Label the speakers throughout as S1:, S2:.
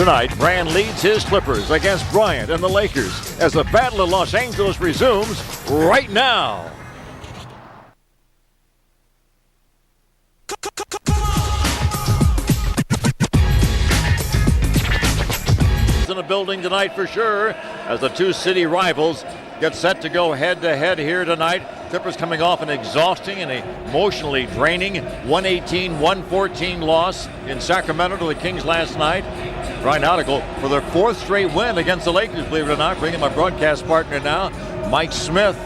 S1: Tonight, Brand leads his Clippers against Bryant and the Lakers as the Battle of Los Angeles resumes right now. In the building tonight for sure as the two city rivals get set to go head-to-head here tonight. Clippers coming off an exhausting and emotionally draining 118-114 loss in Sacramento to the Kings last night. Trying now to go for their fourth straight win against the Lakers, believe it or not. Bringing my broadcast partner now, Mike Smith.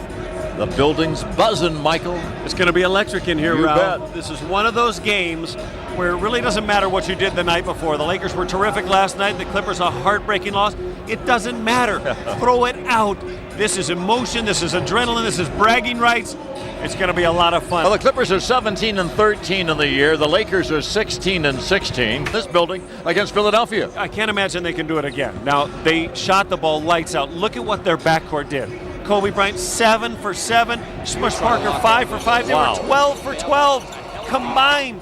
S1: The building's buzzing, Michael.
S2: It's going to be electric in here,
S1: You
S2: Ralph.
S1: bet.
S2: This is one of those games where it really doesn't matter what you did the night before. The Lakers were terrific last night. The Clippers a heartbreaking loss. It doesn't matter. Throw it out. This is emotion. This is adrenaline. This is bragging rights. It's going to be a lot of fun.
S1: Well, the Clippers are 17-13 in the year. The Lakers are 16-16. This building against Philadelphia.
S2: I can't imagine they can do it again. Now, they shot the ball lights out. Look at what their backcourt did. Kobe Bryant 7 for 7. Smush Parker 5 for 5. They were 12 for 12 combined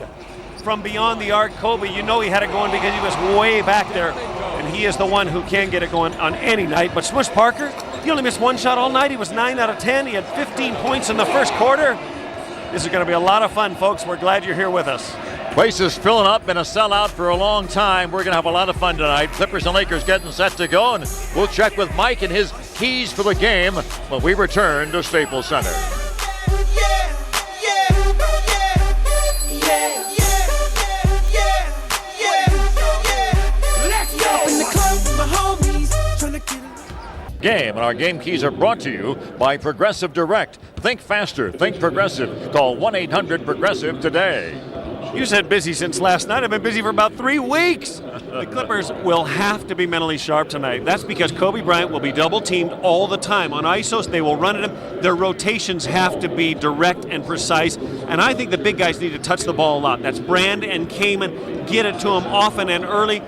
S2: from beyond the arc. Kobe, you know he had it going because he was way back there, and he is the one who can get it going on any night. But Smush Parker, he only missed one shot all night. He was 9 out of 10. He had 15 points in the first quarter. This is going to be a lot of fun, folks. We're glad you're here with us.
S1: Place is filling up, been a sellout for a long time. We're going to have a lot of fun tonight. Clippers and Lakers getting set to go, and we'll check with Mike and his keys for the game when we return to Staples Center. Game, and our game keys are brought to you by Progressive Direct. Think faster, think Progressive. Call 1-800-PROGRESSIVE today.
S2: You said busy since last night. I've been busy for about 3 weeks. The Clippers will have to be mentally sharp tonight. That's because Kobe Bryant will be double teamed all the time. On ISOs, they will run at him. Their rotations have to be direct and precise. And I think the big guys need to touch the ball a lot. That's Brand and Kaman. Get it to them often and early.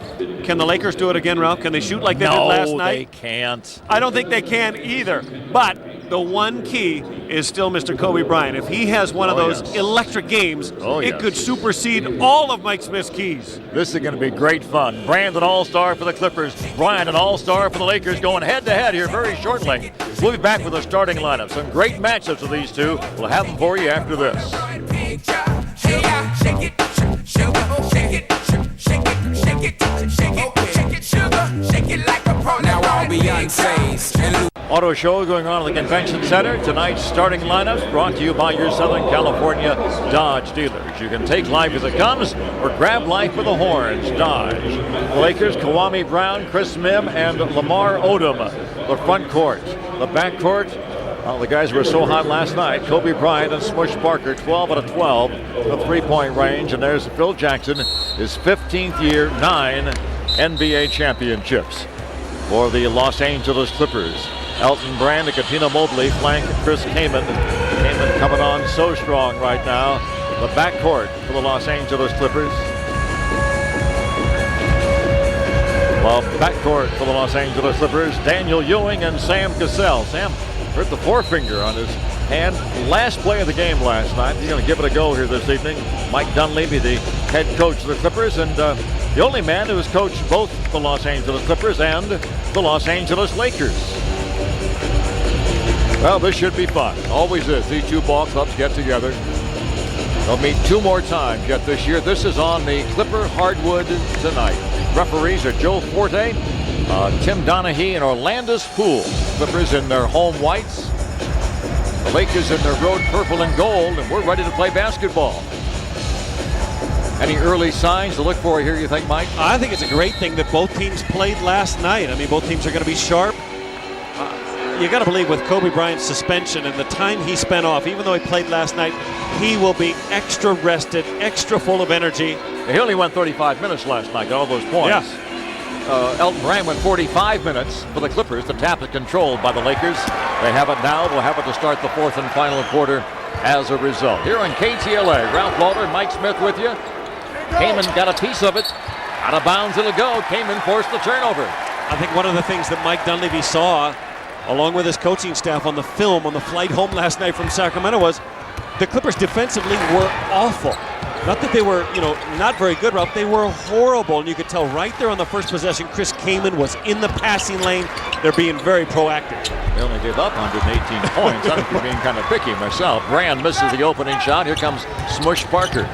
S2: Can the Lakers do it again, Ralph? Can they shoot like they did last night?
S1: No, they can't.
S2: I don't think they can either. But the one key is still Mr. Kobe Bryant. If he has one of those electric games, it could supersede all of Mike Smith's keys.
S1: This is going to be great fun. Brand, an all-star for the Clippers. Bryant, an all-star for the Lakers, going head-to-head here very shortly. We'll be back with a starting lineup. Some great matchups of these two. We'll have them for you after this. Auto show going on at the Convention Center. Tonight's starting lineups brought to you by your Southern California Dodge dealers. You can take life as it comes or grab life with the horns. Dodge. The Lakers, Kwame Brown, Chris Mim, and Lamar Odom. The front court. The back court. Well, the guys were so hot last night. Kobe Bryant and Smush Parker, 12 out of 12 from three-point range. And there's Phil Jackson, his 15th year, 9 NBA championships for the Los Angeles Clippers. Elton Brand and Katina Mobley flank Chris Kaman. Kaman coming on so strong right now. The backcourt for the Los Angeles Clippers. Well, backcourt for the Los Angeles Clippers, Daniel Ewing and Sam Cassell. Sam hurt the forefinger on his hand. Last play of the game last night. He's going to give it a go here this evening. Mike Dunleavy, the head coach of the Clippers, and the only man who has coached both the Los Angeles Clippers and the Los Angeles Lakers. Well, this should be fun. Always is. These two ball clubs get together. They'll meet 2 more times yet this year. This is on the Clipper hardwood tonight. Referees are Joe Forte, Tim Donaghy, and Orlandis Poole. Clippers in their home whites. The Lakers in their road purple and gold, and we're ready to play basketball. Any early signs to look for here, you think, Mike?
S2: I think it's a great thing that both teams played last night. I mean, both teams are going to be sharp. You got to believe with Kobe Bryant's suspension and the time he spent off, even though he played last night, he will be extra rested, extra full of energy.
S1: He only went 35 minutes last night, got all those points.
S2: Yeah.
S1: Elton Brand went 45 minutes for the Clippers. The tap is controlled by the Lakers. They have it now. We'll have it to start the fourth and final quarter as a result. Here on KTLA, Ralph Lauder, Mike Smith with you. Kaman got a piece of it. Out of bounds it'll go. Kaman forced the turnover.
S2: I think one of the things that Mike Dunleavy saw, along with his coaching staff on the film on the flight home last night from Sacramento, was the Clippers defensively were awful. Not that they were, not very good, Ralph. They were horrible, and you could tell right there on the first possession, Chris Kaman was in the passing lane. They're being very proactive.
S1: They only gave up 118 points. I'm being kind of picky myself. Brand misses the opening shot. Here comes Smush Parker.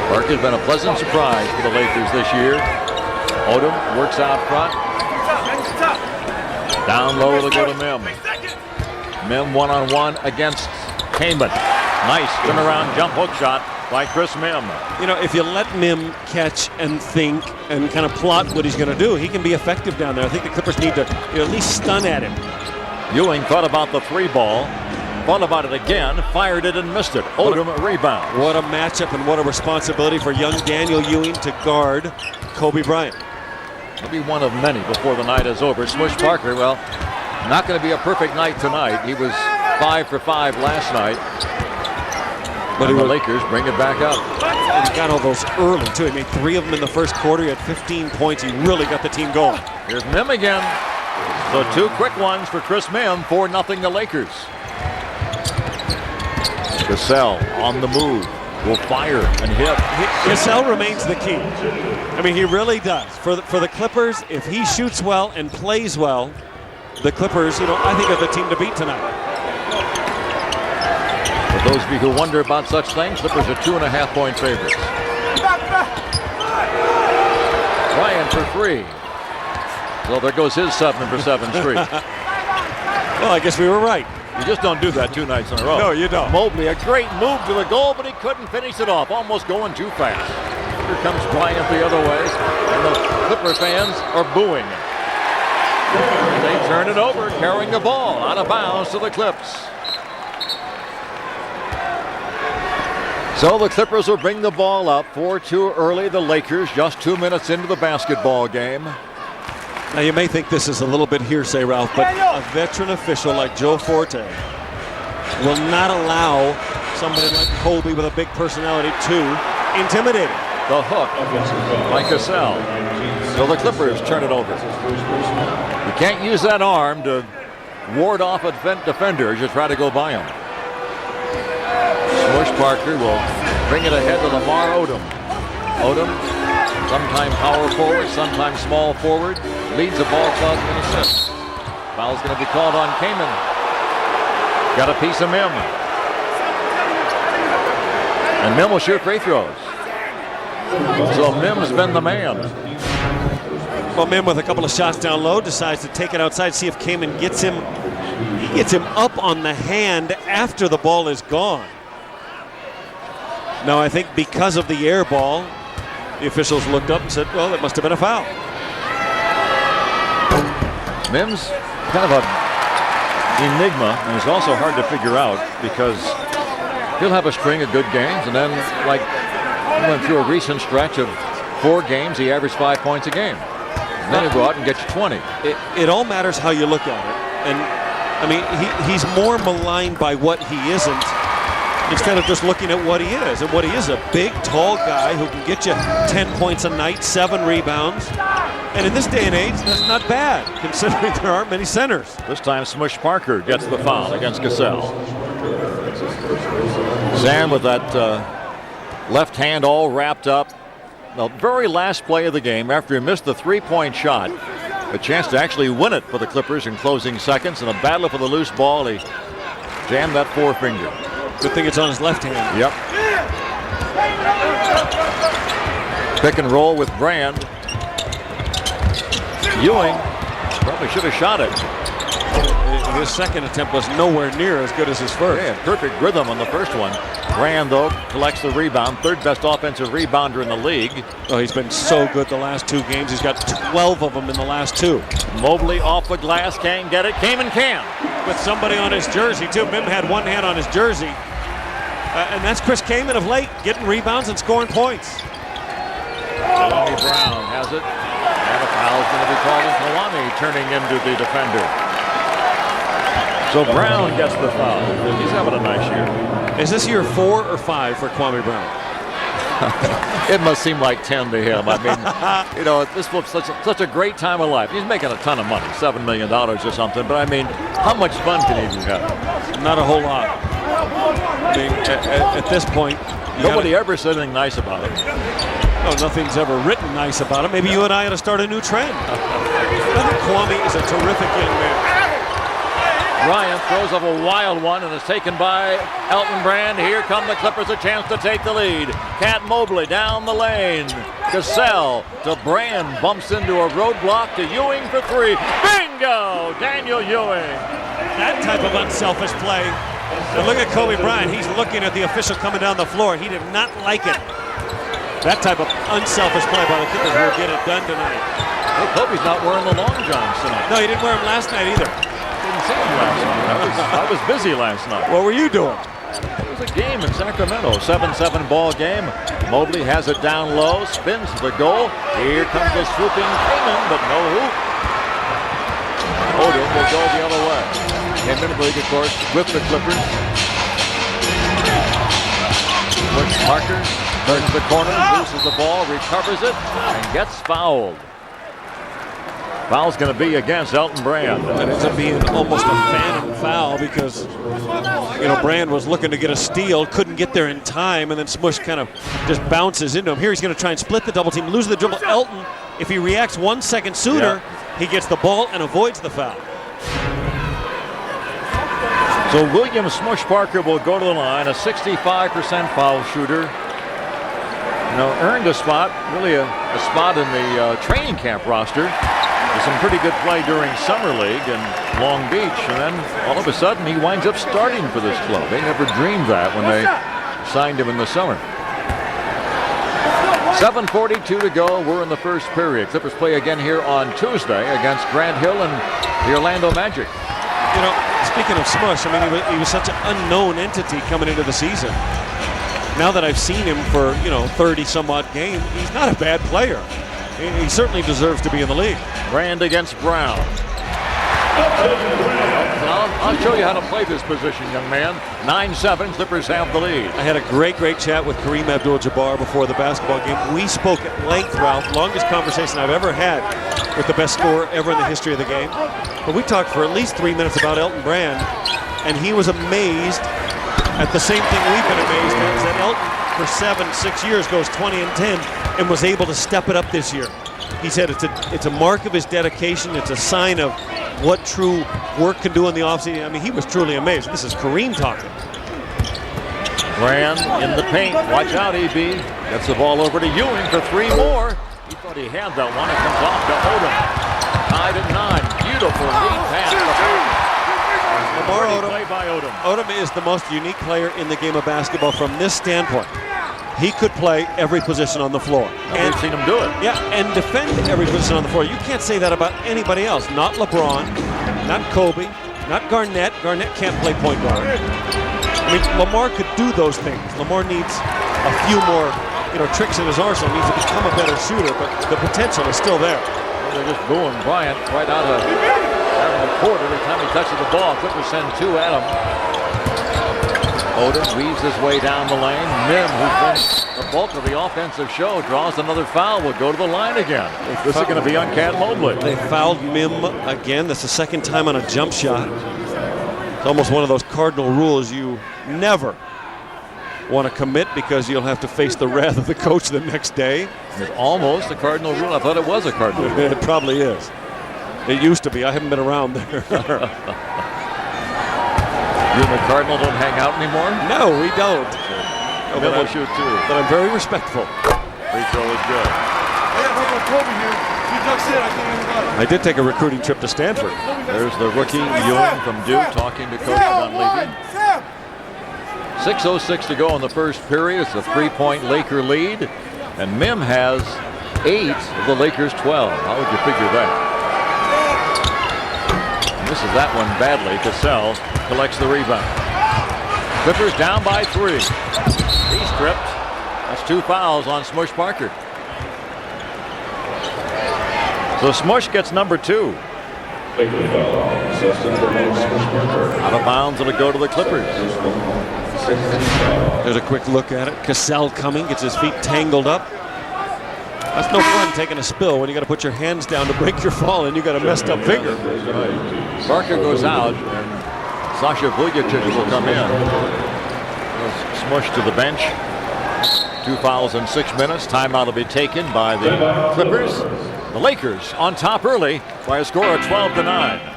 S1: Parker's been a pleasant surprise for the Lakers this year. Odom works out front. Down low to go to Mim. Mim one-on-one against Kaman. Nice turnaround jump hook shot by Chris Mim.
S2: If you let Mim catch and think and kind of plot what he's going to do, he can be effective down there. I think the Clippers need to at least stun at him.
S1: Ewing thought about the three ball, thought about it again, fired it and missed it. Odom rebound.
S2: What a matchup and what a responsibility for young Daniel Ewing to guard Kobe Bryant.
S1: He'll be one of many before the night is over. Smush Parker, well, not going to be a perfect night tonight. He was 5 for 5 last night. But the Lakers bring it back up.
S2: And he got all those early, too. He made 3 of them in the first quarter. He had 15 points. He really got the team going.
S1: Here's Mim again. So 2 quick ones for Chris Mim. 4-0 the Lakers. Cassell on the move. Will fire and hit.
S2: Cassell remains the key. I mean, he really does. For the Clippers, if he shoots well and plays well, the Clippers, I think are the team to beat tonight.
S1: For those of you who wonder about such things, Clippers are 2.5-point favorites. Ryan for 3. So there goes his 7 for 7 streak.
S2: Well, I guess we were right.
S1: You just don't do that 2 nights in a row.
S2: No, you don't.
S1: Mobley, a great move to the goal, but he couldn't finish it off. Almost going too fast. Here comes Bryant the other way, and the Clipper fans are booing. They turn it over, carrying the ball out of bounds to the Clips. So the Clippers will bring the ball up 4-2 early. The Lakers just 2 minutes into the basketball game.
S2: Now, you may think this is a little bit hearsay, Ralph, but a veteran official like Joe Forte will not allow somebody like Kobe with a big personality to intimidate him.
S1: The hook by Cassell. So the Clippers turn it over. You can't use that arm to ward off defenders. You try to go by him. Smush Parker will bring it ahead to Lamar Odom. Odom, sometime power forward, sometimes small forward, leads the ball club in assists. Foul's going to be called on Kaman. Got a piece of Mim. And Mim will shoot free throws. So Mim's been the man.
S2: Well, Mim with a couple of shots down low decides to take it outside, see if Kaman gets him. He gets him up on the hand after the ball is gone. Now, I think because of the air ball, the officials looked up and said, well, that must have been a foul.
S1: Mim's kind of a enigma, and it's also hard to figure out because he'll have a string of good games, and then, like, he went through a recent stretch of 4 games, he averaged 5 points a game. And then he'll go out and get you 20.
S2: It all matters how you look at it. And, I mean, he's more maligned by what he isn't instead of just looking at what he is. And what he is, a big, tall guy who can get you 10 points a night, 7 rebounds. And in this day and age, that's not bad, considering there aren't many centers.
S1: This time, Smush Parker gets the foul against Cassell. Sam with that left hand all wrapped up. The very last play of the game, after he missed the 3-point shot, a chance to actually win it for the Clippers in closing seconds. In a battle for the loose ball, he jammed that forefinger.
S2: Good thing it's on his left hand.
S1: Yep. Pick and roll with Brand. Ewing probably should have shot it.
S2: His second attempt was nowhere near as good as his first.
S1: Yeah, perfect rhythm on the first one. Brand, though, collects the rebound. 3rd best offensive rebounder in the league.
S2: Oh, he's been so good the last 2 games. He's got 12 of them in the last 2.
S1: Mobley off the glass, can't get it. Kaman can.
S2: With somebody on his jersey, too. Mim had one hand on his jersey. And that's Chris Kaman of late, getting rebounds and scoring points.
S1: Kalani Brown has it. And a foul's going to be called on Kalani, turning into the defender. So Brown gets the foul. He's having a nice year.
S2: Is this year 4 or 5 for Kwame Brown?
S1: It must seem like 10 to him. I mean, you know, this was such a great time of life. He's making a ton of money, $7 million or something. But I mean, how much fun can he have?
S2: Not a whole lot. I mean, at this point,
S1: Nobody ever said anything nice about him.
S2: No, nothing's ever written nice about him. Maybe you and I ought to start a new trend. I think Kwame is a terrific young man.
S1: Bryant throws up a wild one and is taken by Elton Brand. Here come the Clippers, a chance to take the lead. Cat Mobley down the lane. Cassell to Brand, bumps into a roadblock to Ewing for three. Bingo! Daniel Ewing.
S2: That type of unselfish play. And look at Kobe Bryant. He's looking at the official coming down the floor. He did not like it. That type of unselfish play by the Clippers will get it done tonight.
S1: Hey, Kobe's not wearing the long johns tonight.
S2: No, he didn't wear them last night either.
S1: Didn't see him last night. I was busy last night.
S2: What were you doing?
S1: It was a game in Sacramento, 7-7 ball game. Mobley has it down low, spins to the goal. Here comes the swooping Kaman, but no hoop. Odom will go the other way. Came in the league, of course, with the Clippers. Parker turns the corner, loses the ball, recovers it, and gets fouled. Foul's going to be against Elton Brand.
S2: It ends up being almost a phantom foul because, Brand was looking to get a steal, couldn't get there in time, and then Smush kind of just bounces into him. Here he's going to try and split the double team, lose the dribble. Elton, if he reacts 1 second sooner, he gets the ball and avoids the foul.
S1: So William Smush Parker will go to the line, a 65% foul shooter. Earned a spot, really a spot in the training camp roster. With some pretty good play during Summer League in Long Beach, and then all of a sudden he winds up starting for this club. They never dreamed that when they signed him in the summer. 7:42 to go. We're in the first period. Clippers play again here on Tuesday against Grant Hill and the Orlando Magic.
S2: Speaking of Smush, he was such an unknown entity coming into the season. Now that I've seen him for 30 some odd games, he's not a bad player. He certainly deserves to be in the league.
S1: Brand against Brown. I'll show you how to play this position, young man. 9-7, Clippers have the lead.
S2: I had a great chat with Kareem Abdul-Jabbar before the basketball game. We spoke at length, Ralph, longest conversation I've ever had with the best scorer ever in the history of the game. But we talked for at least 3 minutes about Elton Brand, and he was amazed at the same thing we've been amazed at, is that Elton for 7-6 years goes 20-10 and was able to step it up this year. He said it's a mark of his dedication. It's a sign of what true work can do in the offseason. He was truly amazed. This is Kareem talking.
S1: Brand in the paint. Watch out, EB. Gets the ball over to Ewing for three more. He thought he had that one. It comes off to Odom. Tied at 9. Beautiful lead pass.
S2: Lamar Odom.
S1: Play by Odom.
S2: Odom is the most unique player in the game of basketball from this standpoint. He could play every position on the floor.
S1: And we've seen him do it.
S2: Yeah, and defend every position on the floor. You can't say that about anybody else. Not LeBron, not Kobe, not Garnett. Garnett can't play point guard. Lamar could do those things. Lamar needs a few more, tricks in his arsenal. Needs to become a better shooter, but the potential is still there.
S1: They're just booing Bryant right out of the court every time he touches the ball. Clippers send two at him. Odom weaves his way down the lane. Mim, who's been the bulk of the offensive show, draws another foul. Will go to the line again. This is going to be on Cat Mobley.
S2: They fouled Mim again. That's the second time on a jump shot. It's almost one of those cardinal rules you never want to commit because you'll have to face the wrath of the coach the next day.
S1: It's almost a cardinal rule. I thought it was a cardinal rule.
S2: It probably is. It used to be. I haven't been around there.
S1: You and the Cardinal don't hang out anymore?
S2: No, we don't.
S1: No, but I shoot too.
S2: But I'm very respectful.
S1: Free throw is good.
S2: I did take a recruiting trip to Stanford.
S1: There's the rookie Ewing from Duke talking to Coach Von Levy. 6:06 to go in the first period. It's a 3-point Laker lead. And Mim has 8 of the Lakers' 12. How would you figure that? Misses that one badly. Cassell collects the rebound. Clippers down by 3. He's stripped. That's 2 fouls on Smush Parker. So Smush gets number 2. Out of bounds, it'll go to the Clippers.
S2: There's a quick look at it. Cassell coming, gets his feet tangled up. That's no fun taking a spill when you got to put your hands down to break your fall and you got a messed up finger.
S1: Parker goes out and Sasha Vujacic will come in. Goes Smush to the bench. 2 fouls in 6 minutes. Timeout will be taken by the Clippers. The Lakers on top early by a score of 12-9.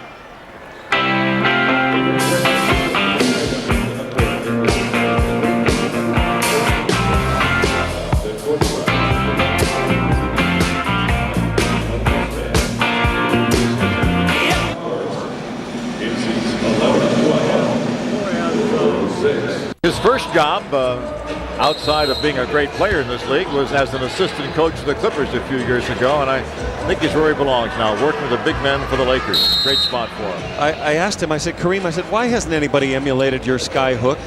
S1: His first job outside of being a great player in this league was as an assistant coach for the Clippers a few years ago, and I think he's where he belongs now, working with the big men for the Lakers. Great spot for him.
S2: I asked him, I said, Kareem, I said, why hasn't anybody emulated your sky hook?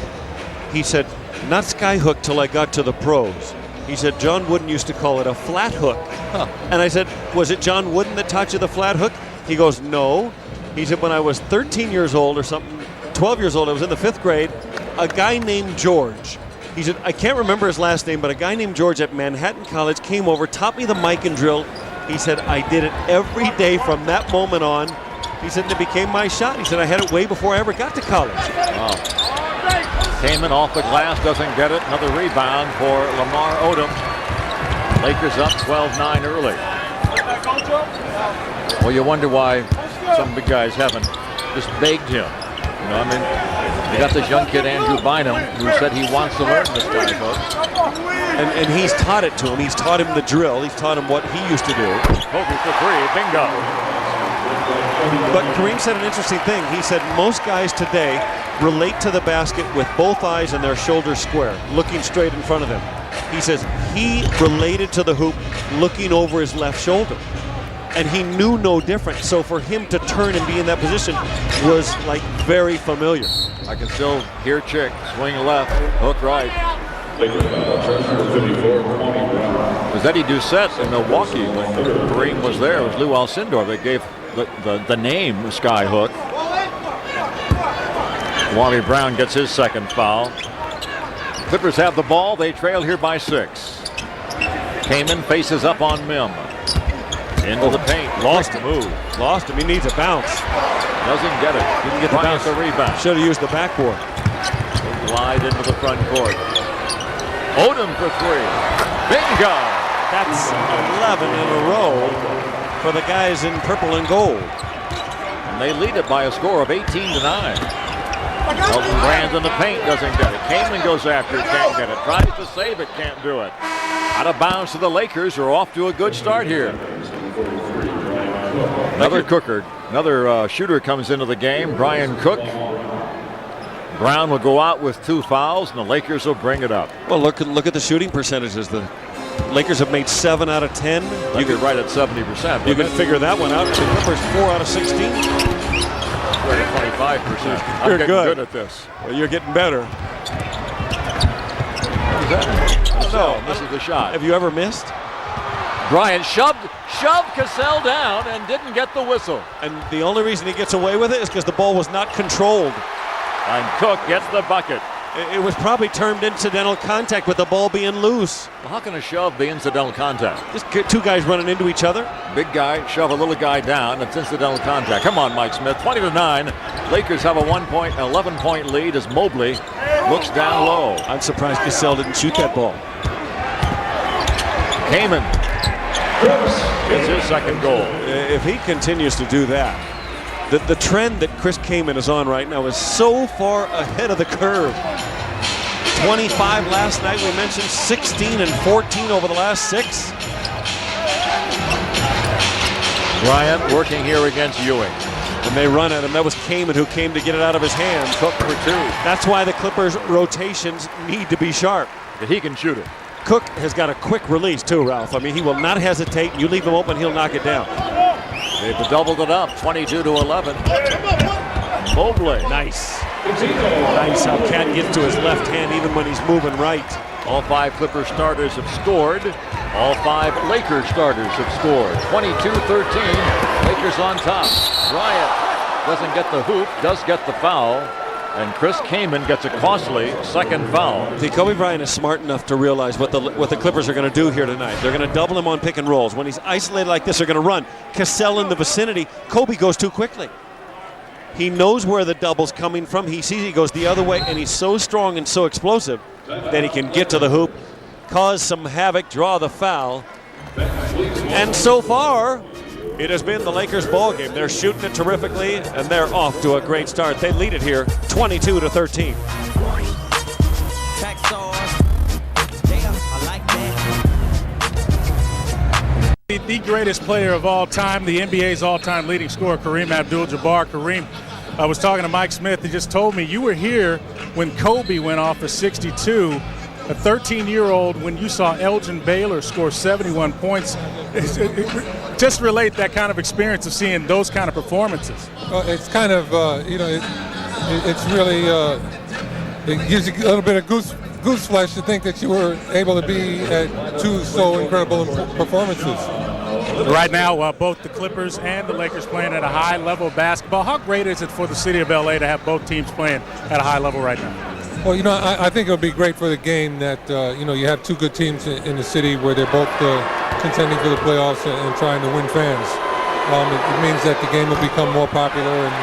S2: He said, not sky hook till I got to the pros. He said, John Wooden used to call it a flat hook. Huh. And I said, was it John Wooden that taught you the flat hook? He goes, no. He said, when I was 13 years old or something, 12 years old, I was in the 5th grade, a guy named George, he said, I can't remember his last name, but a guy named George at Manhattan College came over, taught me the mic and drill. He said, I did it every day from that moment on. He said, it became my shot. He said, I had it way before I ever got to college.
S1: Wow. Kamen off the glass, doesn't get it. Another rebound for Lamar Odom. Lakers up 12-9 early. Well, you wonder why some big guys haven't just begged him. You know, I mean, they got this young kid, Andrew Bynum, who said he wants to learn this sky hook.
S2: And he's taught it to him. He's taught him the drill. He's taught him what he used to do.
S1: Kobe for 3, bingo.
S2: But Kareem said an interesting thing. He said most guys today relate to the basket with both eyes and their shoulders square, looking straight in front of them. He says he related to the hoop looking over his left shoulder. And he knew no different. So for him to turn and be in that position was like very familiar.
S1: I can still hear Chick swing left, hook right. It was Eddie Doucette in Milwaukee when Kareem was there. It was Lou Alcindor that gave the name Sky Hook. Wally Brown gets his second foul. Clippers have the ball. They trail here by 6. Kamen faces up on Mim. Into the paint. Lost the move.
S2: Lost him. He needs a bounce.
S1: Doesn't get it. Didn't get the bounce. The rebound.
S2: Should have used the backboard.
S1: Glide into the front court. Odom for 3. Bingo!
S2: That's 11 in a row for the guys in purple and gold.
S1: And they lead it by a score of 18-9. Elton Brand in the paint, doesn't get it. Kamen goes after it, can't get it. Tries to save it, can't do it. Out of bounds to the Lakers, who are off to a good start here. Another shooter comes into the game, Brian Cook. Brown will go out with 2 fouls, and the Lakers will bring it up.
S2: Well, look at the shooting percentages. The Lakers have made 7 out of 10.
S1: You could right at 70%.
S2: You can figure that one out. The Clippers 4 out of 16.
S1: We're at 25%. I'm getting good at this.
S2: Well, you're getting better.
S1: No, this is the shot.
S2: Have you ever missed?
S1: Bryant shoved Cassell down and didn't get the whistle.
S2: And the only reason he gets away with it is because the ball was not controlled.
S1: And Cook gets the bucket.
S2: It was probably termed incidental contact with the ball being loose.
S1: Well, how can a shove be incidental contact?
S2: Just 2 guys running into each other.
S1: Big guy shove a little guy down. It's incidental contact. Come on, Mike Smith. 20-9. Lakers have a 11-point lead as Mobley looks down low.
S2: I'm surprised Cassell didn't shoot that ball.
S1: Kamen gets his second goal.
S2: If he continues to do that, the trend that Chris Kamen is on right now is so far ahead of the curve. 25 last night, we mentioned 16 and 14 over the last 6.
S1: Bryant working here against Ewing.
S2: And they run at him. That was Kamen who came to get it out of his hand.
S1: Cook for 2.
S2: That's why the Clippers' rotations need to be sharp.
S1: But he can shoot it.
S2: Cook has got a quick release too, Ralph. I mean, he will not hesitate. You leave him open, he'll knock it down.
S1: They've doubled it up, 22-11. Mobley.
S2: Nice. Nice how Cat gets to his left hand even when he's moving right.
S1: All 5 Clippers starters have scored. All 5 Lakers starters have scored. 22-13. Lakers on top. Bryant doesn't get the hoop, does get the foul. And Chris Kamen gets a costly second foul.
S2: See, Kobe Bryant is smart enough to realize what the Clippers are going to do here tonight. They're going to double him on pick and rolls. When he's isolated like this, they're going to run. Cassell in the vicinity. Kobe goes too quickly. He knows where the double's coming from. He sees he goes the other way, and he's so strong and so explosive that he can get to the hoop cause some havoc, draw the foul. And so far, it has been the Lakers ball game. They're shooting it terrifically, and they're off to a great start. They lead it here 22-13.
S3: The greatest player of all time, the NBA's all-time leading scorer, Kareem Abdul-Jabbar. Kareem, I was talking to Mike Smith. He just told me you were here when Kobe went off for 62. A 13-year-old, when you saw Elgin Baylor score 71 points. Just relate that kind of experience of seeing those kind of performances.
S4: It's kind of, it's really, it gives you a little bit of goose flesh to think that you were able to be at two so incredible performances.
S3: Right now, both the Clippers and the Lakers playing at a high level of basketball. How great is it for the city of LA to have both teams playing at a high level right now?
S4: Well, I think it'll be great for the game that, you have two good teams in the city where they're both contending for the playoffs and trying to win fans. It means that the game will become more popular, and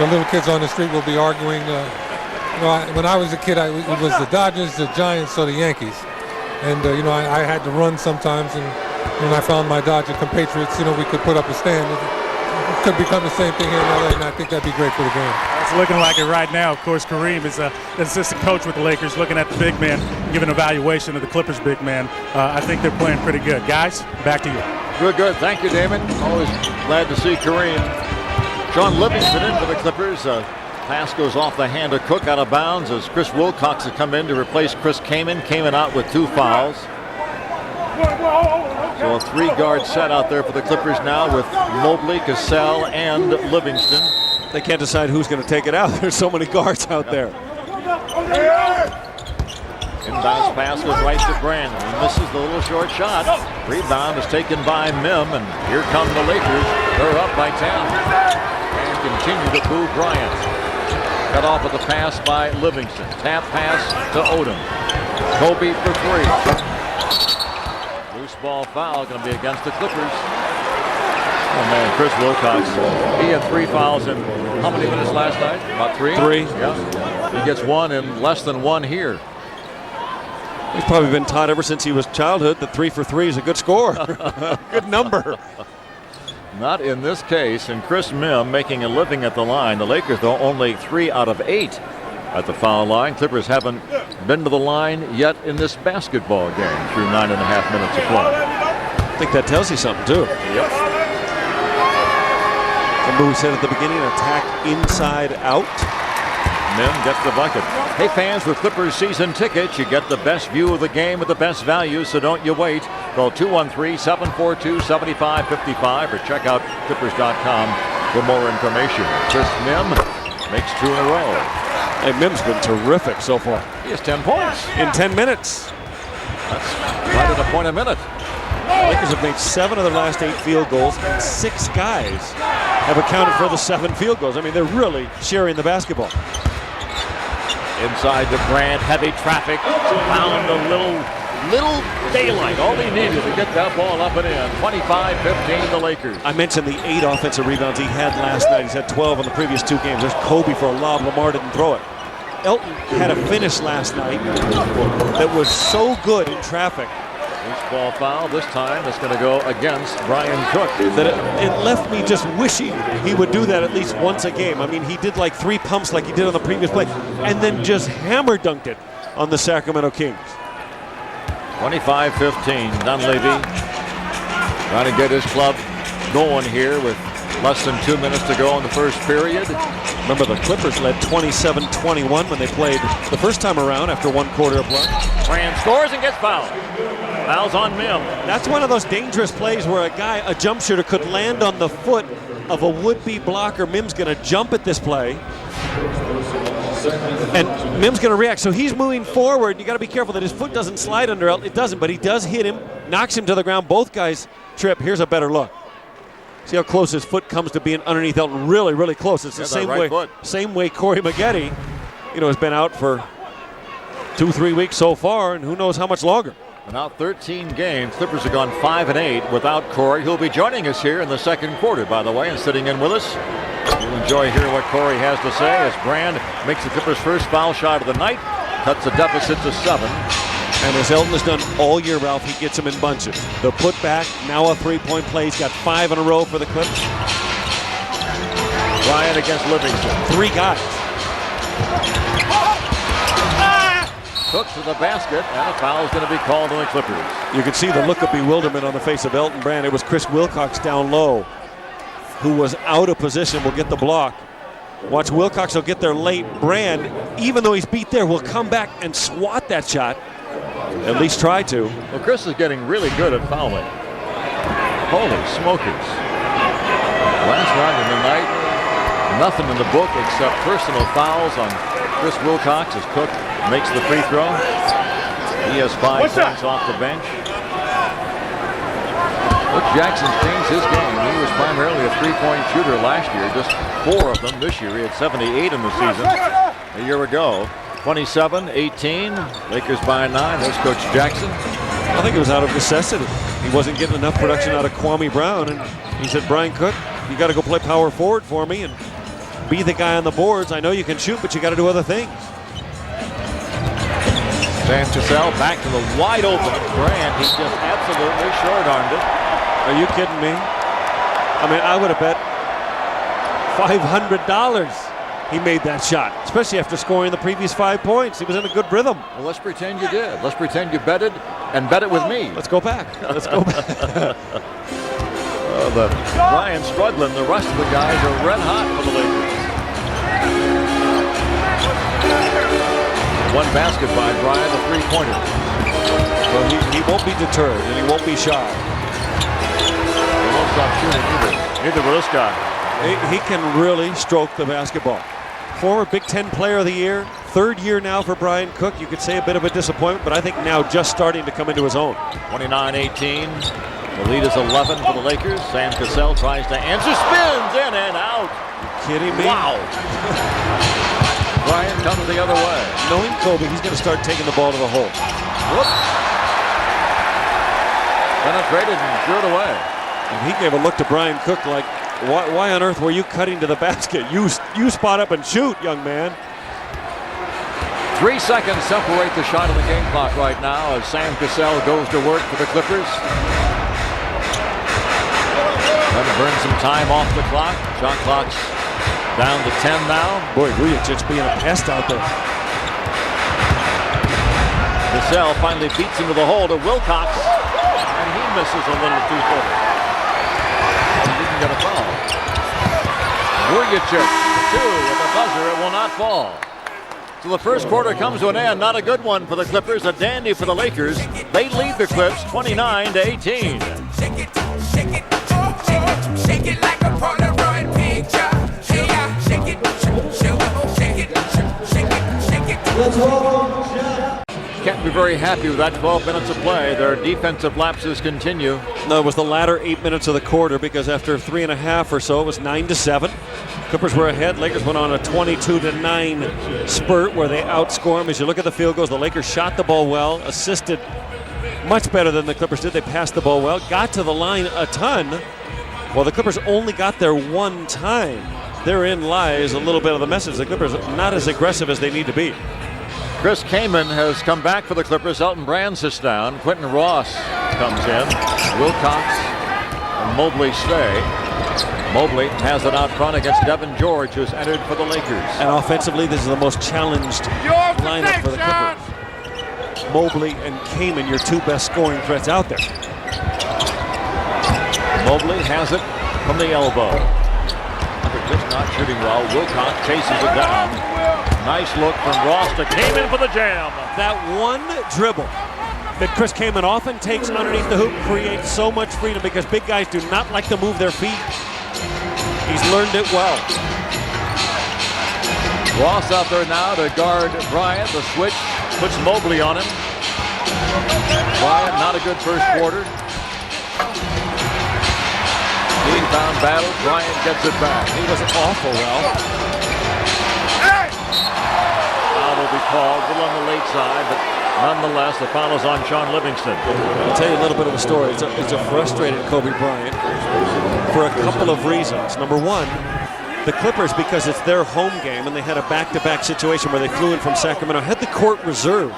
S4: the little kids on the street will be arguing. When I was a kid, it was the Dodgers, the Giants, or the Yankees. And, I had to run sometimes, and when I found my Dodger compatriots, we could put up a stand. It could become the same thing here in LA, and I think that'd be great for the game.
S3: It's looking like it right now. Of course, Kareem is the assistant coach with the Lakers, looking at the big man, giving an evaluation of the Clippers' big man. I think they're playing pretty good. Guys, back to you.
S1: Good. Thank you, Damon. Always glad to see Kareem. Sean Livingston in for the Clippers. Pass goes off the hand of Cook out of bounds as Chris Wilcox has come in to replace Chris Kaman. Kaman out with 2 fouls. So a 3-guard set out there for the Clippers now with Mobley, Cassell, and Livingston.
S2: They can't decide who's going to take it out. There's so many guards out there.
S1: Inbounds pass goes right to Brandon. He misses the little short shot. Rebound is taken by Mim, and here come the Lakers. They're up by 10. And continue to boo Bryant. Cut off with the pass by Livingston. Tap pass to Odom. Kobe for 3. Loose ball foul going to be against the Clippers. Oh man, Chris Wilcox. He had 3 fouls in how many minutes last night? About 3?
S2: 3.
S1: Yeah. He gets 1 in less than 1 here.
S2: He's probably been taught ever since he was childhood that 3 for 3 is a good score. Good number.
S1: Not in this case, and Chris Mim making a living at the line. The Lakers, though, only 3 out of 8 at the foul line. Clippers haven't been to the line yet in this basketball game through 9.5 minutes of play.
S2: I think that tells you something, too.
S1: Yep.
S2: Remember we said at the beginning, attack inside out.
S1: Mim gets the bucket. Hey fans, with Clippers season tickets, you get the best view of the game with the best value, so don't you wait. Call 213-742-7555 or check out Clippers.com for more information. Chris Mim makes 2 in a row.
S2: Hey, Mim's been terrific so far.
S1: He has 10 points.
S2: In 10 minutes.
S1: That's right at a point a minute.
S2: The Lakers have made 7 of their last 8 field goals, and 6 guys have accounted for the 7 field goals. I mean, they're really sharing the basketball.
S1: Inside to Grant, heavy traffic, found a little daylight. All he needed to get that ball up and in. 25-15 the Lakers.
S2: I mentioned the 8 offensive rebounds he had last night. He's had 12 in the previous 2 games. There's Kobe for a lob. Lamar didn't throw it. Elton had a finish last night that was so good in traffic.
S1: Loose ball foul this time. That's going to go against Brian Cook.
S2: That it left me just wishing he would do that at least once a game. I mean, he did like 3 pumps like he did on the previous play, and then just hammer dunked it on the Sacramento Kings.
S1: 25-15. Dunleavy trying to get his club going here with less than 2 minutes to go in the first period.
S2: Remember, the Clippers led 27-21 when they played the first time around after 1 quarter of play.
S1: Brand scores and gets fouled. Fouls on Mim.
S2: That's one of those dangerous plays where a jump shooter could land on the foot of a would-be blocker. Mim's going to jump at this play. And Mim's going to react. So he's moving forward. You got to be careful that his foot doesn't slide under. It doesn't, but he does hit him, knocks him to the ground. Both guys trip. Here's a better look. See how close his foot comes to being underneath Elton. Really, really close. It's the same way Corey Maggette, has been out for 2-3 weeks so far, and who knows how much longer.
S1: Now 13 games. Clippers have gone 5-8 without Corey. He'll be joining us here in the second quarter, by the way, and sitting in with us. You'll enjoy hearing what Corey has to say as Brand makes the Clippers' first foul shot of the night, cuts the deficit to 7.
S2: And as Elton has done all year, Ralph, he gets them in bunches. The putback, now a three-point play. He's got 5 in a row for the Clips.
S1: Bryant against Livingston.
S2: 3 guys.
S1: Cook to the basket, and a foul is going to be called on the Clippers.
S2: You can see the look of bewilderment on the face of Elton Brand. It was Chris Wilcox down low who was out of position, will get the block. Watch Wilcox will get there late. Brand, even though he's beat there, will come back and swat that shot. At least try to.
S1: Well, Chris is getting really good at fouling. Holy smokers. Last round of the night, nothing in the book except personal fouls on Chris Wilcox as Cook makes the free throw. He has 5 points off the bench. Look, Jackson's changed his game. He was primarily a three-point shooter last year, just 4 of them this year. He had 78 in the season a year ago. 27-18, Lakers by 9. There's Coach Jackson.
S2: I think it was out of necessity. He wasn't getting enough production out of Kwame Brown, and he said, Brian Cook, you got to go play power forward for me and be the guy on the boards. I know you can shoot, but you got to do other things.
S1: Van Cassell back to the wide open Brand. He just absolutely short-armed it.
S2: Are you kidding me? I mean, I would have bet $500 he made that shot, especially after scoring the previous 5 points. He was in a good rhythm.
S1: Well, let's pretend you did. Let's pretend you betted and bet it with me.
S2: Let's go back. Let's go back.
S1: Brian struggling. The rest of the guys are red hot for the Lakers. One basket by Brian, the three-pointer.
S2: Well, he won't be deterred and he won't be shy.
S1: He won't stop shooting either. Neither will this guy.
S2: He can really stroke the basketball. Former Big Ten Player of the Year, 3rd year now for Brian Cook. You could say a bit of a disappointment, but I think now just starting to come into his own.
S1: 29-18. The lead is 11 for the Lakers. Sam Cassell tries to answer, spins in and out.
S2: You kidding me?
S1: Wow. Brian comes the other way.
S2: Knowing Kobe, he's going to start taking the ball to the hole.
S1: Whoop. Penetrated and threw it away.
S2: And he gave a look to Brian Cook like, why on earth were you cutting to the basket? You spot up and shoot, young man.
S1: 3 seconds separate the shot of the game clock right now as Sam Cassell goes to work for the Clippers. Trying to burn some time off the clock. Shot clock's down to 10 now.
S2: Boy, Vujicic's being a pest out there.
S1: Cassell finally beats him to the hole to Wilcox, and he misses a little two-footer. He didn't get a foul. Vujicic, 2 with a buzzer. It will not fall. So the first quarter comes to an end. Not a good one for the Clippers. A dandy for the Lakers. They lead the Clips 29-18.
S5: Shake it like a Polaroid picture. Hey, shake it, shake it. Let's
S1: Can't be very happy with that 12 minutes of play. Their defensive lapses continue.
S2: No, it was the latter 8 minutes of the quarter because after 3.5 or so, it was 9-7. Clippers were ahead. Lakers went on a 22-9 spurt where they outscore them. As you look at the field goals, the Lakers shot the ball well, assisted much better than the Clippers did. They passed the ball well, got to the line a ton. Well, the Clippers only got there one time. Therein lies a little bit of the message. The Clippers not as aggressive as they need to be.
S1: Chris Kaman has come back for the Clippers. Elton Brand sits down. Quentin Ross comes in. Wilcox and Mobley stay. Mobley has it out front against Devin George, who's entered for the Lakers.
S2: And offensively, this is the most challenged lineup for the Clippers. Mobley and Kaman, your 2 best scoring threats out there.
S1: Mobley has it from the elbow. Just not shooting well. Wilcox chases it down. Nice look from Ross to Kaman for the jam.
S2: That one dribble that Chris Kaman often takes underneath the hoop creates so much freedom because big guys do not like to move their feet. He's learned it well.
S1: Ross out there now to guard Bryant. The switch puts Mobley on him. Bryant, not a good first quarter. Inbound battle. Bryant gets it back.
S2: He was awful well.
S1: Foul will be called. A little on the late side, but nonetheless, the foul is on Sean Livingston.
S2: I'll tell you a little bit of a story. It's a frustrated Kobe Bryant for a couple of reasons. Number one, the Clippers, because it's their home game and they had a back-to-back situation where they flew in from Sacramento, had the court reserved.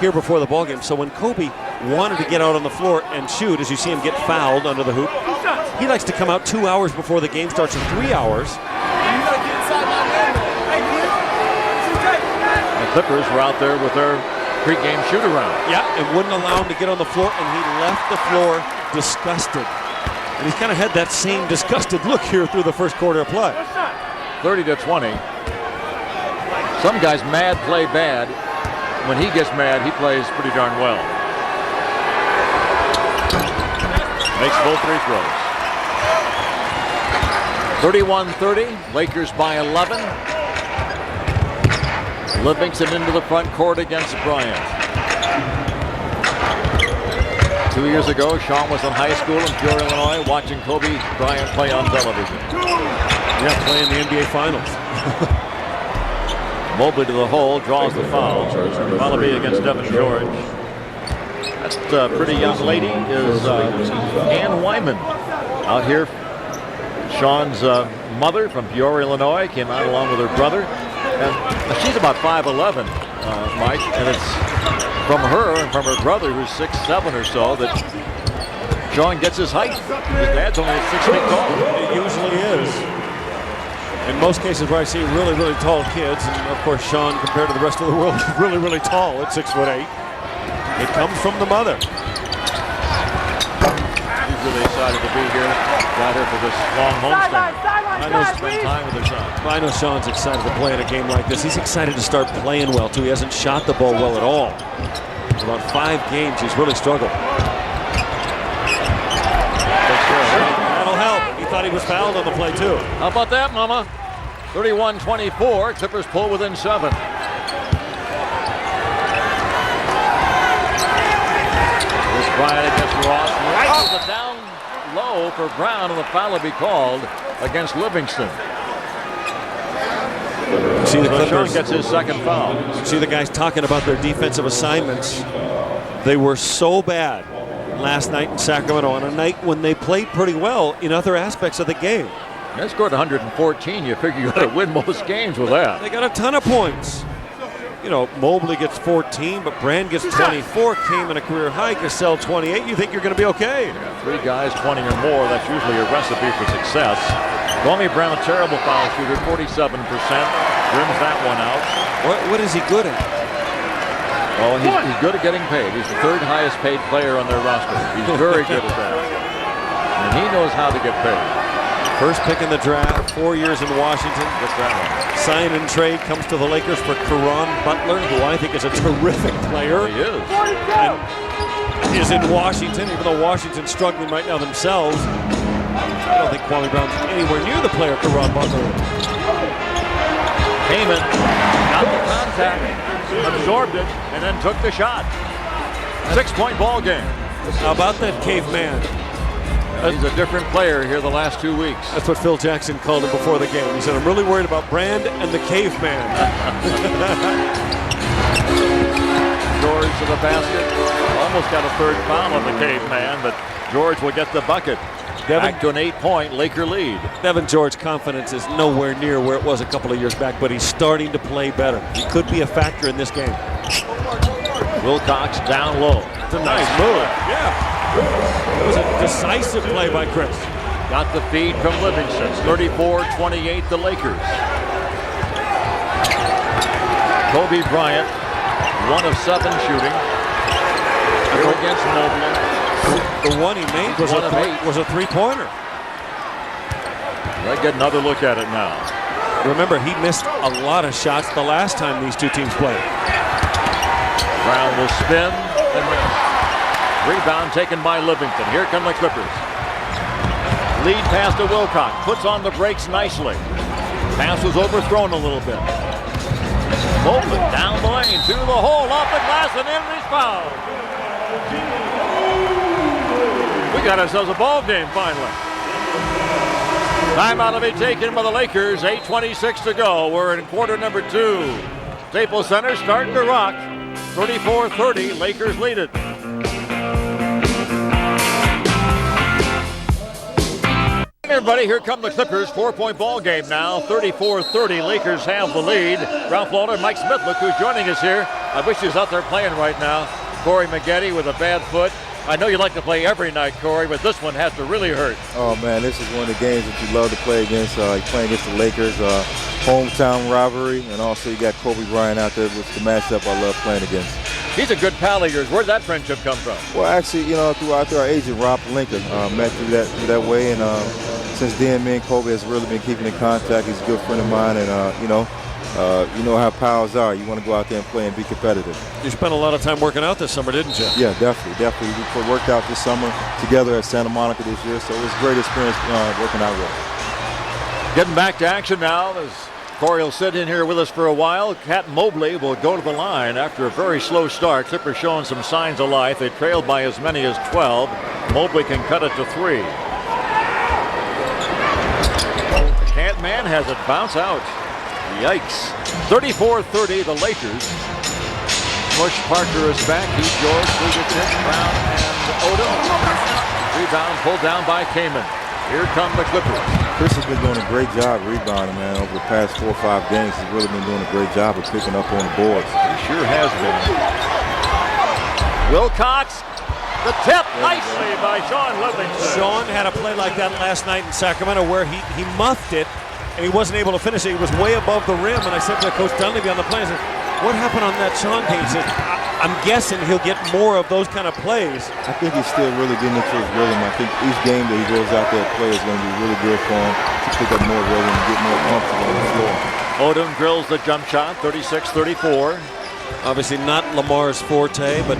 S2: here before the ball game. So when Kobe wanted to get out on the floor and shoot, as you see him get fouled under the hoop, he likes to come out 2 hours before the game starts, or 3 hours.
S1: The Clippers were out there with their pregame shoot-around.
S2: Yeah, and wouldn't allow him to get on the floor, and he left the floor disgusted. And he's kind of had that same disgusted look here through the first quarter of play.
S1: 30-20. Some guys mad play bad. When he gets mad, he plays pretty darn well. Makes both free throws. 31-30. Lakers by 11. Livingston into the front court against Bryant. 2 years ago, Sean was in high school in Peoria, Illinois, watching Kobe Bryant play on television.
S2: Yeah, playing the NBA Finals.
S1: Mobley to the hole, draws the foul. Wallaby against Devin George. That pretty young lady is Ann Wyman. Out here, Sean's mother from Peoria, Illinois, came out along with her brother. And she's about 5'11", Mike, and it's from her and from her brother, who's 6'7" or so, that Sean gets his height. His dad's only 6 feet tall.
S2: It usually is. In most cases where I see really, really tall kids, and of course Sean, compared to the rest of the world, is really, really tall at 6'8". It comes from the mother.
S1: He's really excited to be here. Got here for this long homestand. I know spend time with her son.
S2: I know Sean's excited to play in a game like this. He's excited to start playing well, too. He hasn't shot the ball well at all. For about 5 games, he's really struggled. That'll help. He thought he was fouled on the play, too.
S1: How about that, Mama? 31-24. Clippers pull within 7. This Bryant against Ross. Right to the down low for Brown, and the foul will be called against Livingston.
S2: See the Clippers.
S1: Sean gets his second foul.
S2: See the guys talking about their defensive assignments. They were so bad last night in Sacramento, on a night when they played pretty well in other aspects of the game.
S1: They scored 114. You figure you got to win most games with that.
S2: They got a ton of points. You know, Mobley gets 14, but Brand gets 24, came in a career high. Cassell 28. You think you're going to be okay?
S1: Yeah, 3 guys 20 or more. That's usually a recipe for success. Kwame Brown, terrible foul shooter, 47%. Rims that one out.
S2: What is he good at?
S1: Well, he's good at getting paid. He's the 3rd highest paid player on their roster. He's very good at that. And he knows how to get paid.
S2: First pick in the draft, 4 years in Washington.
S1: What's that one?
S2: Sign and trade comes to the Lakers for Caron Butler, who I think is a terrific player.
S1: He is.
S2: And is in Washington, even though Washington's struggling right now themselves. I don't think Kwame Brown's anywhere near the player Caron Butler.
S1: Heyman got the contact, absorbed it, and then took the shot. 6-point ball game.
S2: How about that caveman?
S1: He's a different player here the last 2 weeks.
S2: That's what Phil Jackson called him before the game. He said, I'm really worried about Brand and the caveman.
S1: George to the basket. Almost got a 3rd foul on the caveman, but George will get the bucket. Back to an 8-point Laker lead.
S2: Devin George's confidence is nowhere near where it was a couple of years back, but he's starting to play better. He could be a factor in this game.
S1: Wilcox down low.
S2: It's a nice move. Yeah. It was a decisive play by Chris.
S1: Got the feed from Livingston. 34-28 the Lakers. Kobe Bryant, 1 of 7 shooting. Here against Mobley.
S2: The one he made was a 3-pointer.
S1: Let's get another look at it now.
S2: Remember, he missed a lot of shots the last time these two teams played.
S1: Brown will spin and miss. Rebound taken by Livingston. Here come the Clippers. Lead pass to Wilcox. Puts on the brakes nicely. Pass was overthrown a little bit. Mobley down the lane to the hole, off the glass, and in, he's fouled. We got ourselves a ball game finally. Timeout will be taken by the Lakers. 8:26 to go. We're in quarter number 2. Staples Center starting to rock. 34-30. Lakers lead it. everybody. Here come the Clippers. 4-point ball game now. 34-30. Lakers have the lead. Ralph Lauder, Mike Smith, look who's joining us here. I wish he was out there playing right now. Corey Maggette with a bad foot. I know you like to play every night, Corey, but this one has to really hurt.
S6: Oh, man, this is one of the games that you love to play against. You're playing against the Lakers, hometown rivalry, and also you got Kobe Bryant out there, which is the matchup I love playing against.
S1: He's a good pal of yours. Where'd that friendship come from?
S6: Well, actually, through our agent, Rob Lincoln, met through that way, and since then, me and Kobe has really been keeping in contact. He's a good friend of mine, and, you know how pals are. You want to go out there and play and be competitive.
S2: You spent a lot of time working out this summer, didn't you?
S6: Yeah, definitely. We worked out this summer together at Santa Monica this year, so it was a great experience working out with him.
S1: Getting back to action now as Corey will sit in here with us for a while. Cat Mobley will go to the line after a very slow start. Clippers showing some signs of life. They trailed by as many as 12. Mobley can cut it to 3. The Cat man has it bounce out. Yikes. 34-30, the Lakers. Bush Parker is back. He's George, Ferguson, Brown, and Odom. Rebound pulled down by Kaman. Here come the Clippers.
S6: Chris has been doing a great job rebounding, man, over the past 4 or 5 games. He's really been doing a great job of picking up on the boards.
S1: He sure has been. Wilcox, the tip, nicely by Sean Livingston.
S2: Sean had a play like that last night in Sacramento where he muffed it and he wasn't able to finish it. He was way above the rim, and I said to Coach Dunleavy on the play, I said, what happened on that Sean game? He said, I'm guessing he'll get more of those kind of plays.
S6: I think he's still really getting into his rhythm. I think each game that he goes out there to play is going to be really good for him to pick up more rhythm and get more comfortable on the floor.
S1: Odom drills the jump shot, 36-34.
S2: Obviously not Lamar's forte, but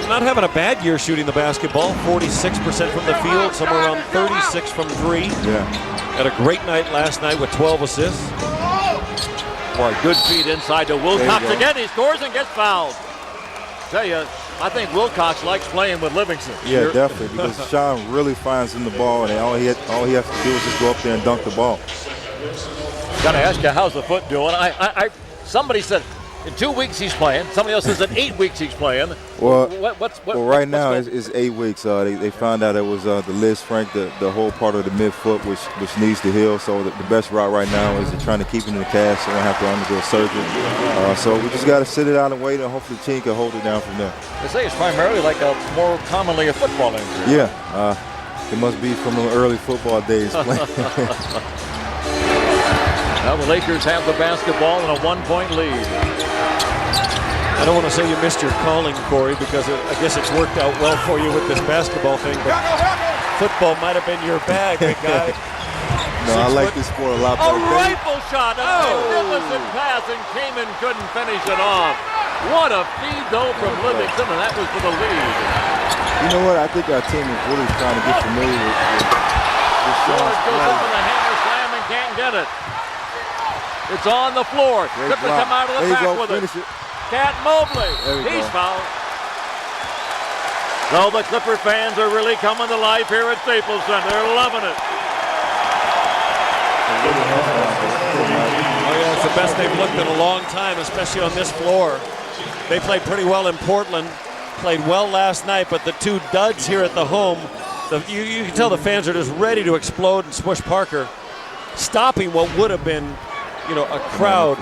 S2: not having a bad year shooting the basketball. 46% from the field, somewhere around 36 from 3.
S6: Yeah.
S2: Had a great night last night with 12 assists.
S1: Boy, good feed inside to Wilcox again. He scores and gets fouled. Tell you, I think Wilcox likes playing with Livingston.
S6: Yeah, definitely, because Sean really finds him the ball, and all he has to do is just go up there and dunk the ball.
S1: Got to ask you, how's the foot doing? Somebody said in 2 weeks he's playing. Somebody else says in 8 weeks he's playing.
S6: Well, right now
S1: it's
S6: it's 8 weeks. They found out it was the Liz Frank, the whole part of the midfoot, which needs to heal. So the best route right now is trying to keep it in the cast so they don't have to undergo surgery. So we just got to sit it out and wait, and hopefully the team can hold it down from there.
S1: They say it's primarily like more commonly a football injury.
S6: Yeah, it must be from the early football days playing.
S1: Now the Lakers have the basketball and a 1-point lead.
S2: I don't want to say you missed your calling, Corey, because I guess it's worked out well for you with this basketball thing, but football might have been your bag, big guy.
S6: No, I like this sport a lot
S1: A
S6: better.
S1: rifle shot, a magnificent pass, and Kaman couldn't finish it off. What a feed, though, from Livingston, and that was for the lead.
S6: You know what? I think our team is really trying to get familiar with
S1: George goes up with a hammer slam and can't get it. It's on the floor. Clippers come out of the back with it. Cat Mobley, he's fouled. So the Clipper fans are really coming to life here at Staples Center. They're loving it.
S2: Oh yeah, it's the best they've looked in a long time, especially on this floor. They played pretty well in Portland, played well last night, but the 2 duds here at the home, you can tell the fans are just ready to explode and Smush Parker, stopping what would have been, a crowd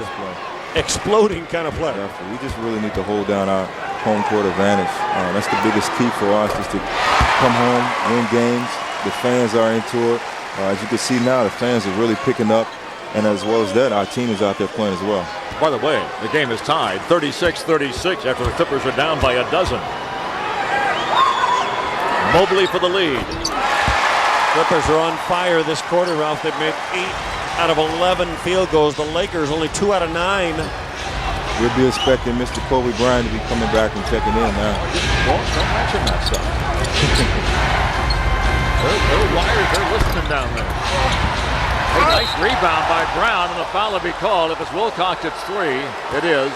S2: exploding kind of play.
S6: Definitely. We just really need to hold down our home court advantage. That's the biggest key for us, is to come home, win games. The fans are into it. As you can see now, the fans are really picking up, and as well as that, our team is out there playing as well.
S1: By the way, the game is tied 36-36 after the Clippers are down by a dozen. Mobley for the lead.
S2: Clippers are on fire this quarter, Ralph. They've made 8 out of 11 field goals. The Lakers only 2 out of 9.
S6: We'll be expecting Mr. Kobe Bryant to be coming back and checking in now.
S1: Don't mention that stuff. They're wired. They're listening down there. A nice rebound by Brown, and the foul will be called. If it's Wilcox, it's 3. It is.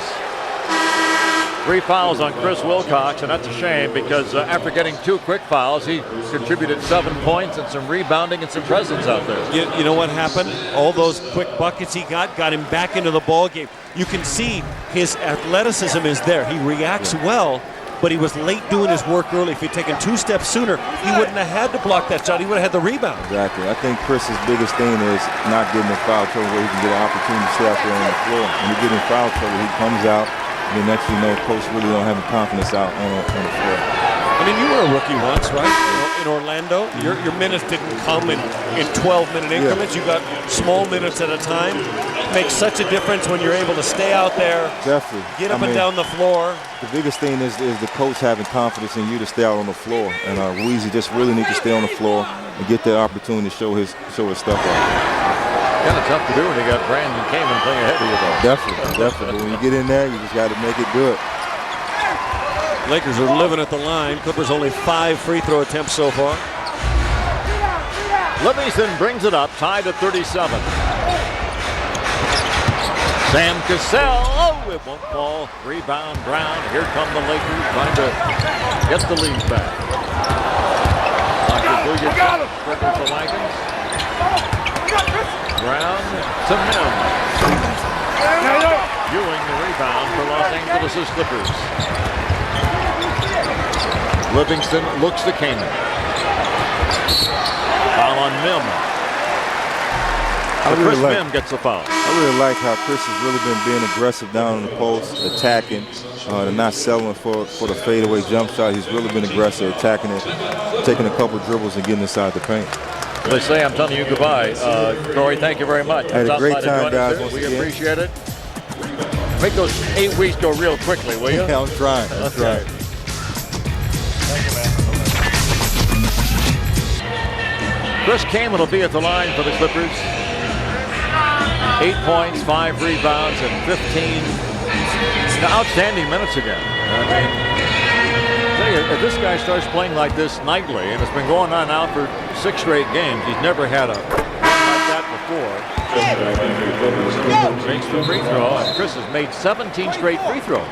S1: 3 fouls on Chris Wilcox, and that's a shame because after getting 2 quick fouls, he contributed 7 points and some rebounding and some presence out there.
S2: You know what happened? All those quick buckets he got him back into the ball game. You can see his athleticism is there. He reacts well, but he was late doing his work early. If he'd taken 2 steps sooner, he wouldn't have had to block that shot. He would have had the rebound.
S6: Exactly. I think Chris's biggest thing is not getting in foul trouble where he can get an opportunity to stay out there on the floor. When you get in foul trouble, he comes out, and then next thing you know, coach really don't have the confidence out on the floor.
S2: I mean, you were a rookie once, right? In Orlando, your minutes didn't come in 12-minute increments. You got small minutes at a time. Makes such a difference when you're able to stay out there,
S6: definitely
S2: get up and down the floor.
S6: The biggest thing is the coach having confidence in you to stay out on the floor. And Weezy just really needs to stay on the floor and get the opportunity to show his stuff out.
S1: Kind of tough to do when you got Brandon Kamen playing ahead of you, though.
S6: Definitely. But when you get in there, you just got to make it good.
S2: Lakers are living at the line. Clippers only 5 free throw attempts so far.
S1: Livingston brings it up, tied at 37. Sam Cassell, it won't fall. Rebound, Brown. Here come the Lakers trying to get the lead back. Clippers the Lakers. Brown to Mims. Ewing the rebound for Los Angeles Clippers. Livingston looks to Kamen. Foul on Mim. Chris Mim gets a foul.
S6: I really like how Chris has really been being aggressive down on the post, attacking, and not settling for the fadeaway jump shot. He's really been aggressive, attacking it, taking a couple dribbles and getting inside the paint.
S1: They say I'm telling you goodbye. Corey, thank you very much.
S6: Had a great time, guys.
S1: We appreciate it. Make those 8 weeks go real quickly, will you?
S6: Yeah, I'm trying.
S1: Okay. Thank you, man. Chris Kamen will be at the line for the Clippers. 8 points, 5 rebounds, and 15 outstanding minutes again. I mean, tell you, if this guy starts playing like this nightly, and it's been going on now for 6 straight games, he's never had a run like that before. Makes the free throw, and Chris has made 17 straight free throws.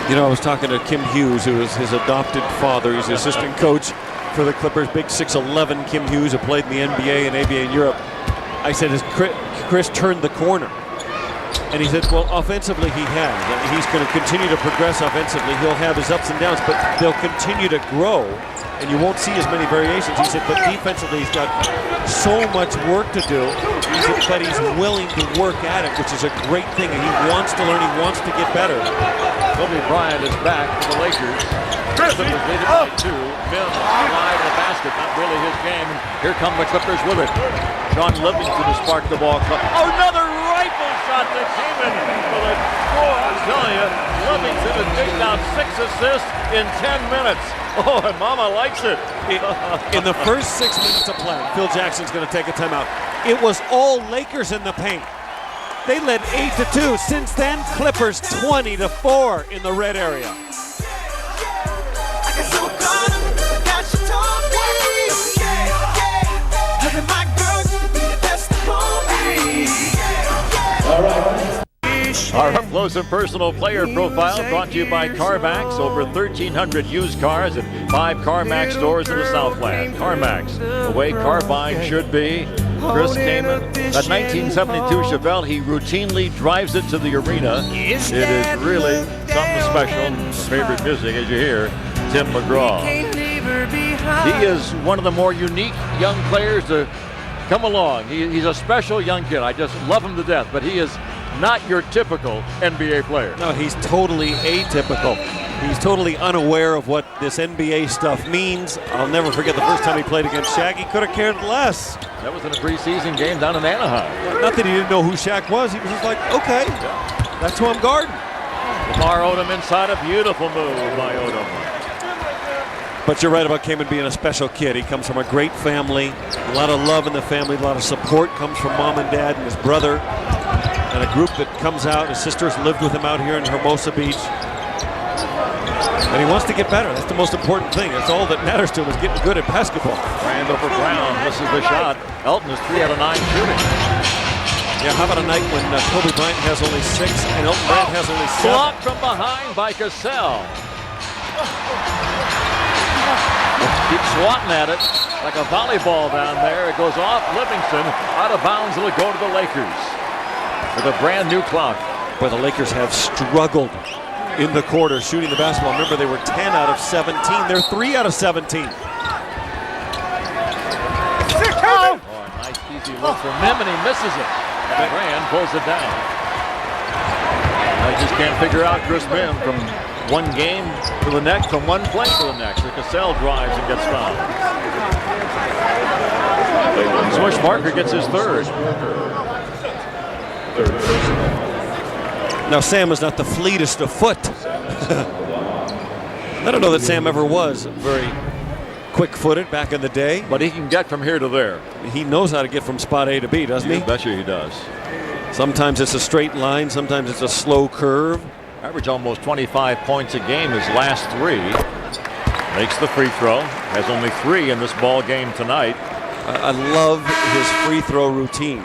S2: You know, I was talking to Kim Hughes, who is his adopted father. He's the assistant coach for the Clippers. Big 6'11" Kim Hughes, who played in the NBA and ABA in Europe. I said, has Chris turned the corner? And he said, well, offensively he has. He's going to continue to progress offensively. He'll have his ups and downs, but they'll continue to grow, and you won't see as many variations. He said, but defensively he's got so much work to do. He said, but he's willing to work at it, which is a great thing. And he wants to learn. He wants to get better.
S1: Kobe Bryant is back for the Lakers. Griffin was leading by 2. Mims wide of the basket, not really his game. And here come the Clippers with it. John Livingston has sparked the ball. Oh, another rifle shot that came in for the score. I'm telling you, Livingston has dished out 6 assists in 10 minutes. Oh, and Mama likes it.
S2: In the first 6 minutes of play, Phil Jackson's going to take a timeout. It was all Lakers in the paint. They led 8-2. Since then, Clippers 20-4 in the red area.
S1: Our up-close and personal player profile brought to you by CarMax. Over 1,300 used cars and 5 CarMax stores in the Southland. CarMax, the way car buying should be. Chris Kamen, that 1972 Chevelle, he routinely drives it to the arena. It is really something special. My favorite music, as you hear, Tim McGraw. He is one of the more unique young players to come along. He's a special young kid. I just love him to death, but he is not your typical NBA player.
S2: No, he's totally atypical. He's totally unaware of what this NBA stuff means. I'll never forget the first time he played against Shaq. He could have cared less.
S1: That was in a preseason game down in Anaheim.
S2: Not that he didn't know who Shaq was. He was just like, okay, that's who I'm guarding.
S1: Lamar Odom inside, a beautiful move by Odom.
S2: But you're right about Kamen being a special kid. He comes from a great family, a lot of love in the family, a lot of support comes from mom and dad and his brother, and a group that comes out. His sisters lived with him out here in Hermosa Beach. And he wants to get better. That's the most important thing. That's all that matters to him, is getting good at basketball.
S1: Brand over Brown. This is the shot. Elton is 3 out of 9 shooting.
S2: Yeah, how about a night when Kobe Bryant has only 6 and Elton Brand has only 7?
S1: Blocked from behind by Cassell. Keep swatting at it like a volleyball down there. It goes off Livingston. Out of bounds. It'll go to the Lakers with a brand new clock.
S2: But the Lakers have struggled in the quarter shooting the basketball. Remember, they were 10 out of 17. They're 3 out of 17.
S1: Oh, a nice easy look from him, and he misses it. And Brand pulls it down. I just can't figure out Chris Mim from one game to the next, from one play to the next. The Cassell drives and gets fouled. Smush Parker gets his third.
S2: Now, Sam is not the fleetest of foot. I don't know that Sam ever was very quick-footed back in the day.
S1: But he can get from here to there.
S2: He knows how to get from spot A to B, doesn't he?
S1: I bet you he does.
S2: Sometimes it's a straight line, sometimes it's a slow curve.
S1: Average almost 25 points a game his last 3. Makes the free throw. Has only 3 in this ball game tonight.
S2: I love his free throw routine.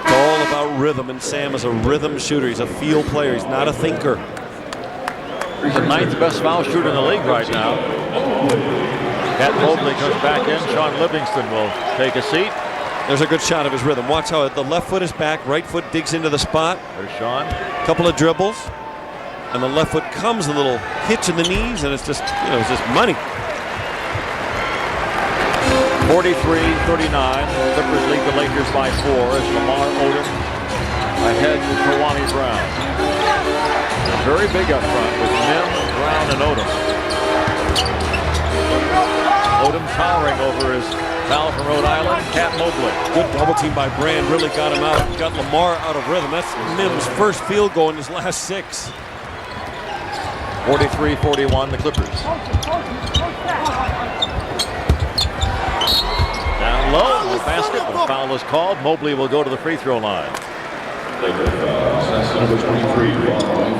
S2: It's all about rhythm, and Sam is a rhythm shooter. He's a field player. He's not a thinker.
S1: He's the 9th best foul shooter in the league right now. Cat Mobley comes back in. Sean Livingston will take a seat.
S2: There's a good shot of his rhythm. Watch how the left foot is back, right foot digs into the spot.
S1: There's Sean.
S2: Couple of dribbles, and the left foot comes a little hitch in the knees, and it's just, it's just money.
S1: 43-39. Clippers lead the Lakers by 4 as Lamar Odom ahead to Kawhi Brown. Very big up front with Mim, Brown, and Odom. Odom towering over his foul from Rhode Island, Cat Mobley.
S2: Good double team by Brand, really got him out, got Lamar out of rhythm. That's Mim's first field goal in his last 6.
S1: 43-41, the Clippers. Down low, the basket, the foul is called. Mobley will go to the free throw line.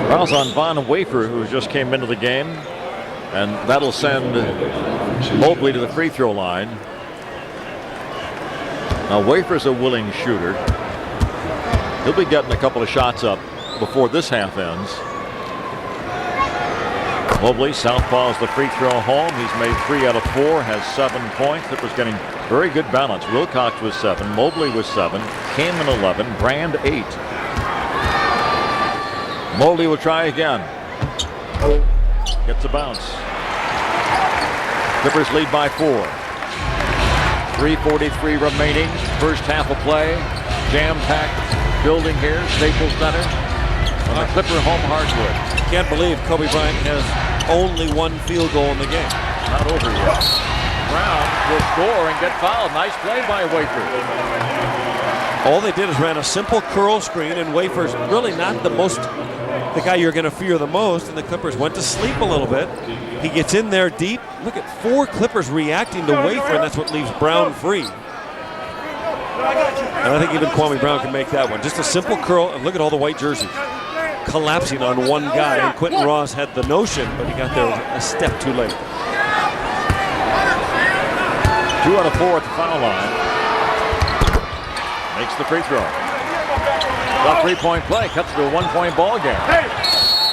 S1: Fouls on Von Wafer, who just came into the game, and that'll send Mobley to the free throw line. Now Wafer's a willing shooter. He'll be getting a couple of shots up before this half ends. Mobley, southpaws the free throw home. He's made 3 out of 4, has 7 points. Clippers getting very good balance. Wilcox was 7, Mobley was 7, Kaman 11, Brand 8. Mobley will try again. Gets a bounce. Clippers lead by 4. 3:43 remaining. First half of play. Jam-packed building here, Staples Center, on the Clipper home hardwood.
S2: Can't believe Kobe Bryant has only 1 field goal in the game.
S1: Not over yet. Brown will score and get fouled. Nice play by Wafer.
S2: All they did is ran a simple curl screen, and Wafer's really not the guy you're going to fear the most, and the Clippers went to sleep a little bit. He gets in there deep. Look at 4 Clippers reacting to Wafer, and that's what leaves Brown free. And I think even Kwame Brown can make that one. Just a simple curl, and look at all the white jerseys collapsing on one guy. And Quentin Ross had the notion, but he got there a step too late.
S1: 2 out of 4 at the foul line. Makes the free throw. The 3-point play cuts to a 1-point ball game.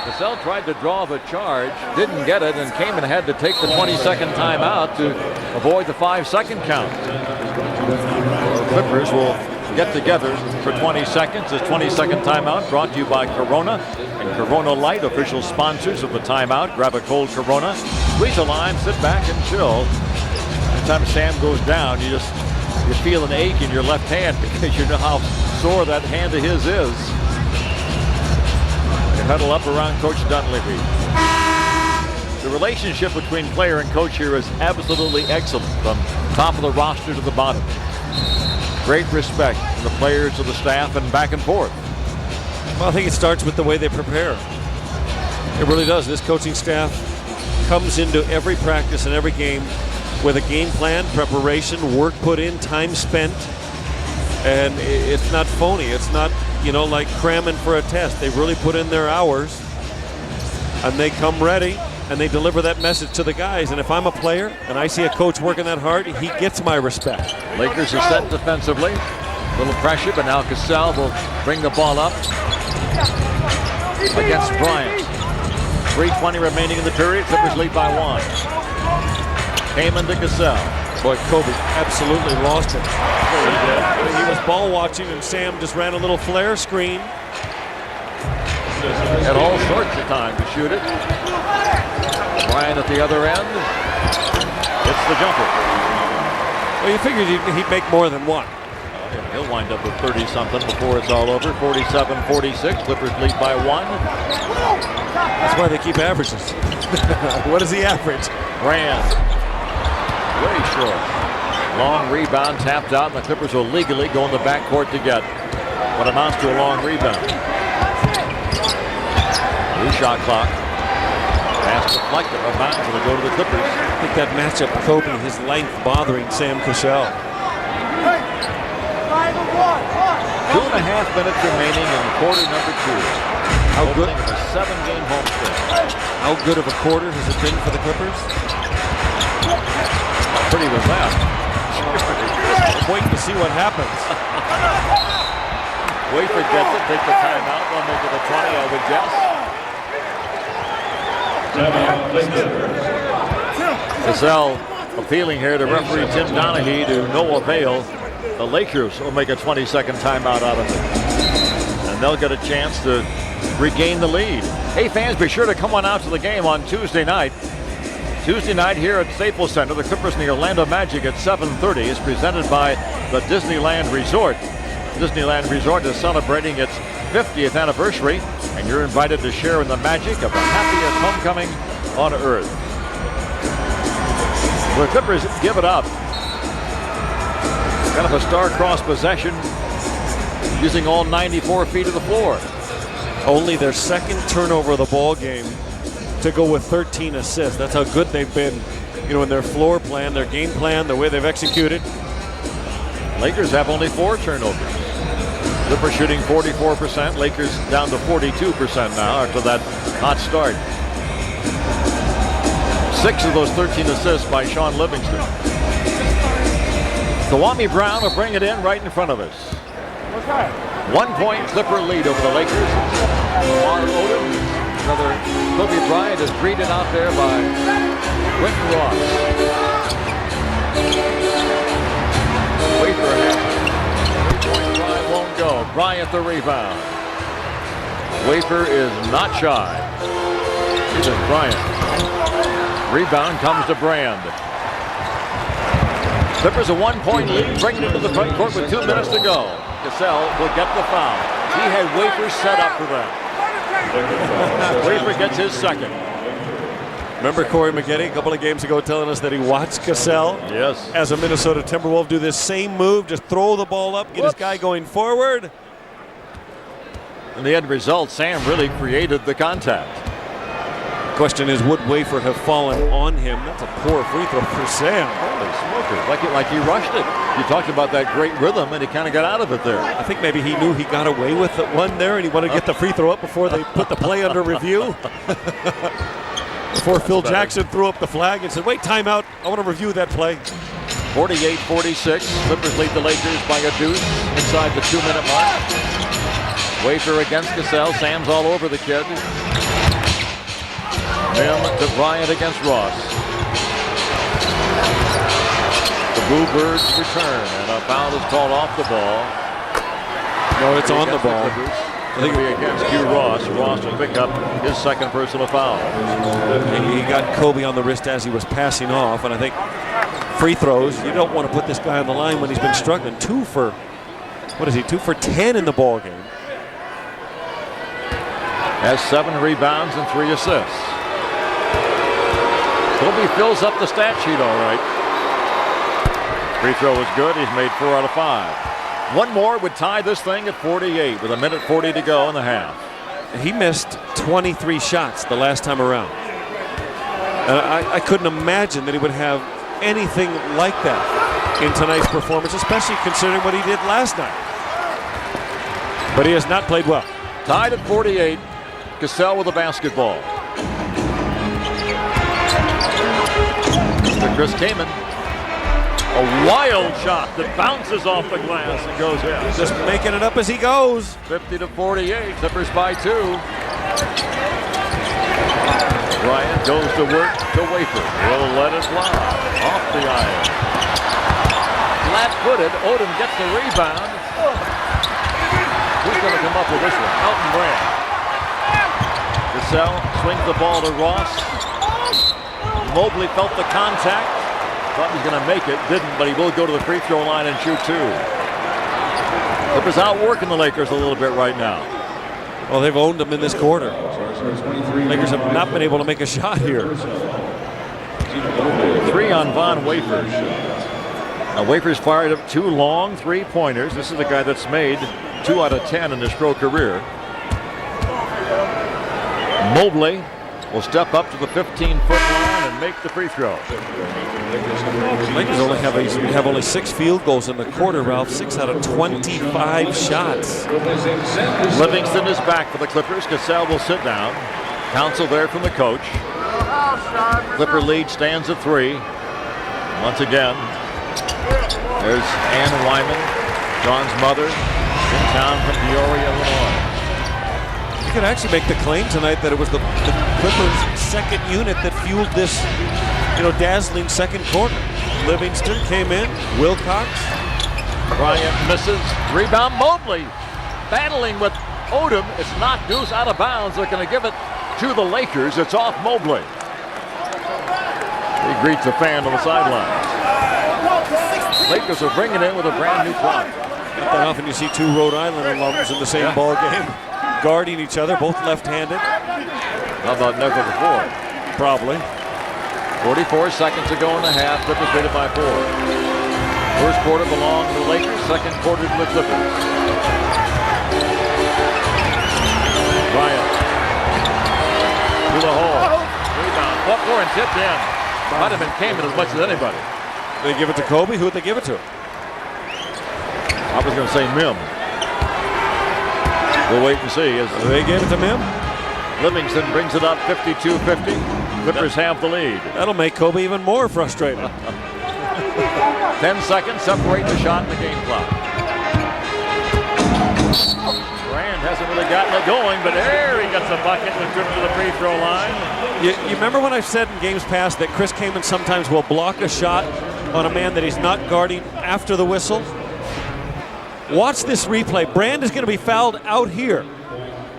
S1: Cassell tried to draw the charge, didn't get it, and Kaman had to take the 20-second timeout to avoid the 5-second count. The Clippers will get together for 20 seconds. This 20-second timeout brought to you by Corona and Corona Light, official sponsors of the timeout. Grab a cold Corona, squeeze a lime, sit back and chill. Anytime Sam goes down, you feel an ache in your left hand because you know how sore that hand of his is. They huddle up around Coach Dunleavy. The relationship between player and coach here is absolutely excellent, from top of the roster to the bottom. Great respect from the players to the staff and back and forth.
S2: Well, I think it starts with the way they prepare. It really does. This coaching staff comes into every practice and every game with a game plan, preparation, work put in, time spent, and it's not phony. It's not, like cramming for a test. They really put in their hours, and they come ready, and they deliver that message to the guys. And if I'm a player and I see a coach working that hard, he gets my respect.
S1: Lakers are set defensively. Little pressure, but now Cassell will bring the ball up against Bryant. 3:20 remaining in the period. Clippers lead by 1. Kaman to Cassell.
S2: Boy, Kobe absolutely lost it. He was ball watching, and Sam just ran a little flare screen.
S1: Had all sorts of time to shoot it. Bryant at the other end. It's the jumper.
S2: Well, you figured he'd make more than one.
S1: He'll wind up with 30-something before it's all over. 47-46. Clippers lead by 1.
S2: That's why they keep averages. What does he average?
S1: Brand. Way short. Long rebound tapped out, and the Clippers will legally go in the backcourt to get what amounts to a long rebound. New shot clock. Pass deflected. A bounce will go to the Clippers.
S2: I think that matchup, Kobe, his length bothering Sam Cassell.
S1: 2.5 minutes remaining in quarter number 2.
S2: How good?
S1: A 7-game homestand.
S2: How good of a quarter has it been for the Clippers?
S1: How pretty was that?
S2: Waiting to see what happens.
S1: Wafer gets it, take the timeout. They'll make it a 20, I would guess. Cassell appealing here to referee Tim Donaghy to no avail. The Lakers will make a 20-second timeout out of it. And they'll get a chance to regain the lead. Hey, fans, be sure to come on out to the game on Tuesday night. Tuesday night here at Staples Center, the Clippers and the Orlando Magic at 7:30 is presented by the Disneyland Resort. Disneyland Resort is celebrating its 50th anniversary, and you're invited to share in the magic of the happiest homecoming on earth. The Clippers give it up. Kind of a star-crossed possession using all 94 feet of the floor.
S2: Only their second turnover of the ball game to go with 13 assists. That's how good they've been, in their floor plan, their game plan, the way they've executed.
S1: Lakers have only 4 turnovers. Clippers shooting 44%. Lakers down to 42% now after that hot start. 6 of those 13 assists by Sean Livingston. Kawhi Brown will bring it in right in front of us. 1-point Clipper lead over the Lakers. Lamar Odom, another Kobe Bryant is greeted out there by Quentin Ross. Wafer has it. 3-point try won't go. Bryant the rebound. Wafer is not shy. It is Bryant. Rebound comes to Brand. Clippers a 1-point lead, bringing it to the front court with 2 minutes to go. Cassell will get the foul. He had Wafer set up for that. Wafer gets his second.
S2: Remember Corey Maggette a couple of games ago telling us that he watched Cassell as a Minnesota Timberwolf do this same move, just throw the ball up, get his guy going forward.
S1: In the end result, Sam really created the contact.
S2: Question is, would Wafer have fallen on him? That's a poor free throw for Sam.
S1: Holy smoker, like he rushed it. You talked about that great rhythm, and he kind of got out of it there.
S2: I think maybe he knew he got away with it one there, and he wanted to get the free throw up before they put the play under review. Before Phil Jackson threw up the flag and said, wait, timeout, I want to review that play.
S1: 48-46, Clippers lead the Lakers by a deuce inside the 2-minute mark. Wafer against Cassell, Sam's all over the kid. Mim to Bryant against Ross. The Boo Birds return, and a foul is called off the ball.
S2: No, it's on the ball.
S1: I think it'll be against Q Ross. Ross will pick up his second personal foul.
S2: Maybe he got Kobe on the wrist as he was passing off, and I think free throws, you don't want to put this guy on the line when he's been struggling. 2 for 10 in the ball game.
S1: Has 7 rebounds and 3 assists. Kobe fills up the stat sheet all right. Free throw is good. He's made 4 out of 5. One more would tie this thing at 48 with 1:40 to go in the half.
S2: He missed 23 shots the last time around. And I couldn't imagine that he would have anything like that in tonight's performance, especially considering what he did last night. But he has not played well.
S1: Tied at 48. Cassell with the basketball. To Chris Kaman. A wild shot that bounces off the glass and goes in.
S2: Just making it up as he goes.
S1: 50-48. Clippers by 2. Bryant goes to work to Wafer. Will let it fly. Off the iron. Flat-footed. Odom gets the rebound. Who's going to come up with this one? Elton Brand. Cassell swings the ball to Ross. Mobley felt the contact. Thought he was going to make it. Didn't, but he will go to the free throw line and shoot two. Clippers outworking the Lakers a little bit right now.
S2: Well, they've owned them in this quarter. Lakers have not been able to make a shot here.
S1: 3 on Von Wafers. Now Wafers fired up 2 long 3-pointers. This is the guy that's made 2 out of 10 in his pro career. Mobley will step up to the 15-foot line and make the free throw.
S2: Lakers only have only 6 field goals in the quarter, Ralph. 6 out of 25 shots.
S1: Livingston is back for the Clippers. Cassell will sit down. Counsel there from the coach. Clipper lead stands at 3. Once again, there's Ann Wyman, John's mother, in town from Peoria, Illinois.
S2: You could actually make the claim tonight that it was the Clippers' second unit that fueled this, dazzling second quarter. Livingston came in, Wilcox.
S1: Bryant misses. Rebound, Mobley battling with Odom. It's not Deuce out of bounds. They're going to give it to the Lakers. It's off Mobley. He greets a fan on the sideline. Lakers are bringing in with a brand new clock.
S2: Not that often you see 2 Rhode Island alums in the same ball game, guarding each other, both left-handed.
S1: How about never before?
S2: Probably.
S1: 44 seconds to go in the half. Clippers leading by 4. First quarter belonged to the Lakers. Second quarter to the Clippers. Bryant to the hole. Rebound. What for and tipped in. Might have been Kamen as much as anybody.
S2: They give it to Kobe. Who would they give it to?
S1: I was going to say Mim. We'll wait and see.
S2: They gave it to Mim.
S1: Livingston brings it up 52-50. Clippers have the lead.
S2: That'll make Kobe even more frustrated.
S1: 10 seconds separate the shot and the game clock. Brand hasn't really gotten it going, but there he gets a bucket and a trip to the free throw line.
S2: You remember when I've said in games past that Chris Kaman sometimes will block a shot on a man that he's not guarding after the whistle? Watch this replay. Brand is going to be fouled out here.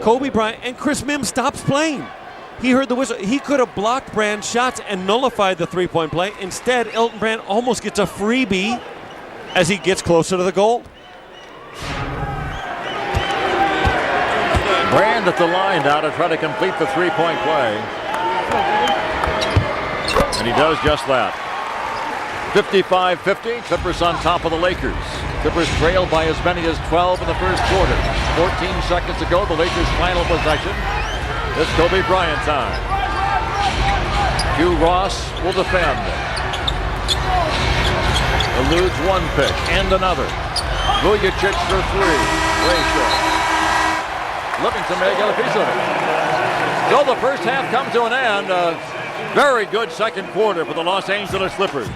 S2: Kobe Bryant and Chris Mims stops playing. He heard the whistle. He could have blocked Brand's shots and nullified the three-point play. Instead, Elton Brand almost gets a freebie as he gets closer to the goal.
S1: Brand at the line now to try to complete the three-point play. And he does just that. 55-50, Clippers on top of the Lakers. Clippers trailed by as many as 12 in the first quarter. 14 seconds to go, the Lakers' final possession. It's Kobe Bryant time. Hugh Ross will defend. Eludes one pick and another. Vujacic for 3. Way short. Livingston may get a piece of it. So the first half comes to an end. Very good second quarter for the Los Angeles Clippers.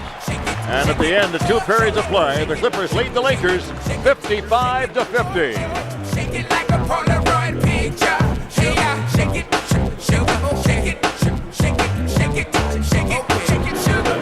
S1: And at the end of 2 periods of play, the Clippers lead the Lakers 55-50.
S5: Shake it like a Polaroid picture. Yeah, shake it, sugar, shake it, shake it, shake it, shake it, shake it, sugar.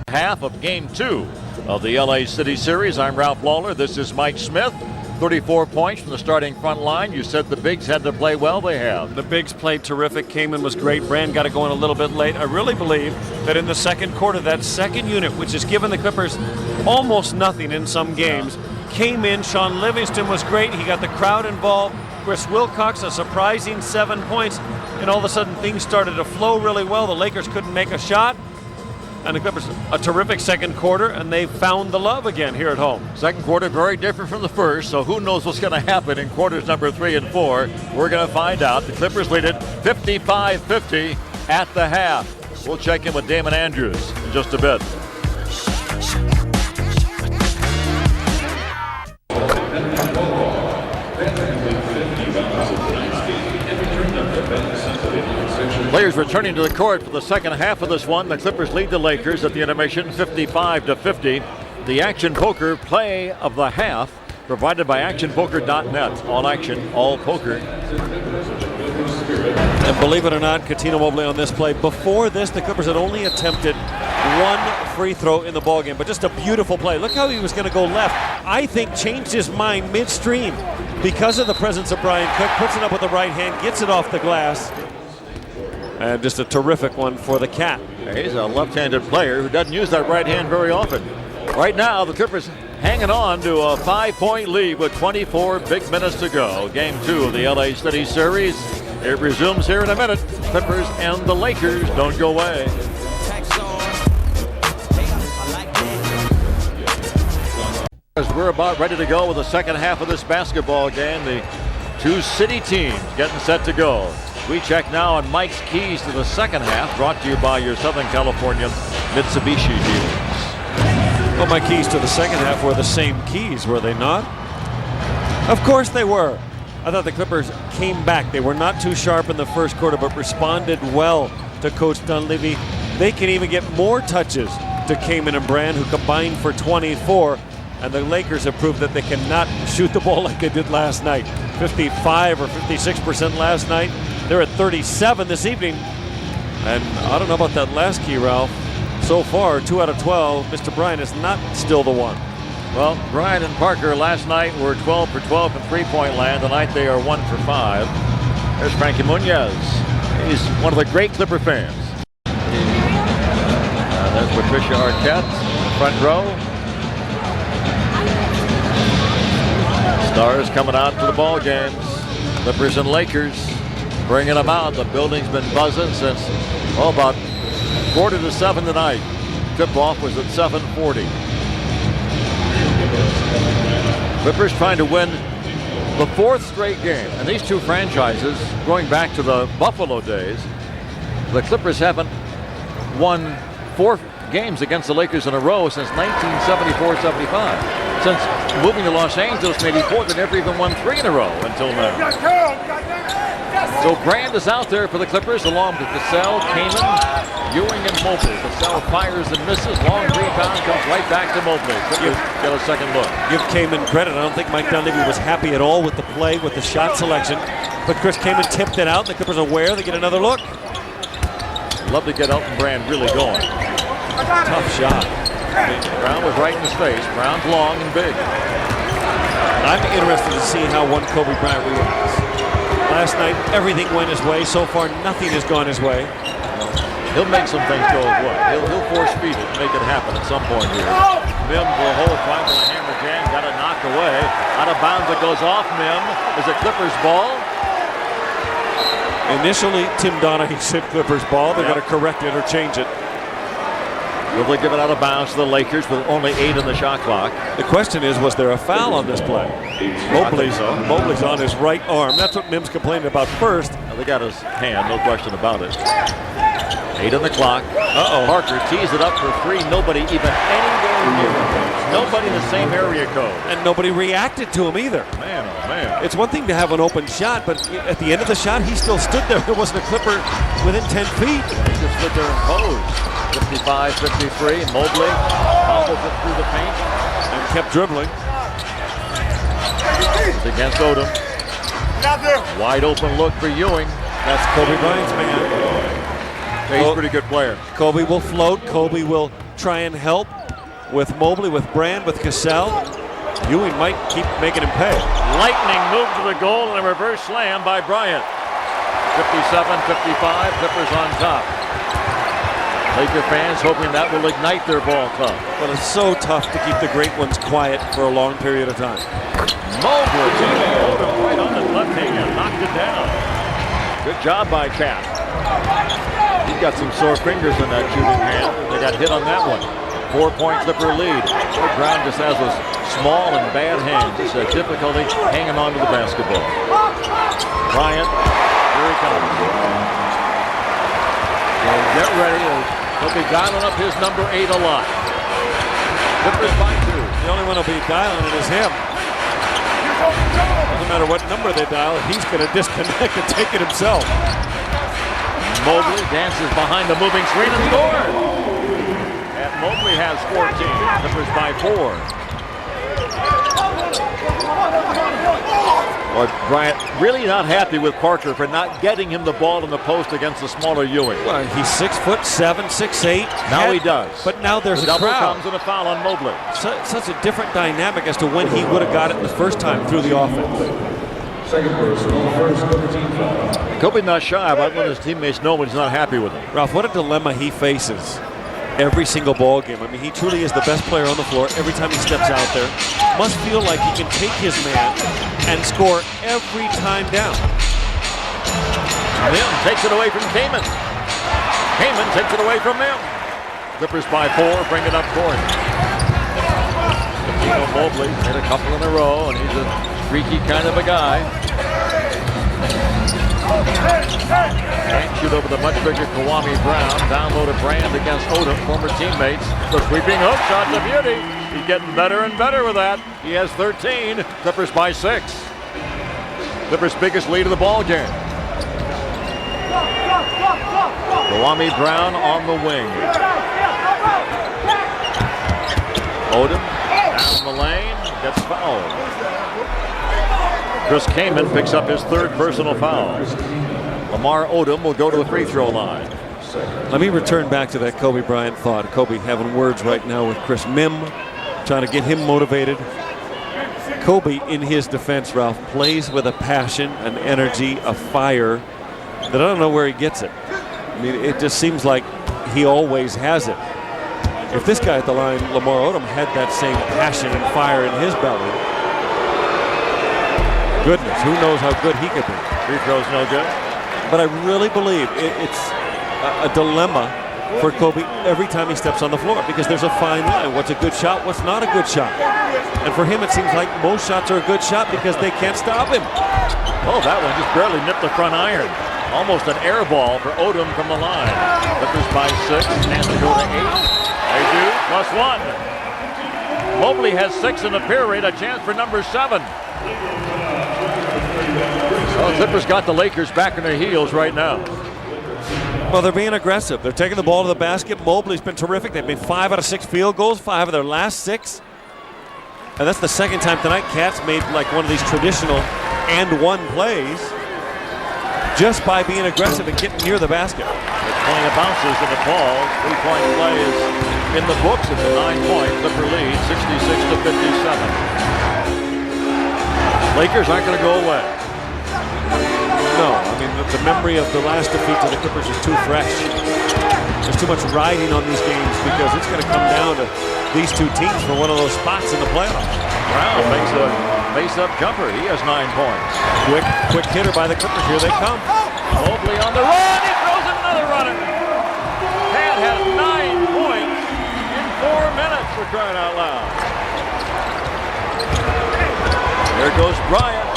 S1: Half of Game 2 of the LA City Series. I'm Ralph Lawler. This is Mike Smith. 34 points from the starting front line. You said the bigs had to play well. They have.
S2: The bigs played terrific. Kaman was great. Brand got it going a little bit late. I really believe that in the second quarter, that second unit, which has given the Clippers almost nothing in some games, came in. Sean Livingston was great. He got the crowd involved. Chris Wilcox, a surprising 7 points. And all of a sudden, things started to flow really well. The Lakers couldn't make a shot. And the Clippers, a terrific second quarter, and they found the love again here at home.
S1: Second quarter very different from the first, so who knows what's going to happen in quarters number 3 and 4. We're going to find out. The Clippers lead it 55-50 at the half. We'll check in with Damon Andrews in just a bit. Players returning to the court for the second half of this one. The Clippers lead the Lakers at the intermission 55-50. The Action Poker play of the half provided by actionpoker.net. All action, all poker.
S2: And believe it or not, Cuttino Mobley on this play. Before this, the Clippers had only attempted one free throw in the ballgame, but just a beautiful play. Look how he was going to go left. I think changed his mind midstream because of the presence of Brian Cook. Puts it up with the right hand, gets it off the glass. And just a terrific one for the Cat.
S1: He's a left-handed player who doesn't use that right hand very often. Right now, the Clippers hanging on to a 5-point lead with 24 big minutes to go. Game 2 of the LA City series. It resumes here in a minute. Clippers and the Lakers don't go away. As we're about ready to go with the second half of this basketball game, the two city teams getting set to go. We check now on Mike's keys to the second half, brought to you by your Southern California Mitsubishi dealers.
S2: Well, my keys to the second half were the same keys, were they not? Of course they were. I thought the Clippers came back. They were not too sharp in the first quarter, but responded well to Coach Dunleavy. They can even get more touches to Kaman and Brand, who combined for 24. And the Lakers have proved that they cannot shoot the ball like they did last night. 55 or 56% last night. They're at 37 this evening. And I don't know about that last key, Ralph. So far, 2 out of 12. Mr. Bryan is not still the one.
S1: Well, Bryan and Parker last night were 12 for 12 from three-point land. Tonight they are 1 for 5. There's Frankie Munoz. He's one of the great Clipper fans. There's Patricia Arquette, front row. Stars coming out to the ball games. Clippers and Lakers bringing them out. The building's been buzzing since, about 6:45 tonight. Tip-off was at 7:40. Clippers trying to win the 4th straight game. And these two franchises, going back to the Buffalo days, the Clippers haven't won 4 games against the Lakers in a row since 1974-75. Since moving to Los Angeles, maybe 4, they never even won 3 in a row until now. So Brand is out there for the Clippers, along with Cassell, Kaman, Ewing, and Mobley. Cassell fires and misses. Long rebound comes right back to Mobley. Clippers get a second look.
S2: Give Kaman credit. I don't think Mike Dunleavy was happy at all with the play, with the shot selection. But Chris Kaman tipped it out. The Clippers are aware. They get another look.
S1: Love to get Elton Brand really going.
S2: Tough shot.
S1: Brown was right in his face. Brown's long and big.
S2: I'm interested to see how one Kobe Bryant reacts. Last night, everything went his way. So far, nothing has gone his way.
S1: He'll make some things go his way. He'll force feed it, make it happen at some point here. Mims will hold, trying with a hammer jam, got it knocked away. Out of bounds, it goes off Mim. Is it Clippers ball?
S2: Initially, Tim Donaghy said Clippers ball. They're going to correct it or change it.
S1: Will they give it out of bounds to the Lakers with only 8 in the shot clock?
S2: The question is, was there a foul on this play? Mobley's on his right arm. That's what Mims complained about first.
S1: Well, they got his hand, no question about it. 8 on the clock. Parker tees it up for 3. Nobody even anywhere near him. Nobody in the same area code.
S2: And nobody reacted to him either.
S1: Man, oh man.
S2: It's one thing to have an open shot, but at the end of the shot, he still stood there. There wasn't a Clipper within 10 feet.
S1: He just stood there and posed. 55-53. Mobley bobbles it through the paint
S2: And kept dribbling.
S1: It's against Odom. Wide open look for Ewing.
S2: That's Kobe Bryant's man.
S1: He's a pretty good player.
S2: Kobe will float. Kobe will try and help with Mobley, with Brand, with Cassell. Ewing might keep making him pay.
S1: Lightning move to the goal and a reverse slam by Bryant. 57-55. Clippers on top. Laker fans hoping that will ignite their ball club.
S2: But it's so tough to keep the great ones quiet for a long period of time.
S1: Mobley right on the left hand, knocked it down. Good job by Cap. He's got some sore fingers in that shooting hand. They got hit on that one. 4-point Clipper lead. Brown just has those small and bad hands. It's a difficulty hanging on to the basketball. Bryant, here he comes. So get ready. He'll be dialing up his number 8 a lot. Clippers by 2.
S2: The only one who'll be dialing it is him. Doesn't matter what number they dial, he's going to disconnect and take it himself.
S1: Mobley dances behind the moving screen and scores. And Mobley has 14. Clippers by 4. Or Bryant really not happy with Parker for not getting him the ball in the post against the smaller Ewing.
S2: Well, he's 6'7", 6'8".
S1: Now he does.
S2: But now there's a
S1: double
S2: crowd.
S1: comes and a foul on Mobley.
S2: Such a different dynamic as to when he would have got it the first time through the offense.
S1: Kobe not shy about letting his teammates know when he's not happy with him.
S2: Ralph, what a dilemma he faces every single ball game. I mean, he truly is the best player on the floor every time he steps out there. Must feel like he can take his man and score every time down.
S1: Lim takes it away from Kaman. Kaman takes it away from him. Clippers by 4, bring it up court. Mobley hit a couple in a row, and he's a freaky kind of a guy. Can't shoot over the much bigger Kwame Brown. Down low to Brand against Odom, former teammates. The sweeping hook shot's a beauty. He's getting better and better with that. He has 13. Clippers by 6. Clippers' biggest lead of the ball game. Kwame Brown on the wing. Odom down the lane, gets fouled. Chris Kaman picks up his 3rd personal foul. Lamar Odom will go to the free throw line.
S2: Let me return back to that Kobe Bryant thought. Kobe having words right now with Chris Mim, trying to get him motivated. Kobe, in his defense, Ralph, plays with a passion, an energy, a fire that I don't know where he gets it. I mean, it just seems like he always has it. If this guy at the line, Lamar Odom, had that same passion and fire in his belly, goodness, who knows how good he could be.
S1: Free throw's no good.
S2: But I really believe it's a dilemma for Kobe every time he steps on the floor, because there's a fine line. What's a good shot? What's not a good shot? And for him, it seems like most shots are a good shot because they can't stop him.
S1: Oh, that one just barely nipped the front iron. Almost an air ball for Odom from the line. Clippers by 6, and they go to 8. They do, +1. Mobley has 6 in the period, a chance for number 7. Well, Clippers got the Lakers back on their heels right now.
S2: Well, they're being aggressive. They're taking the ball to the basket. Mobley's been terrific. They've made 5 out of 6 field goals, 5 of their last 6. And that's the second time tonight Cat's made like one of these traditional and one plays just by being aggressive and getting near the basket.
S1: It's playing a bounces in the ball. 3-point play is in the books. It's a 9-point Clipper lead, 66-57. Lakers aren't going to go away.
S2: No, I mean, the memory of the last defeat to the Clippers is too fresh. There's too much riding on these games because it's going to come down to these two teams for one of those spots in the playoffs.
S1: Brown makes a face-up jumper. He has 9 points.
S2: Quick hitter by the Clippers. Here they come.
S1: Mobley on the run. He throws in another runner. Pat has 9 points in 4 minutes, for crying out loud. There goes Bryant.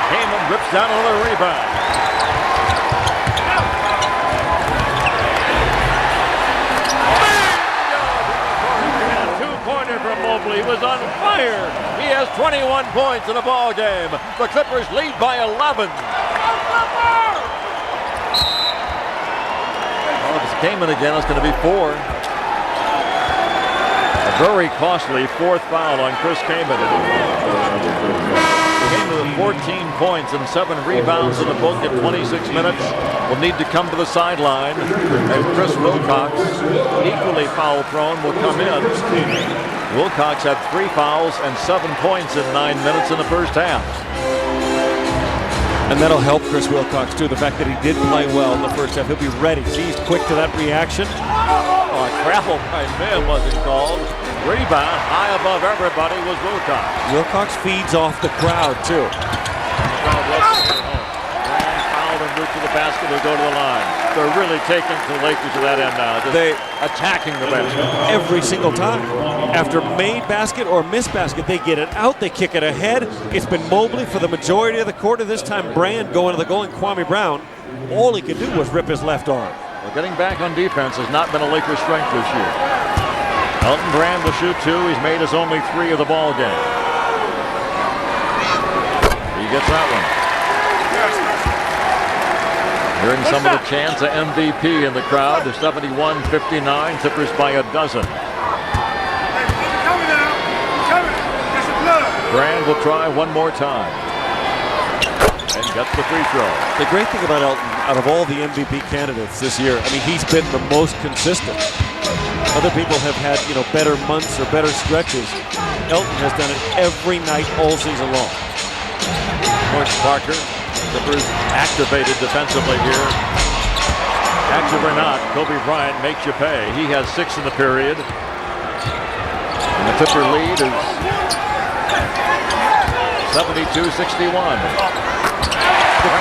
S1: Kaman rips down another rebound. Two-pointer from Mobley. He was on fire. He has 21 points in the ball game. The Clippers lead by 11. Well, if it's Kaman again, it's going to be 4. A very costly 4th foul on Chris Kaman. Kaman with 14 points and 7 rebounds in the book in 26 minutes. Will need to come to the sideline. And Chris Wilcox, equally foul-prone, will come in. Wilcox had 3 fouls and 7 points in 9 minutes in the first half.
S2: And that'll help Chris Wilcox, too. The fact that he did play well in the first half. He'll be ready. He's quick to that reaction.
S1: Oh, a travel by Mim wasn't called. Rebound high above everybody was Wilcox.
S2: Wilcox feeds off the crowd, too.
S1: Fouled and moved to the basket. They'll go to the line. They're really taking the Lakers to that end now. Just attacking the basket.
S2: Every single time. After made basket or missed basket, they get it out. They kick it ahead. It's been Mobley for the majority of the quarter. This time Brand going to the goal, and Kwame Brown, all he could do was rip his left arm.
S1: Well, getting back on defense has not been a Lakers' strength this year. Elton Brand will shoot 2. He's made his only 3 of the ball game. He gets that one. Hearing some of the chants of MVP in the crowd. The 71-59, Clippers by a dozen. Brand will try one more time. And gets the free throw.
S2: The great thing about Elton, out of all the MVP candidates this year, I mean, he's been the most consistent. Other people have had, better months or better stretches. Elton has done it every night all season long.
S1: Coach Parker, Clippers activated defensively here. Active or not, Kobe Bryant makes you pay. He has 6 in the period. And the Clipper lead is 72-61.
S2: The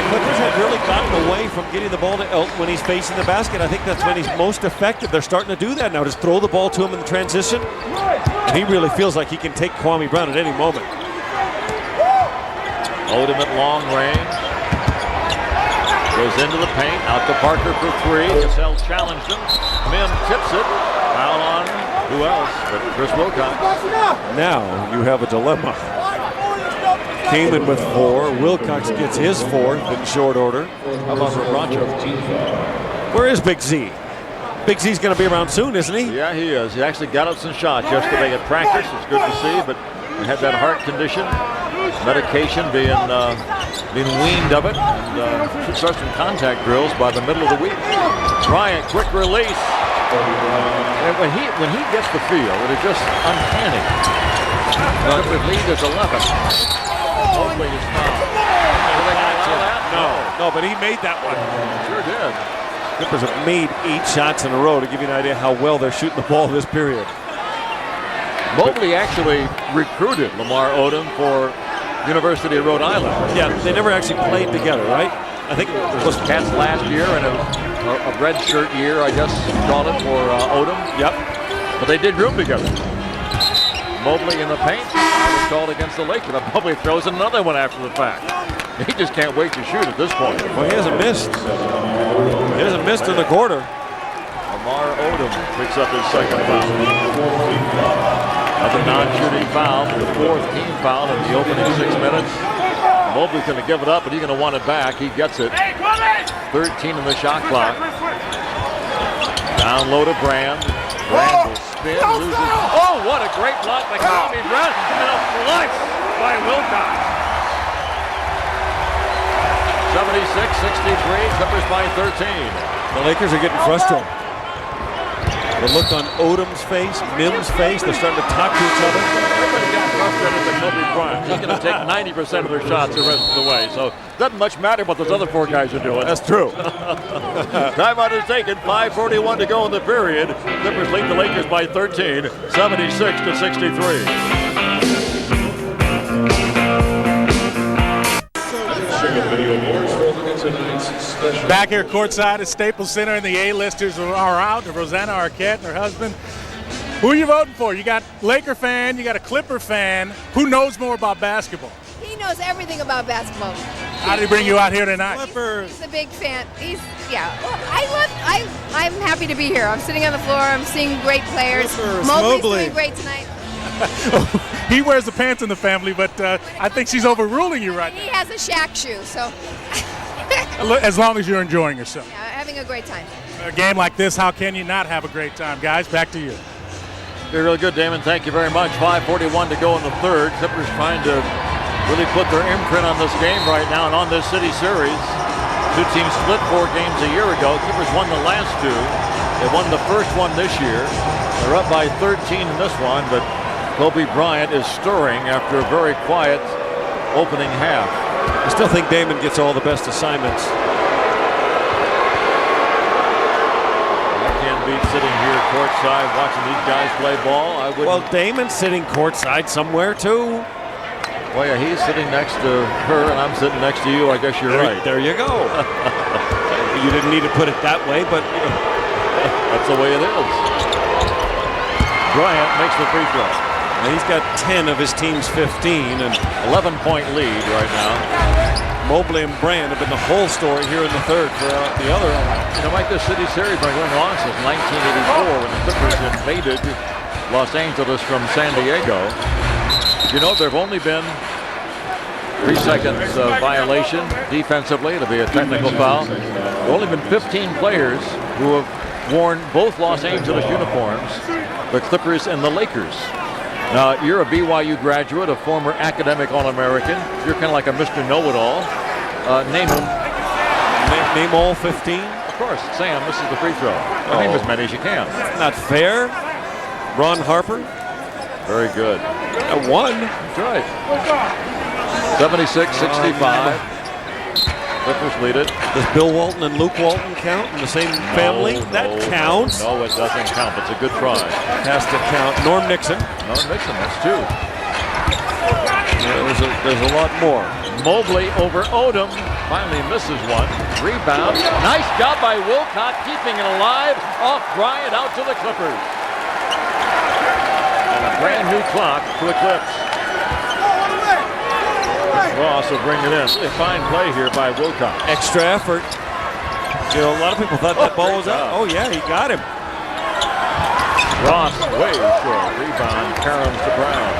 S2: Clippers have really gotten away from getting the ball to Elton when he's facing the basket. I think that's when he's most effective. They're starting to do that now. Just throw the ball to him in the transition. And he really feels like he can take Kwame Brown at any moment.
S1: Odom at long range. Goes into the paint. Out to Parker for 3. Cassell challenged him. Mim tips it. Foul on who else but Chris Wilcox.
S2: Now you have a dilemma. Kaman with 4. Wilcox gets his 4th in short order.
S1: How about Rabrancho?
S2: Where is Big Z? Big Z's going to be around soon, isn't he?
S1: Yeah, he is. He actually got up some shots yesterday at practice. It's good to see, but he had that heart condition. Medication being weaned of it. And, should start some contact drills by the middle of the week. Bryant, quick release. And when he gets the feel, it is just uncanny. The lead is 11. Mobley is fouled.
S2: No, but he made that one.
S1: Sure did.
S2: Clippers have made 8 shots in a row to give you an idea how well they're shooting the ball this period.
S1: Mobley actually recruited Lamar Odom for University of Rhode Island.
S2: Yeah, they never actually played together, right? I think
S1: it was Cats last year and a red shirt year, I guess, call it, for Odom.
S2: Yep.
S1: But they did room together. Mobley in the paint. Was called against the Lakers. Mobley throws in another one after the fact. He just can't wait to shoot at this point.
S2: Well, he hasn't missed. He hasn't missed in the quarter.
S1: Lamar Odom picks up his second foul. Another non-shooting foul, the 4th team foul in the opening 6 minutes. Mobley's going to give it up, but he's going to want it back. He gets it. 13 in the shot clock. Down low to Brand. Brand will spin, loses. Oh, what a great block by Kwame Brown, and a flush by Wilcox. 76-63, Clippers by 13.
S2: The Lakers are getting frustrated. The look on Odom's face, Mim's face, they're starting to talk to each other.
S1: Everybody's getting frustrated with Kobe Bryant. He's going to take 90% of their shots the rest of the way. So it doesn't much matter what those other 4 guys are doing.
S2: That's true.
S1: Timeout is taken. 5:41 to go in the period. Clippers lead the Lakers by 13, 76-63.
S3: Back here courtside at Staples Center, and the A-listers are out. Rosanna Arquette and her husband. Who are you voting for? You got Laker fan, you got a Clipper fan. Who knows more about basketball?
S7: He knows everything about basketball.
S3: How did he bring you out here tonight?
S7: He's a big fan. I'm happy to be here. I'm sitting on the floor. I'm seeing great players. Mobley's doing great tonight.
S3: He wears the pants in the family, but I think she's overruling you right now.
S7: He has a Shaq shoe, so.
S3: As long as you're enjoying yourself.
S7: Yeah, having a great time.
S3: A game like this, how can you not have a great time? Guys, back to you.
S1: You're really good, Damon. Thank you very much. 5:41 to go in the third. Clippers trying to really put their imprint on this game right now and on this city series. 2 teams split 4 games a year ago. Clippers won the last 2. They won the first one this year. They're up by 13 in this one, but Kobe Bryant is stirring after a very quiet opening half.
S2: I still think Damon gets all the best assignments.
S1: I can't beat sitting here courtside watching these guys play ball. I would.
S2: Well, Damon's sitting courtside somewhere too.
S1: Well, yeah, he's sitting next to her, and I'm sitting next to you. I guess you're right.
S2: There you go. You didn't need to put it that way, but
S1: that's the way it is. Bryant makes the free throw.
S2: And he's got 10 of his team's 15 and
S1: 11-point lead right now.
S2: Mobley and Brand have been the whole story here in the third for the other.
S1: You know, Mike, this city series been going on since 1984 when the Clippers invaded Los Angeles from San Diego. You know, there have only been 3 seconds violation defensively. It'll be a technical foul. There have only been 15 players who have worn both Los Angeles uniforms, the Clippers and the Lakers. Now, you're a BYU graduate, a former academic All-American. You're kind of like a Mr. Know-It-all. Name them.
S2: Name all 15?
S1: Of course. Sam, this is the free throw. Name as many as you can.
S2: Not fair. Ron Harper.
S1: Very good.
S2: One.
S1: That's right. 76-65. Clippers lead it.
S2: Does Bill Walton and Luke Walton count in the same family? That counts.
S1: No, it doesn't count. It's a good try.
S2: Has to count. Norm Nixon.
S1: Norm Nixon, that's two.
S2: Yeah, there's a lot more.
S1: Mobley over Odom. Finally misses one. Rebound. Nice job by Wilcott keeping it alive. Off Bryant out to the Clippers. And a brand new clock to Eclipse. Ross will bring it in. A fine play here by Wilcott.
S2: Extra effort. You know, a lot of people thought that ball was out. Oh, yeah, he got him.
S1: Ross way short. Rebound. Caroms to Brown.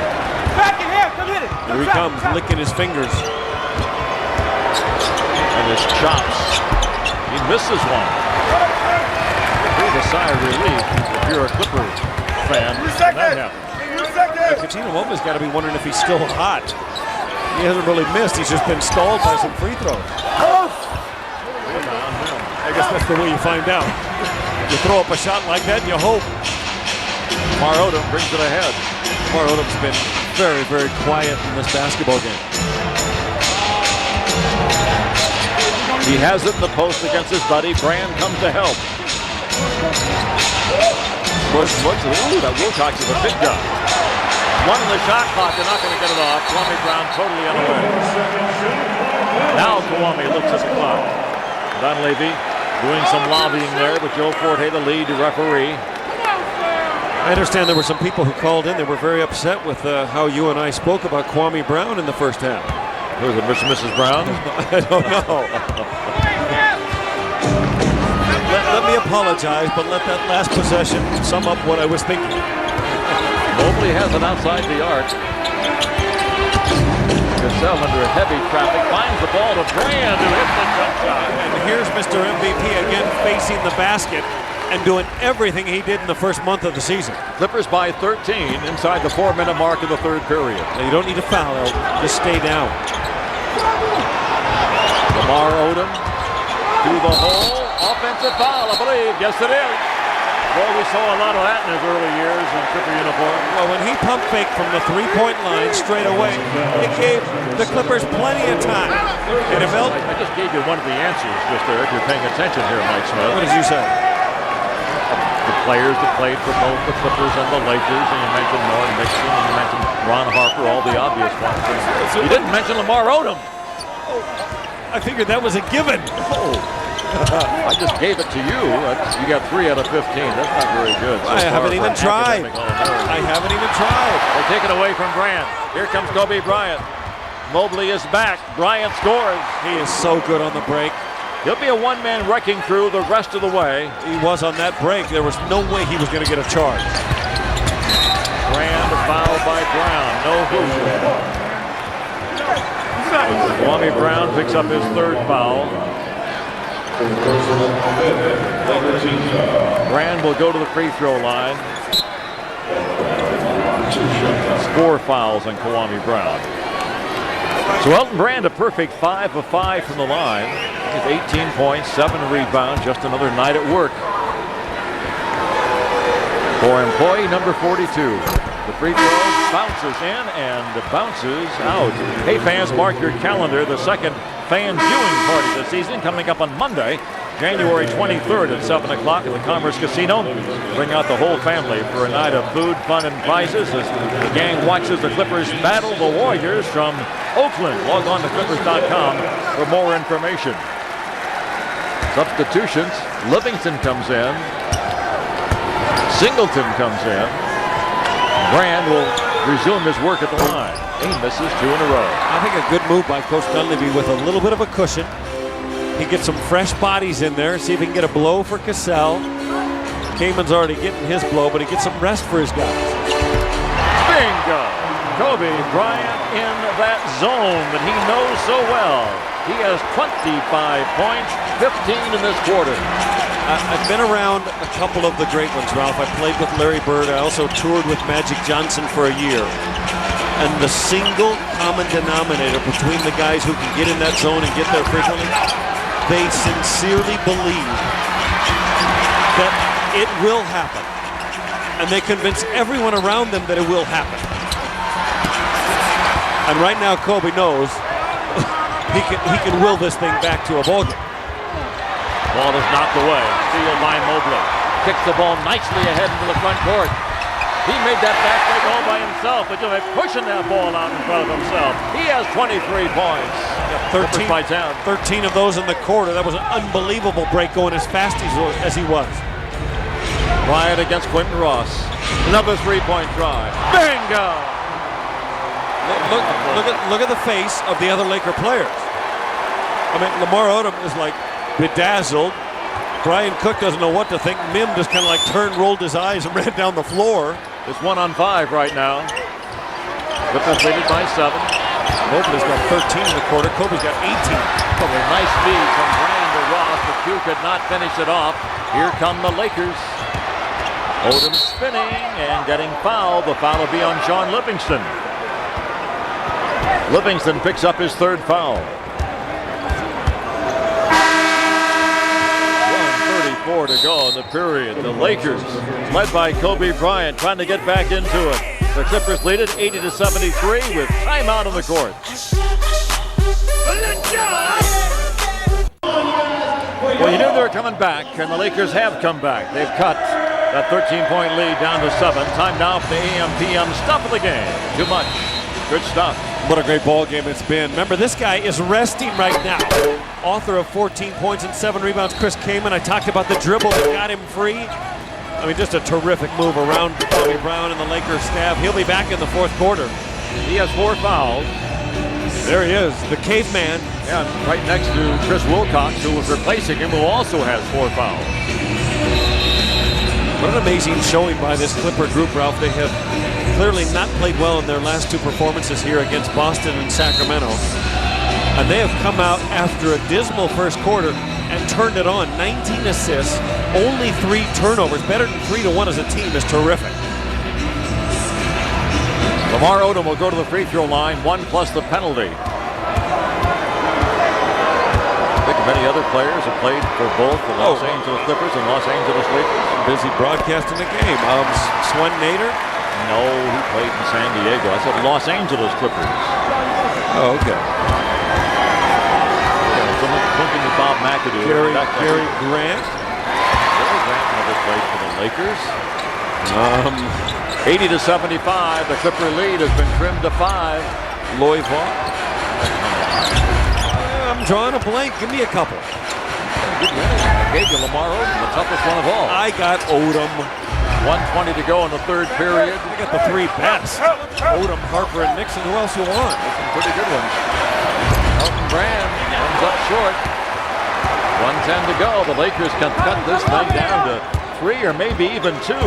S8: Back in here. Come hit it.
S2: Here he comes, licking his fingers.
S1: And his chops. He misses one. Breathe a sigh of relief if you're a Clipper fan. That happened.
S2: Coutinho Mobley's got to be wondering if he's still hot. He hasn't really missed. He's just been stalled by some free throws. I guess that's the way you find out. You throw up a shot like that and you hope.
S1: Mar Odom brings it ahead.
S2: Mar Odom's been very, very quiet in this basketball game.
S1: He has it in the post against his buddy. Brand comes to help. Ooh, that Wilcox is a big guy. One in the shot clock. They're not going to get it off. Kwame Brown totally unaware. Now Kwame looks at the clock. Don Levy doing some lobbying there, but Joe Forte, the lead referee.
S2: I understand there were some people who called in. They were very upset with how you and I spoke about Kwame Brown in the first half.
S1: Who is it, Mrs. Brown?
S2: I don't know. Let me apologize, but let that last possession sum up what I was thinking.
S1: Mobley has it outside the arc. Cassell under heavy traffic finds the ball to Brand, who hits the jump shot.
S2: And here's Mr. MVP again facing the basket and doing everything he did in the first month of the season.
S1: Clippers by 13 inside the 4-minute mark of the third period.
S2: Now, you don't need a foul, just stay down.
S1: Lamar Odom to the hole. Offensive foul, I believe. Yes, it is. Well, we saw a lot of that in his early years in Clipper uniform.
S2: Well, when he pump faked from the three-point line straight away, it gave the Clippers plenty of time. And
S1: I just gave you one of the answers just there, if you're paying attention here, Mike Smith.
S2: What did you say?
S1: The players that played for both the Clippers and the Lakers, and you mentioned Norm Nixon, and you mentioned Ron Harper, all the obvious ones. You didn't mention Lamar Odom.
S2: I figured that was a given.
S1: Oh. I just gave it to you. You got 3 out of 15. That's not very good.
S2: I haven't even tried. I haven't even tried.
S1: They take it away from Brand. Here comes Kobe Bryant. Mobley is back. Bryant scores.
S2: He is so good on the break.
S1: He'll be a one-man wrecking crew the rest of the way.
S2: He was on that break. There was no way he was going to get a charge.
S1: Brand fouled by Brown. No Hoosier. Kwame Brown picks up his third foul. Brand will go to the free throw line. 4 fouls on Kwame Brown. So Elton Brand a perfect 5 of 5 from the line. He's 18 points, 7 rebounds, just another night at work for employee number 42. The free throw bounces in and bounces out. Hey fans, mark your calendar. The second fan viewing party this season coming up on Monday, January 23rd at 7 o'clock at the Commerce Casino. Bring out the whole family for a night of food, fun, and prizes as the gang watches the Clippers battle the Warriors from Oakland. Log on to Clippers.com for more information. Substitutions. Livingston comes in. Singleton comes in. Brand will resume his work at the line. He misses 2 in a row.
S2: I think a good move by Coach Dunleavy with a little bit of a cushion. He gets some fresh bodies in there, see if he can get a blow for Cassell. Kamen's already getting his blow, but he gets some rest for his guys.
S1: Bingo! Kobe Bryant in that zone that he knows so well. He has 25 points, 15 in this quarter.
S2: I've been around a couple of the great ones, Ralph. I played with Larry Bird. I also toured with Magic Johnson for a year. And the single common denominator between the guys who can get in that zone and get there frequently, they sincerely believe that it will happen. And they convince everyone around them that it will happen. And right now, Kobe knows he can will this thing back to a ball game.
S1: Ball is knocked away. Steal by Mobley. Kicks the ball nicely ahead into the front court. He made that back break all by himself, but just pushing that ball out in front of himself. He has 23 points.
S2: 13 by 10. 13 of those in the quarter. That was an unbelievable break going as fast as he was.
S1: Bryant against Quentin Ross. Another three-point try. Bingo!
S2: Look at the face of the other Laker players. I mean, Lamar Odom is like bedazzled. Brian Cook doesn't know what to think. Mim just kind of like rolled his eyes and ran down the floor.
S1: It's 1-on-5 right now. Clippers leading by 7.
S2: Mobley's got 13 in the quarter. Kobe's got 18.
S1: A nice feed from Bryant to Ross, but Q could not finish it off. Here come the Lakers. Odom spinning and getting fouled. The foul will be on Sean Livingston. Livingston picks up his third foul. 1:34 to go in the period. The Lakers, led by Kobe Bryant, trying to get back into it. The Clippers lead it 80-73 with timeout on the court. Well, you knew they were coming back, and the Lakers have come back. They've cut that 13-point lead down to 7. Time now for the AM/PM stuff of the game. Too much. Good stuff.
S2: What a great ball game it's been. Remember, this guy is resting right now. Author of 14 points and 7 rebounds, Chris Kaman. I talked about the dribble that got him free. I mean, just a terrific move around Bobby Brown and the Lakers staff. He'll be back in the fourth quarter.
S1: He has 4 fouls.
S2: There he is, the caveman.
S1: Yeah, right next to Chris Wilcox, who was replacing him, who also has 4 fouls.
S2: What an amazing showing by this Clipper group, Ralph. They have clearly not played well in their last 2 performances here against Boston and Sacramento. And they have come out after a dismal first quarter and turned it on. 19 assists, only 3 turnovers. Better than 3-1 as a team is terrific.
S1: Lamar Odom will go to the free throw line, 1 plus the penalty. I think many other players have played for both the Los Angeles Clippers and Los Angeles Lakers.
S2: Busy broadcasting the game. Swen Nader?
S1: No, he played in San Diego. I said Los Angeles Clippers.
S2: Oh, okay.
S1: Someone thinking of Bob McAdoo.
S2: Gary Grant?
S1: Gary Grant never played for the Lakers. 80-75. The Clipper lead has been trimmed to 5.
S2: Loy Vaughn? I'm drawing a blank. Give me a couple.
S1: I gave you Lamar Odom, the toughest one of all.
S2: I got Odom.
S1: 1:20 to go in the third period.
S2: I got the 3 best. Odom, Harper, and Nixon. Who else you want?
S1: Some pretty good ones. Elton Brand comes up short. 1:10 to go. The Lakers can cut this thing down to 3 or maybe even 2.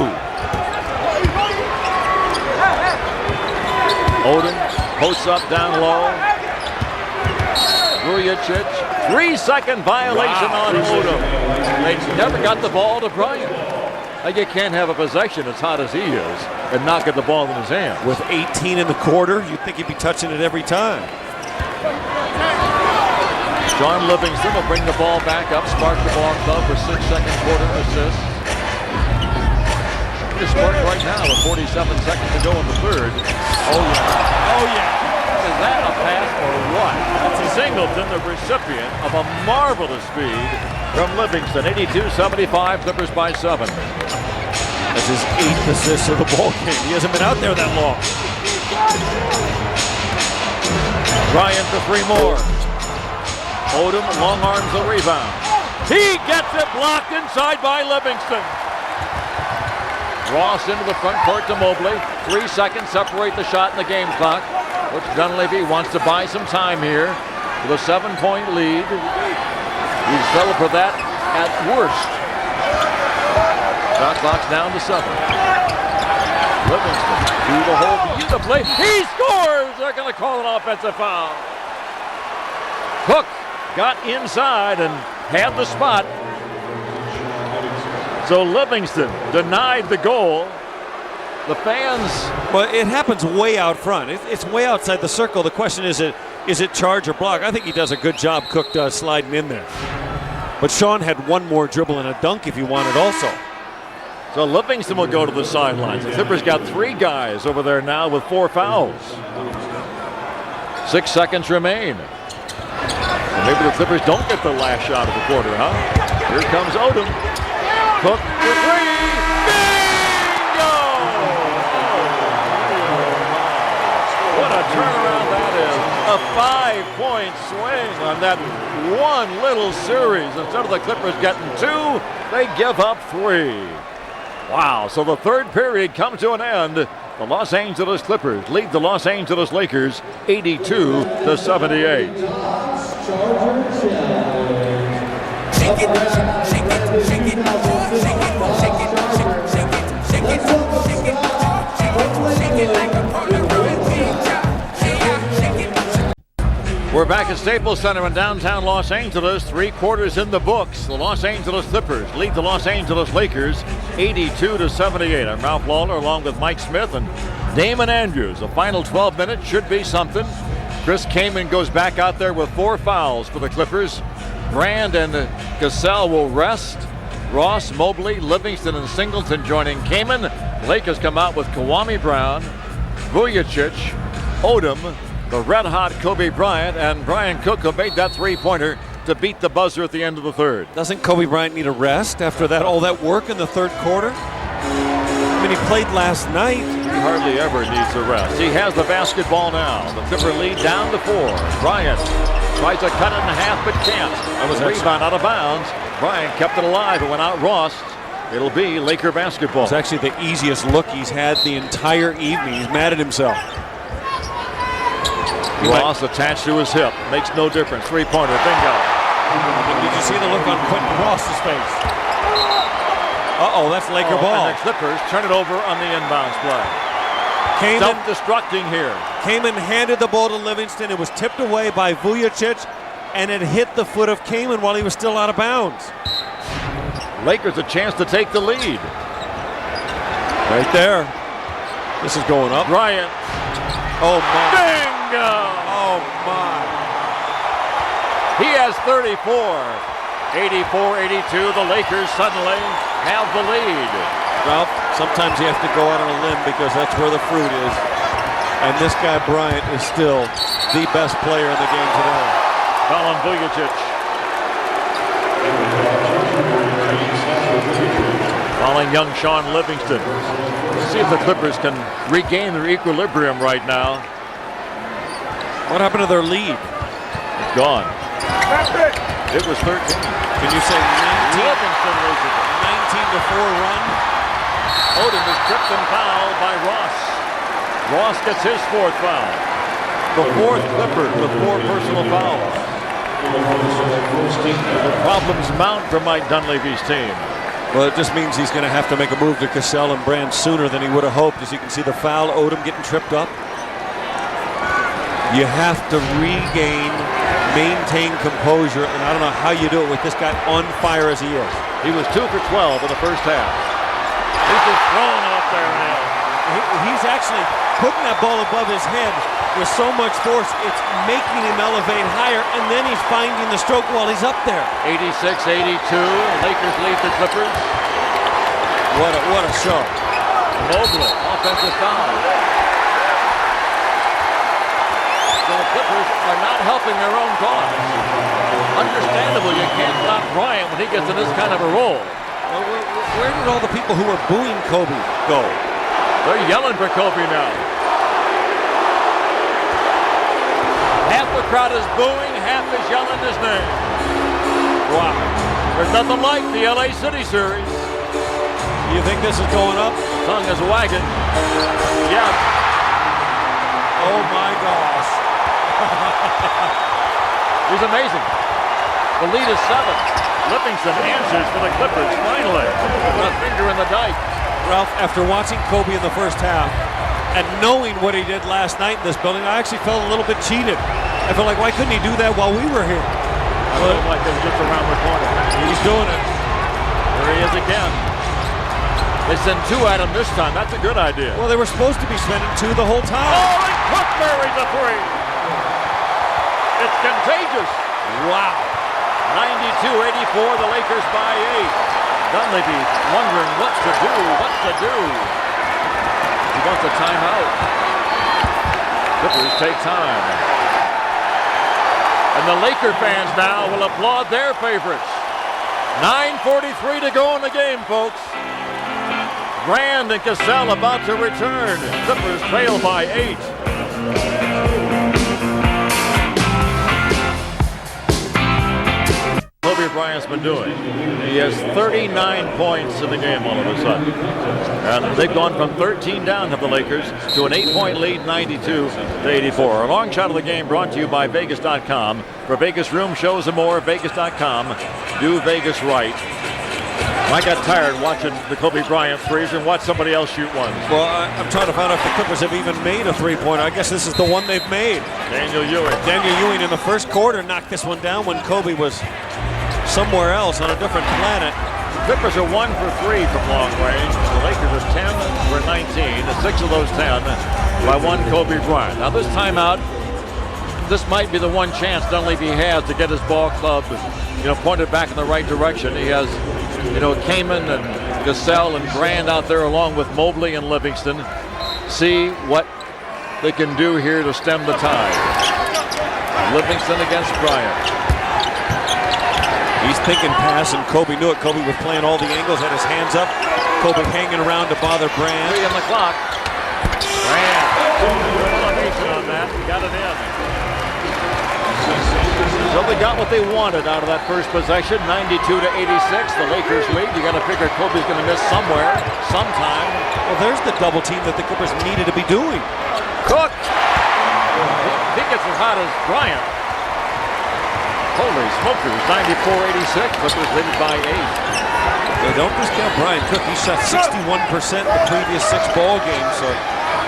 S1: Odom posts up down low. Vujicic, 3-second violation on Odom. They never got the ball to Bryant. You can't have a possession as hot as he is and not get the ball in his hand.
S2: With 18 in the quarter, you'd think he'd be touching it every time.
S1: John Livingston will bring the ball back up, spark the ball club for 6-second quarter assist. It's sparked right now with 47 seconds to go in the third. Oh yeah. Oh yeah. Is that a pass or what? Singleton, the recipient of a marvelous feed from Livingston. 82-75, Clippers by 7.
S2: That's his 8th assist of the ball game. He hasn't been out there that long.
S1: Bryant for 3 more. Odom long arms the rebound. He gets it blocked inside by Livingston. Ross into the front court to Mobley. 3 seconds separate the shot in the game clock. Coach Dunleavy wants to buy some time here with a 7-point lead. He's settled for that at worst. Shot clock's down to 7. Livingston through the hole beautifully. He scores! They're going to call an offensive foul. Cook got inside and had the spot. So Livingston denied the goal. The fans.
S2: Well, it happens way out front. It's way outside the circle. The question is it charge or block? I think he does a good job, Cook does, sliding in there. But Sean had one more dribble and a dunk if he wanted also.
S1: So Livingston will go to the sidelines. The Clippers got 3 guys over there now with 4 fouls. 6 seconds remain. And maybe the Clippers don't get the last shot of the quarter, huh? Here comes Odom. Cook for 3. Bingo! What a turnaround that is. A 5-point swing on that one little series. Instead of the Clippers getting 2, they give up 3. Wow, so the third period comes to an end. The Los Angeles Clippers lead the Los Angeles Lakers 82-78. We're back at Staples Center in downtown Los Angeles. 3 quarters in the books. The Los Angeles Clippers lead the Los Angeles Lakers 82-78. I'm Ralph Lawler along with Mike Smith and Damon Andrews. The final 12 minutes should be something. Chris Kaman goes back out there with 4 fouls for the Clippers. Brand and Cassell will rest. Ross, Mobley, Livingston, and Singleton joining Kaman. Lakers come out with Kawhi Brown, Vujacic, Odom, the red-hot Kobe Bryant, and Brian Cook, who made that 3-pointer to beat the buzzer at the end of the third.
S2: Doesn't Kobe Bryant need a rest after that all that work in the third quarter? I mean, he played last night.
S1: He hardly ever needs a rest. He has the basketball now. The Clipper lead down to 4. Bryant tries to cut it in half but can't. That was a rebound out of bounds. Bryant kept it alive and went out Ross. It'll be Laker basketball.
S2: It's actually the easiest look he's had the entire evening. He's mad at himself.
S1: Ross attached to his hip. Makes no difference. 3-pointer. Bingo.
S2: Did you see the look on Quentin Ross's face? Uh-oh, that's Laker ball.
S1: And the Clippers turn it over on the inbounds play. Self-destructing here.
S2: Kaman handed the ball to Livingston. It was tipped away by Vujacic, and it hit the foot of Kaman while he was still out of bounds.
S1: Lakers a chance to take the lead.
S2: Right there. This is going up.
S1: Bryant.
S2: Oh, my.
S1: Bingo!
S2: Oh, my.
S1: He has 34. 84-82. The Lakers suddenly have the lead.
S2: Ralph, sometimes you have to go out on a limb because that's where the fruit is. And this guy, Bryant, is still the best player in the game today.
S1: Colin Vujacic. Following young Sean Livingston. Let's see if the Clippers can regain their equilibrium right now.
S2: What happened to their lead?
S1: It's gone. It was 13.
S2: Can you say 19?
S1: Livingston loses it.
S2: 19-4 run?
S1: Odom is tripped and fouled by Ross. Ross gets his 4th foul. The 4th Clipper with 4 personal fouls. The problems mount for Mike Dunleavy's team.
S2: Well, it just means he's going to have to make a move to Cassell and Brand sooner than he would have hoped. As you can see the foul, Odom getting tripped up. You have to maintain composure, and I don't know how you do it with this guy on fire as he is.
S1: He was 2 for 12 in the first half. He's just thrown off there now.
S2: He's actually putting that ball above his head with so much force, it's making him elevate higher, and then he's finding the stroke while he's up there.
S1: 86-82, Lakers lead the Clippers.
S2: What a show.
S1: Mobley, offensive foul. So the Clippers are not helping their own cause. Understandable, you can't stop Bryant when he gets in this kind of a role.
S2: Well, where did all the people who were booing Kobe go?
S1: They're yelling for Kobe now. Half the crowd is booing, half is yelling his name. Wow. There's nothing like the LA City series.
S2: You think this is going up?
S1: Tongue is wagging. Yeah.
S2: Oh my gosh.
S1: He's amazing. The lead is 7. Livingston answers for the Clippers finally. A finger in the dike.
S2: Ralph, after watching Kobe in the first half and knowing what he did last night in this building, I actually felt a little bit cheated. I felt like, why couldn't he do that while we were here?
S1: I felt like it was just around the corner.
S2: He's doing it.
S1: There he is again. They send 2 at him this time. That's a good idea.
S2: Well, they were supposed to be spending 2 the whole time.
S1: Oh, and Cook buried the 3. It's contagious.
S2: Wow.
S1: 92-84, the Lakers by 8. Dunleavy wondering what to do. He wants a timeout. Clippers take time. And the Laker fans now will applaud their favorites. 9:43 to go in the game, folks. Grand and Cassell about to return. Clippers trail by 8. Kobe Bryant's been doing. He has 39 points in the game all of a sudden. And they've gone from 13 down, have the Lakers, to an 8-point lead, 92-84. A long shot of the game brought to you by Vegas.com. For Vegas room shows and more, Vegas.com. Do Vegas right. I got tired watching the Kobe Bryant threes and watch somebody else shoot one.
S2: Well, I'm trying to find out if the Clippers have even made a three-pointer. I guess this is the one they've made.
S1: Daniel Ewing
S2: in the first quarter knocked this one down when Kobe was somewhere else on a different planet.
S1: Clippers are 1 for 3 from long range. The Lakers are 10 for 19. 6 of those 10 by one Kobe Bryant. Now this timeout, this might be the one chance Dunleavy has to get his ball club, pointed back in the right direction. He has, Kaman and Cassell and Grand out there along with Mobley and Livingston. See what they can do here to stem the tide. Livingston against Bryant.
S2: He's thinking pass, and Kobe knew it. Kobe was playing all the angles, had his hands up. Kobe hanging around to bother Brand.
S1: 3 on the clock. Brand. Elevation on that. Got it in. So they got what they wanted out of that first possession, 92-86. The Lakers lead. You got to figure Kobe's going to miss somewhere, sometime.
S2: Well, there's the double team that the Clippers needed to be doing.
S1: Cook. He gets as hot as Bryant. Holy smokers, 94-86, Clippers leading by 8.
S2: They don't discount Brian Cook. He shot 61% the previous 6 ball games, so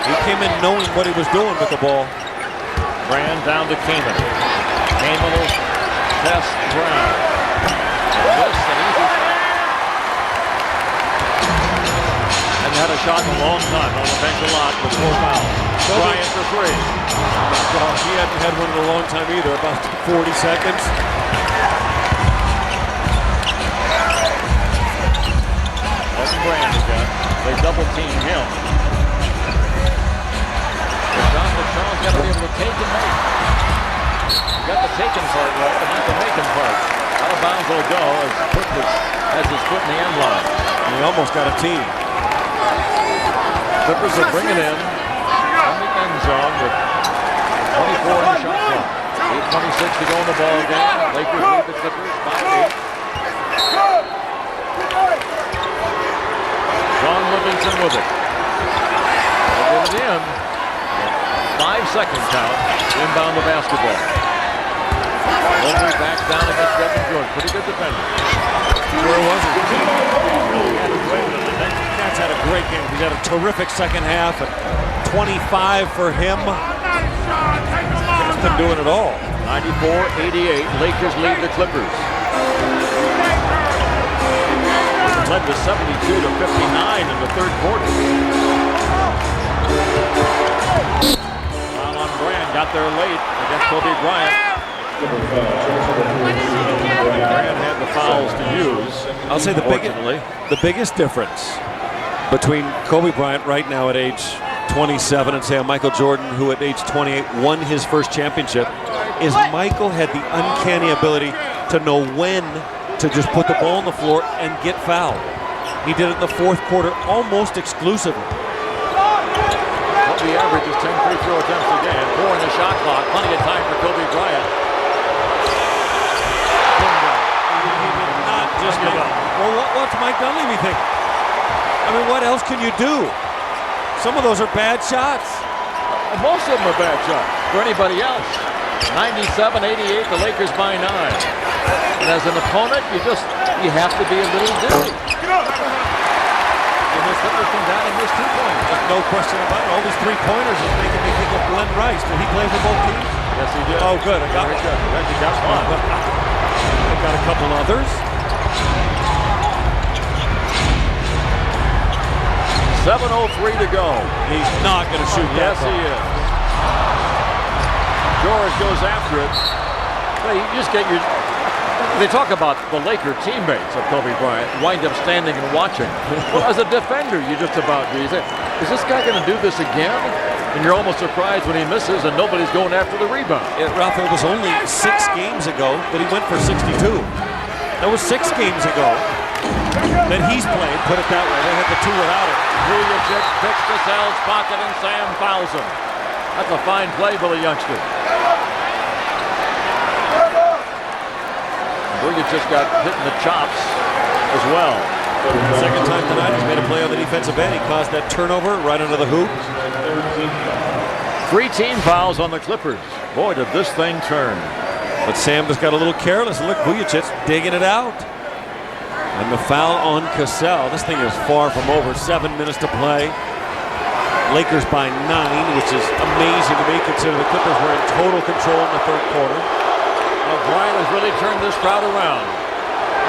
S2: he came in knowing what he was doing with the ball.
S1: Brand down to Kaman. Kaman will test Brown. And had a shot in a long time on the bench a lot with 4 fouls. Bryant for 3.
S2: Well, he hadn't had one in a long time either, about 40 seconds.
S1: That's Brand again. They double team him. The shot that Charles got to be able to take and make. Got the taking part right, but not the making part. Out of bounds will go as Cook has his foot in the end line.
S2: And he almost got a team.
S1: Clippers will bring it in on the end zone with 24 on the shot clock. 8:26 to go in the ball game. Lakers lead the Clippers by 8. John Livingston with it. They'll get it in. 5-second count. Inbound the basketball. Mobley back down against Devin Jordan. Pretty good defender.
S2: Where was he? Cat's had a great game. He's had a terrific second half. 25 for him. He's been doing it all.
S1: 94-88. Lakers lead the Clippers. Led to 72-59 in the third quarter. Foul on Brand. Got there late against Kobe Bryant. Brand had the fouls to use.
S2: I'll say the biggest difference between Kobe Bryant right now at age 27 and say Michael Jordan, who at age 28 won his first championship, is Michael had the uncanny ability to know when to just put the ball on the floor and get fouled. He did it in the fourth quarter almost exclusively.
S1: Kobe averages 10 free throw attempts a game. 4 in the shot clock. Plenty of time for Kobe Bryant.
S2: Just give up. Well, what's Mike Dunleavy think? I mean, what else can you do? Some of those are bad shots.
S1: And most of them are bad shots for anybody else. 97-88, the Lakers by 9. And as an opponent, you have to be a little different. And the Clippers come down and miss 2 points.
S2: There's no question about it. All these 3-pointers is making me think of Glenn Rice. Did he play for both teams?
S1: Yes, he did.
S2: Oh, good. I got
S1: one. He got one.
S2: I got a couple others.
S1: 7:03 to go.
S2: He's not going to shoot that.
S1: Yes, he is. George goes after it. Well, you just get your... They talk about the Laker teammates of Kobe Bryant wind up standing and watching. Well, as a defender, you just about do. You say, is this guy going to do this again? And you're almost surprised when he misses and nobody's going after the rebound.
S2: Ralph, it was only 6 games ago that he went for 62. That was 6 games ago that he's played, put it that way. They had the 2 without it.
S1: Vujacic picks Cassell's pocket and Sam fouls him. That's a fine play by the youngster. Vujacic got hit in the chops as well.
S2: Second time tonight he's made a play on the defensive end. He caused that turnover right under the hoop.
S1: 3 team fouls on the Clippers. Boy, did this thing turn.
S2: But Sam just got a little careless. Look, Vujacic digging it out. And the foul on Cassell. This thing is far from over. 7 minutes to play. Lakers by 9, which is amazing to me considering the Clippers were in total control in the third quarter.
S1: Well, Bryant has really turned this crowd around.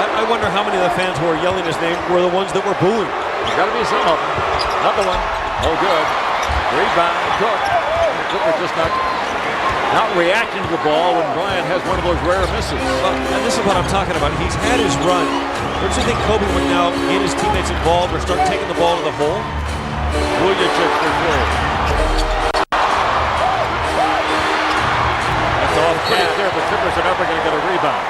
S2: I wonder how many of the fans who were yelling his name were the ones that were booing.
S1: There's got to be some of them. Another one. Oh, good. Rebound. Cook. The Clippers just not reacting to the ball when Bryant has one of those rare misses.
S2: And this is what I'm talking about. He's had his run. Don't you think Kobe would now get his teammates involved or start taking the ball to the hole?
S1: Vujacic for 3. That's off pretty clear. The Clippers are never going to get a rebound.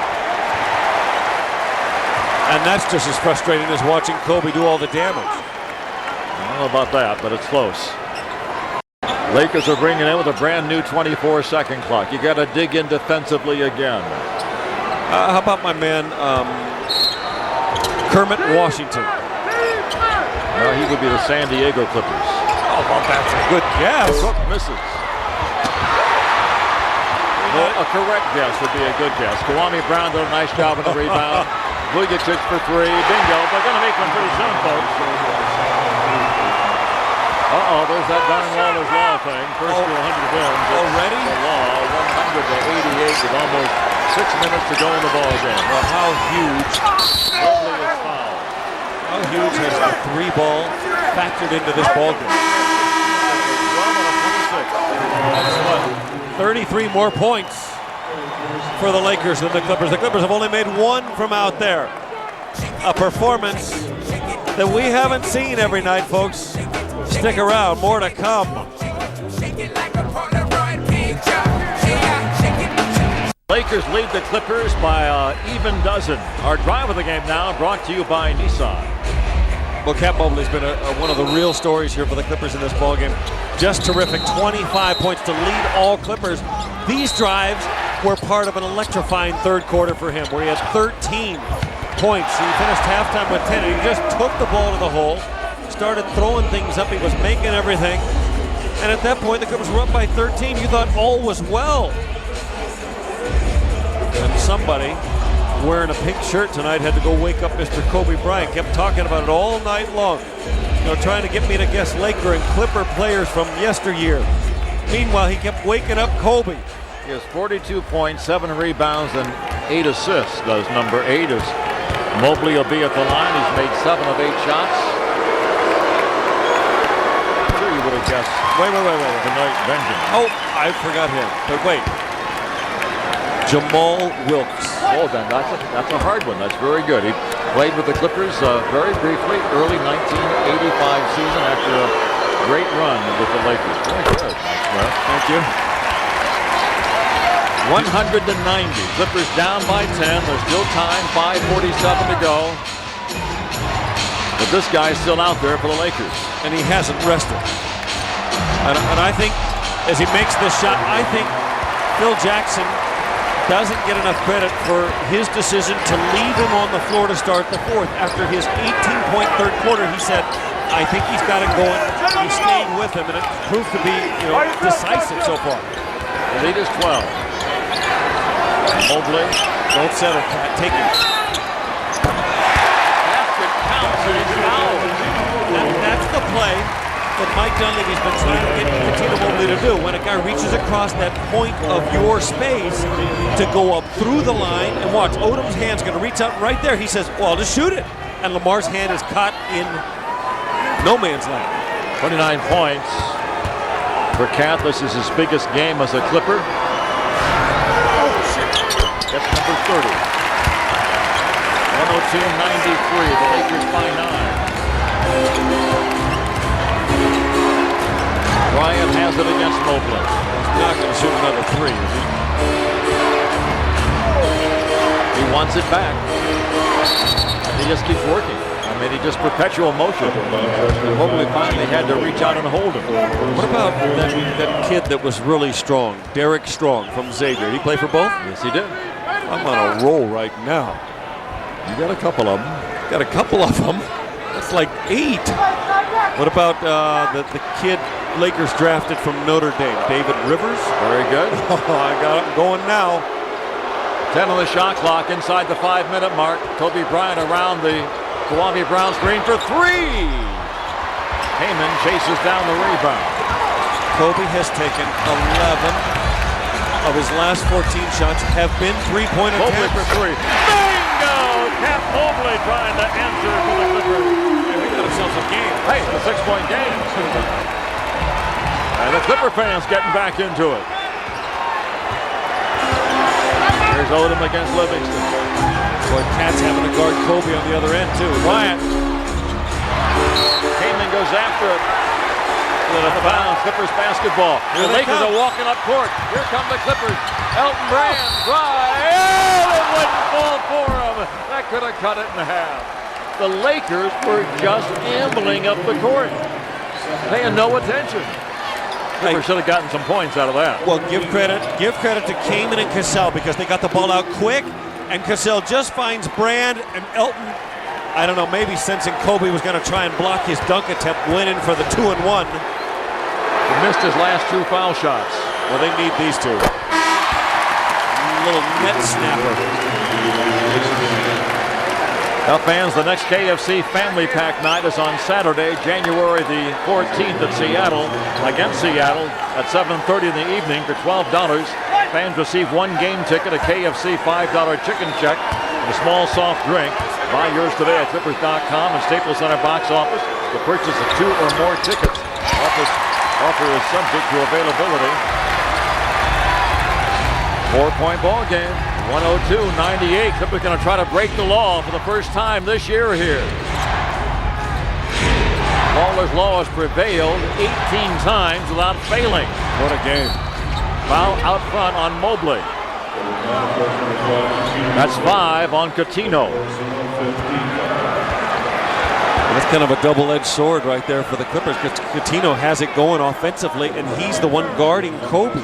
S2: And that's just as frustrating as watching Kobe do all the damage.
S1: I don't know about that, but it's close. Lakers are bringing in with a brand new 24-second clock. You got to dig in defensively again.
S2: How about my man Kermit Washington?
S1: Well, he would be the San Diego Clippers.
S2: Oh, well, that's a good guess.
S1: Cook misses. Well, a correct guess would be a good guess. Kwame Brown did a nice job on the rebound. Vujacic for 3. Bingo. They're going to make one pretty soon, folks. Uh-oh, there's that Don Waller's Law thing. First to 100 wins.
S2: Already?
S1: The Law, 100 to 88 with almost 6 minutes to go in the ball game.
S2: Well, how huge?
S1: Mobley is fouled.
S2: How huge has the 3 ball factored into this ball game? 33 more points for the Lakers than the Clippers. The Clippers have only made 1 from out there. A performance that we haven't seen every night, folks. Stick around, more to come.
S1: Lakers lead the Clippers by an even dozen. Our drive of the game now brought to you by Nissan.
S2: Well, Cat Mobley's been one of the real stories here for the Clippers in this ballgame. Just terrific, 25 points to lead all Clippers. These drives were part of an electrifying third quarter for him, where he had 13 points. He finished halftime with 10, and he just took the ball to the hole, started throwing things up. He was making everything. And at that point, the Clippers were up by 13. You thought all was well. And somebody wearing a pink shirt tonight had to go wake up Mr. Kobe Bryant. Kept talking about it all night long. You know, trying to get me to guess Laker and Clipper players from yesteryear. Meanwhile, he kept waking up Kobe.
S1: He has 42 points, 7 rebounds, and 8 assists. Does number 8 as Mobley will be at the line. He's made 7 of 8 shots. I'm sure you would have guessed.
S2: Wait.
S1: Tonight, Benjamin.
S2: Oh, I forgot him. But wait. Jamal Wilkes.
S1: Oh, then that's a hard one. That's very good. He played with the Clippers very briefly, early 1985 season after a great run with the Lakers. Very good.
S2: Thank you.
S1: 190. Clippers down by 10. There's still time. 5:47 to go. But this guy's still out there for the Lakers.
S2: And he hasn't rested. And I think as he makes this shot, I think Phil Jackson doesn't get enough credit for his decision to leave him on the floor to start the fourth. After his 18-point third quarter, he said, I think he's got it going. He stayed with him, and it proved to be, decisive so far.
S1: The lead is 12. Mobley.
S2: Don't settle, Pat. Take it.
S1: Basket counts, and it's fouled.
S2: That's the play that Mike Dunleavy's been trying to get Katina Mobley to do. When a guy reaches across that point of your space to go up through the line, and watch, Odom's hand's going to reach out right there. He says, well, I'll just shoot it. And Lamar's hand is caught in no man's land.
S1: 29 points for Cat. This is his biggest game as a Clipper. That's number 30. 102-93. The Lakers by 9. Bryant has it against Mobley.
S2: He's not going to shoot another three, is he?
S1: He wants it back. He just keeps working. I mean, he just perpetual motion. And Mobley finally had to reach out and hold him.
S2: What about that kid that was really strong, Derek Strong from Xavier? Did he play for both?
S1: Yes, he did.
S2: I'm on a roll right now.
S1: You got a couple of them.
S2: Got a couple of them. That's like 8. What about the kid Lakers drafted from Notre Dame, David Rivers?
S1: Very good.
S2: I got him going now.
S1: 10 on the shot clock inside the 5-minute mark. Kobe Bryant around the Kwame Brown screen for 3. Heyman chases down the rebound.
S2: Kobe has taken 11 of his last 14 shots have been three-point
S1: Mobley
S2: attempts.
S1: for 3. Bingo! Cap Mobley trying to answer for the Clippers.
S2: We got ourselves a game.
S1: Hey, it's a 6-point game. And the Clipper fans getting back into it. Here's Odom against Livingston.
S2: Boy, Cat's having to guard Kobe on the other end, too.
S1: Bryant. Heyman goes after it. Out of bounds, Clippers basketball. The Lakers are walking up court. Here come the Clippers. Elton Brand, drive. Oh, it wouldn't fall for him. That could have cut it in half. The Lakers were just ambling up the court. Paying no attention. Clippers should have gotten some points out of that.
S2: Well, give credit to Kaman and Cassell because they got the ball out quick, and Cassell just finds Brand and Elton. I don't know, maybe sensing Kobe was going to try and block his dunk attempt, went in for the 2-and-1.
S1: He missed his last 2 foul shots.
S2: Well, they need these 2. Little net snapper.
S1: Now, fans, the next KFC Family Pack night is on Saturday, January the 14th at Seattle, against Seattle at 7:30 in the evening for $12. Fans receive 1 game ticket, a KFC $5 chicken check, and a small soft drink. Buy yours today at Clippers.com and Staples Center box office. The purchase of 2 or more tickets. Offer is subject to availability. 4-point ball game. 102-98. Clippers going to try to break the law for the first time this year here. Lawler's law has prevailed 18 times without failing.
S2: What a game.
S1: Foul out front on Mobley. That's 5 on Coutinho.
S2: That's kind of a double-edged sword right there for the Clippers because Coutinho has it going offensively, and he's the one guarding Kobe.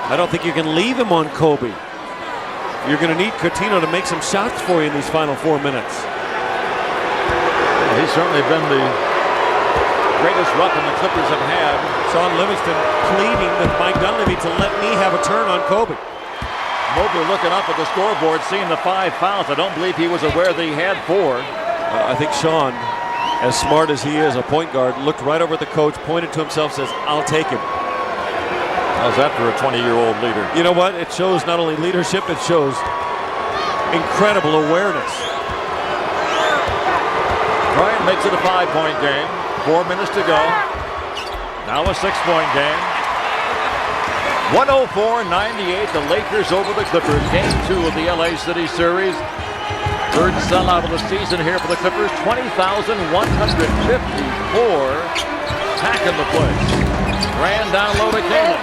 S2: I don't think you can leave him on Kobe. You're going to need Coutinho to make some shots for you in these final 4 minutes.
S1: Well, he's certainly been the greatest weapon the Clippers have had.
S2: Sean Livingston pleading with Mike Dunleavy to let me have a turn on Kobe.
S1: Mobley looking up at the scoreboard, seeing the 5 fouls. I don't believe he was aware that he had 4.
S2: I think Sean, as smart as he is, a point guard, looked right over at the coach, pointed to himself, says, I'll take him.
S1: How's that for a 20-year-old leader?
S2: You know what? It shows not only leadership, it shows incredible awareness.
S1: Bryant makes it a 5-point game. 4 minutes to go. Now a 6-point game. 104-98. The Lakers over the Clippers. Game 2 of the LA City series. Third sellout of the season here for the Clippers. 20,154 packing the place. Ran down low to Kaman.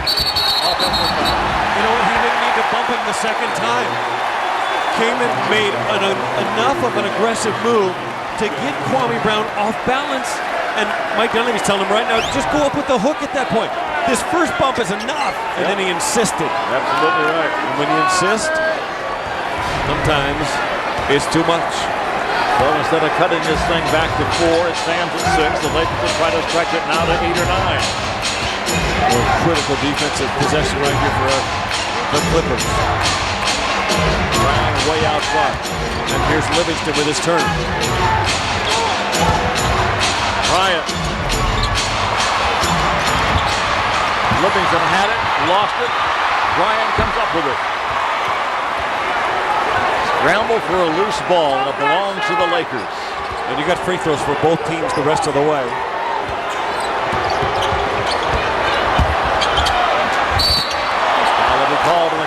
S1: Offensive foul.
S2: You know what? He didn't need to bump him the second time. Kaman made enough of an aggressive move to get Kwame Brown off balance. And Mike Dunleavy's telling him right now, just go up with the hook at that point. This first bump is enough. And then he insisted.
S1: Absolutely right.
S2: And when you insist, sometimes it's too much.
S1: So instead of cutting this thing back to 4, it stands at 6. The Lakers will try to stretch it now to 8 or 9.
S2: Well, critical defensive possession right here for the Clippers.
S1: Brown way out front.
S2: And here's Livingston with his turn.
S1: Bryant. Livingston had it, lost it. Bryant comes up with it. Scramble for a loose ball, and it belongs to the Lakers.
S2: And you got free throws for both teams the rest of the way.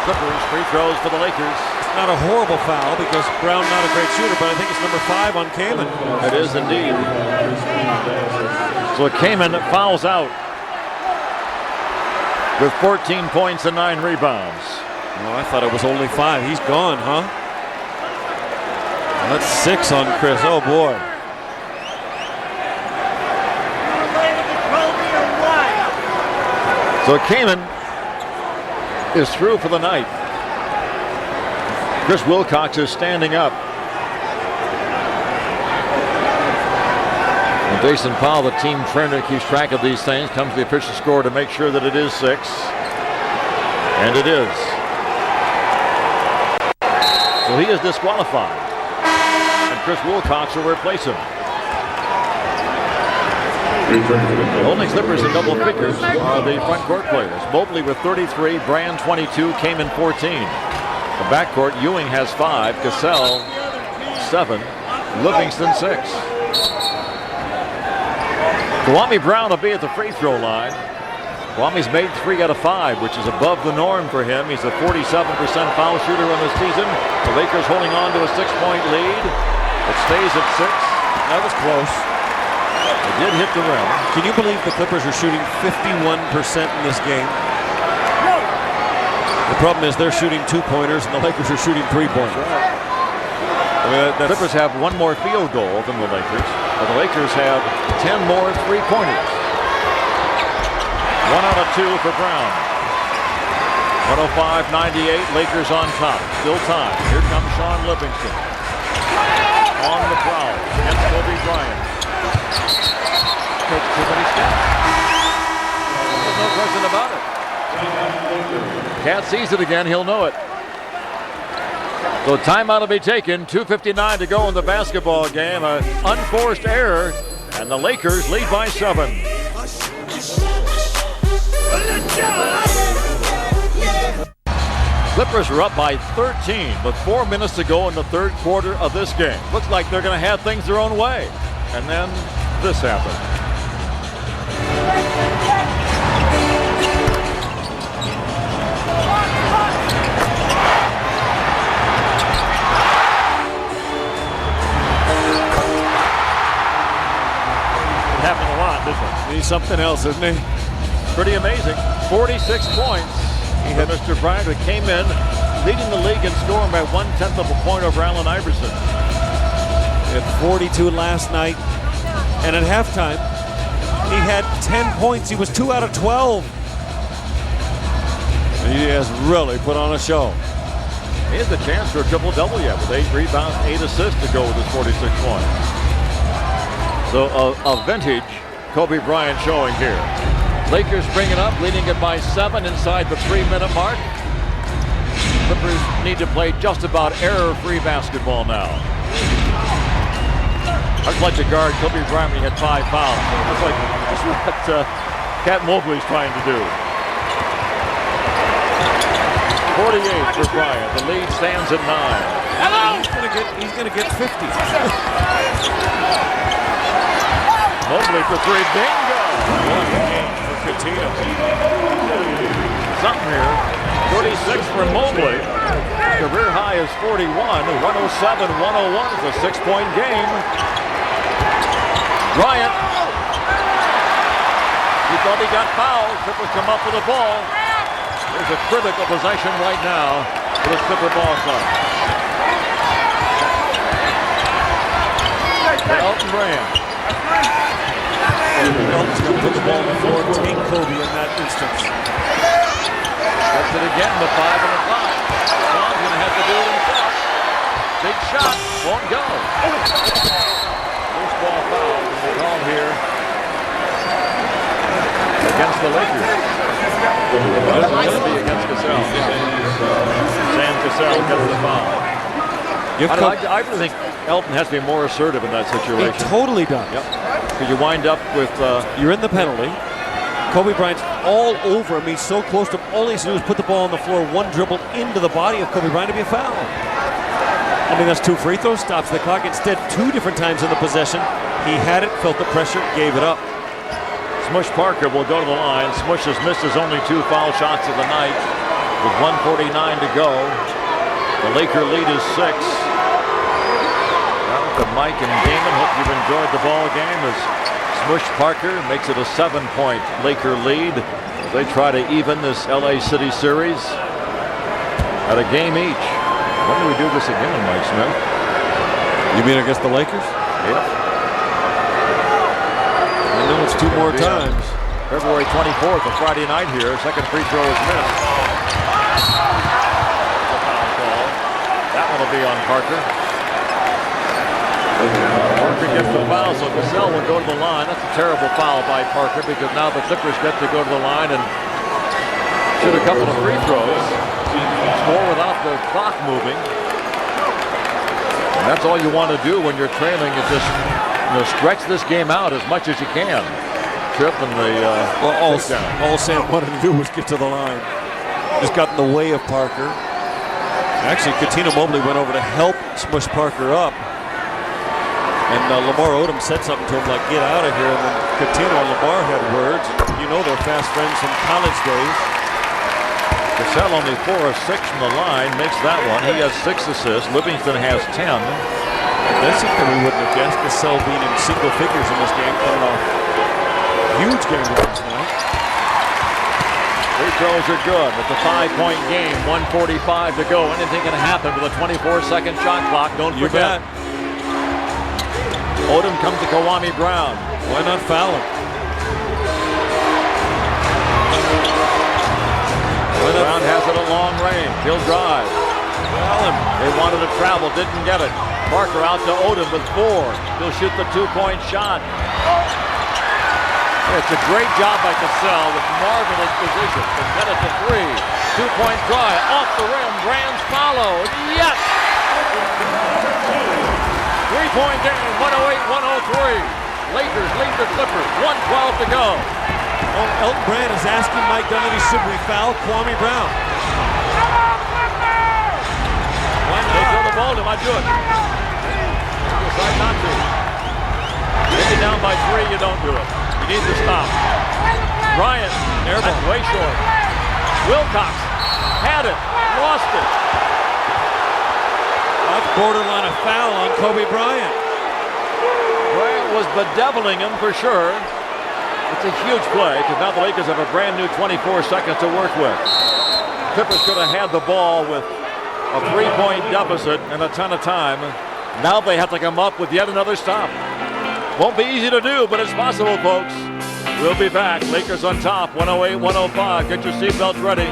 S1: Clippers. Free throws for the Lakers.
S2: Not a horrible foul because Brown not a great shooter, but I think it's number 5 on Kamen.
S1: It is indeed. So Kamen fouls out with 14 points and 9 rebounds.
S2: Oh, I thought it was only 5. He's gone, huh? That's 6 on Chris. Oh boy.
S1: So Kamen is through for the night. Chris Wilcox is standing up. And Jason Powell, the team trainer, keeps track of these things, comes to the official score to make sure that it is 6. And it is. So he is disqualified. And Chris Wilcox will replace him. The only Clippers in double figures are the front court players. Mobley with 33, Brand 22, Kamen 14. The backcourt, Ewing has 5, Cassell 7, Livingston 6. Kwame Brown will be at the free throw line. Kwame's made 3 out of 5, which is above the norm for him. He's a 47% foul shooter on the season. The Lakers holding on to a 6-point lead. It stays at 6.
S2: That was close.
S1: It did hit the rim.
S2: Can you believe the Clippers are shooting 51% in this game? The problem is they're shooting 2-pointers and the Lakers are shooting 3-pointers. I mean,
S1: the Clippers have 1 more field goal than the Lakers, but the Lakers have 10 more 3-pointers. 1 out of 2 for Brown. 105-98, Lakers on top. Still time. Here comes Sean Livingston. On the prowl against Kobe Bryant. Takes too many steps. There's no question about it. Cat sees it again, he'll know it. So timeout will be taken. 2:59 to go in the basketball game. An unforced error, and the Lakers lead by 7. Clippers are up by 13 with 4 minutes to go in the third quarter of this game. Looks like they're going to have things their own way. And then this happened. It happened a lot, didn't it?
S2: He's something else, isn't he?
S1: Pretty amazing. 46 points. He had Mr. Bryant, who came in leading the league in scoring by 1/10 of a point over Allen Iverson.
S2: He had 42 last night, and at halftime, he had 10 points. He was 2 out of 12. He has really put on a show.
S1: He has a chance for a triple-double yet with 8 rebounds, 8 assists to go with his 46 points. So a vintage Kobe Bryant showing here. Lakers bring it up, leading it by 7 inside the 3-minute mark. Clippers need to play just about error-free basketball now. I'd like to guard Kobe Bryant when he had 5 fouls. That's what Cat Mobley's trying to do. 48 for Bryant. The lead stands at 9.
S2: He's gonna get 50.
S1: Mobley for 3. Bingo!
S2: What a game for Coutinho.
S1: Something here. 36 for Mobley. Career high is 41. 107-101 is a 6-point game. Bryant. He thought he got fouled. Clippers come up with the ball. There's a critical possession right now for the Clipper ball club. Elton Brand.
S2: Elton's going to put the ball on the floor, take Kobe in that instance.
S1: Gets it again with 5 on the clock. Sean's going to have to do it himself. Big shot. Won't go. Loose ball foul. We're called here against the Lakers. This is going to be against Cassell. Sam Cassell gets the foul. I really think Elton has to be more assertive in that situation.
S2: He totally does.
S1: Yep. Because you wind up with...
S2: You're in the penalty. Kobe Bryant's all over him. He's so close to him. All he has to do is put the ball on the floor, one dribble into the body of Kobe Bryant to be a foul. I mean, that's 2 free throws, stops the clock. Instead, 2 different times in the possession, he had it, felt the pressure, gave it up.
S1: Smush Parker will go to the line. Smush has missed his only 2 foul shots of the night. with 1:49 to go. The Laker lead is 6. Now to Mike and Damon. Hope you've enjoyed the ball game as Smush Parker makes it a 7-point Laker lead. They try to even this LA City series at a game each. When do we do this again, Mike Smith?
S9: You mean against the Lakers?
S1: Yep.
S9: I know it's 2 more times.
S1: February 24th, a Friday night here. Second free throw is missed. That one will be on Parker. Parker gets the foul, so Cassell will go to the line. That's a terrible foul by Parker because now the Clippers get to go to the line and shoot a couple of free throws. Score without the clock moving. And that's all you want to do when you're trailing, is just stretch this game out as much as you can. Trip and the
S9: all Sam wanted to do was get to the line. Just got in the way of Parker. Actually, Katina Mobley went over to help smush Parker up. And Lamar Odom said something to him like, get out of here. And then Katina and Lamar had words. You know they're fast friends from college days.
S1: Cassell only 4 of 6 from the line, makes that one. He has 6 assists. Livingston has 10.
S9: That's something we wouldn't have guessed. Cassell being in single figures in this game, coming off huge game last night.
S1: Free throws are good. It's a 5-point game. 1:45 to go. Anything can happen with a 24-second shot clock. Don't forget. Odom comes to Kwame Brown.
S9: Why not foul him?
S1: Brown has it at long range. He'll drive. They wanted to travel, didn't get it. Parker out to Odom with 4. He'll shoot the 2-point shot. It's a great job by Cassell with marvelous position. To get it to 3. 2-point try off the rim. Brands follow. Yes! 3-point game. 108-103. Lakers lead the Clippers. 1:12 to go.
S9: Oh, Elton Brand is asking Mike Dunleavy, should we foul Kwame Brown?
S1: Why not? They throw the ball to him. I do it. Decide not to. If you're down by 3, you don't do it. You need to stop. Bryant, that's way short. Wilcox had it, lost it.
S9: That's borderline a foul on Kobe Bryant.
S1: Bryant was bedeviling him for sure. It's a huge play because now the Lakers have a brand new 24 seconds to work with. Clippers could have had the ball with a 3-point deficit and a ton of time. Now they have to come up with yet another stop. Won't be easy to do, but it's possible, folks. We'll be back. Lakers on top, 108-105. Get your seatbelts ready.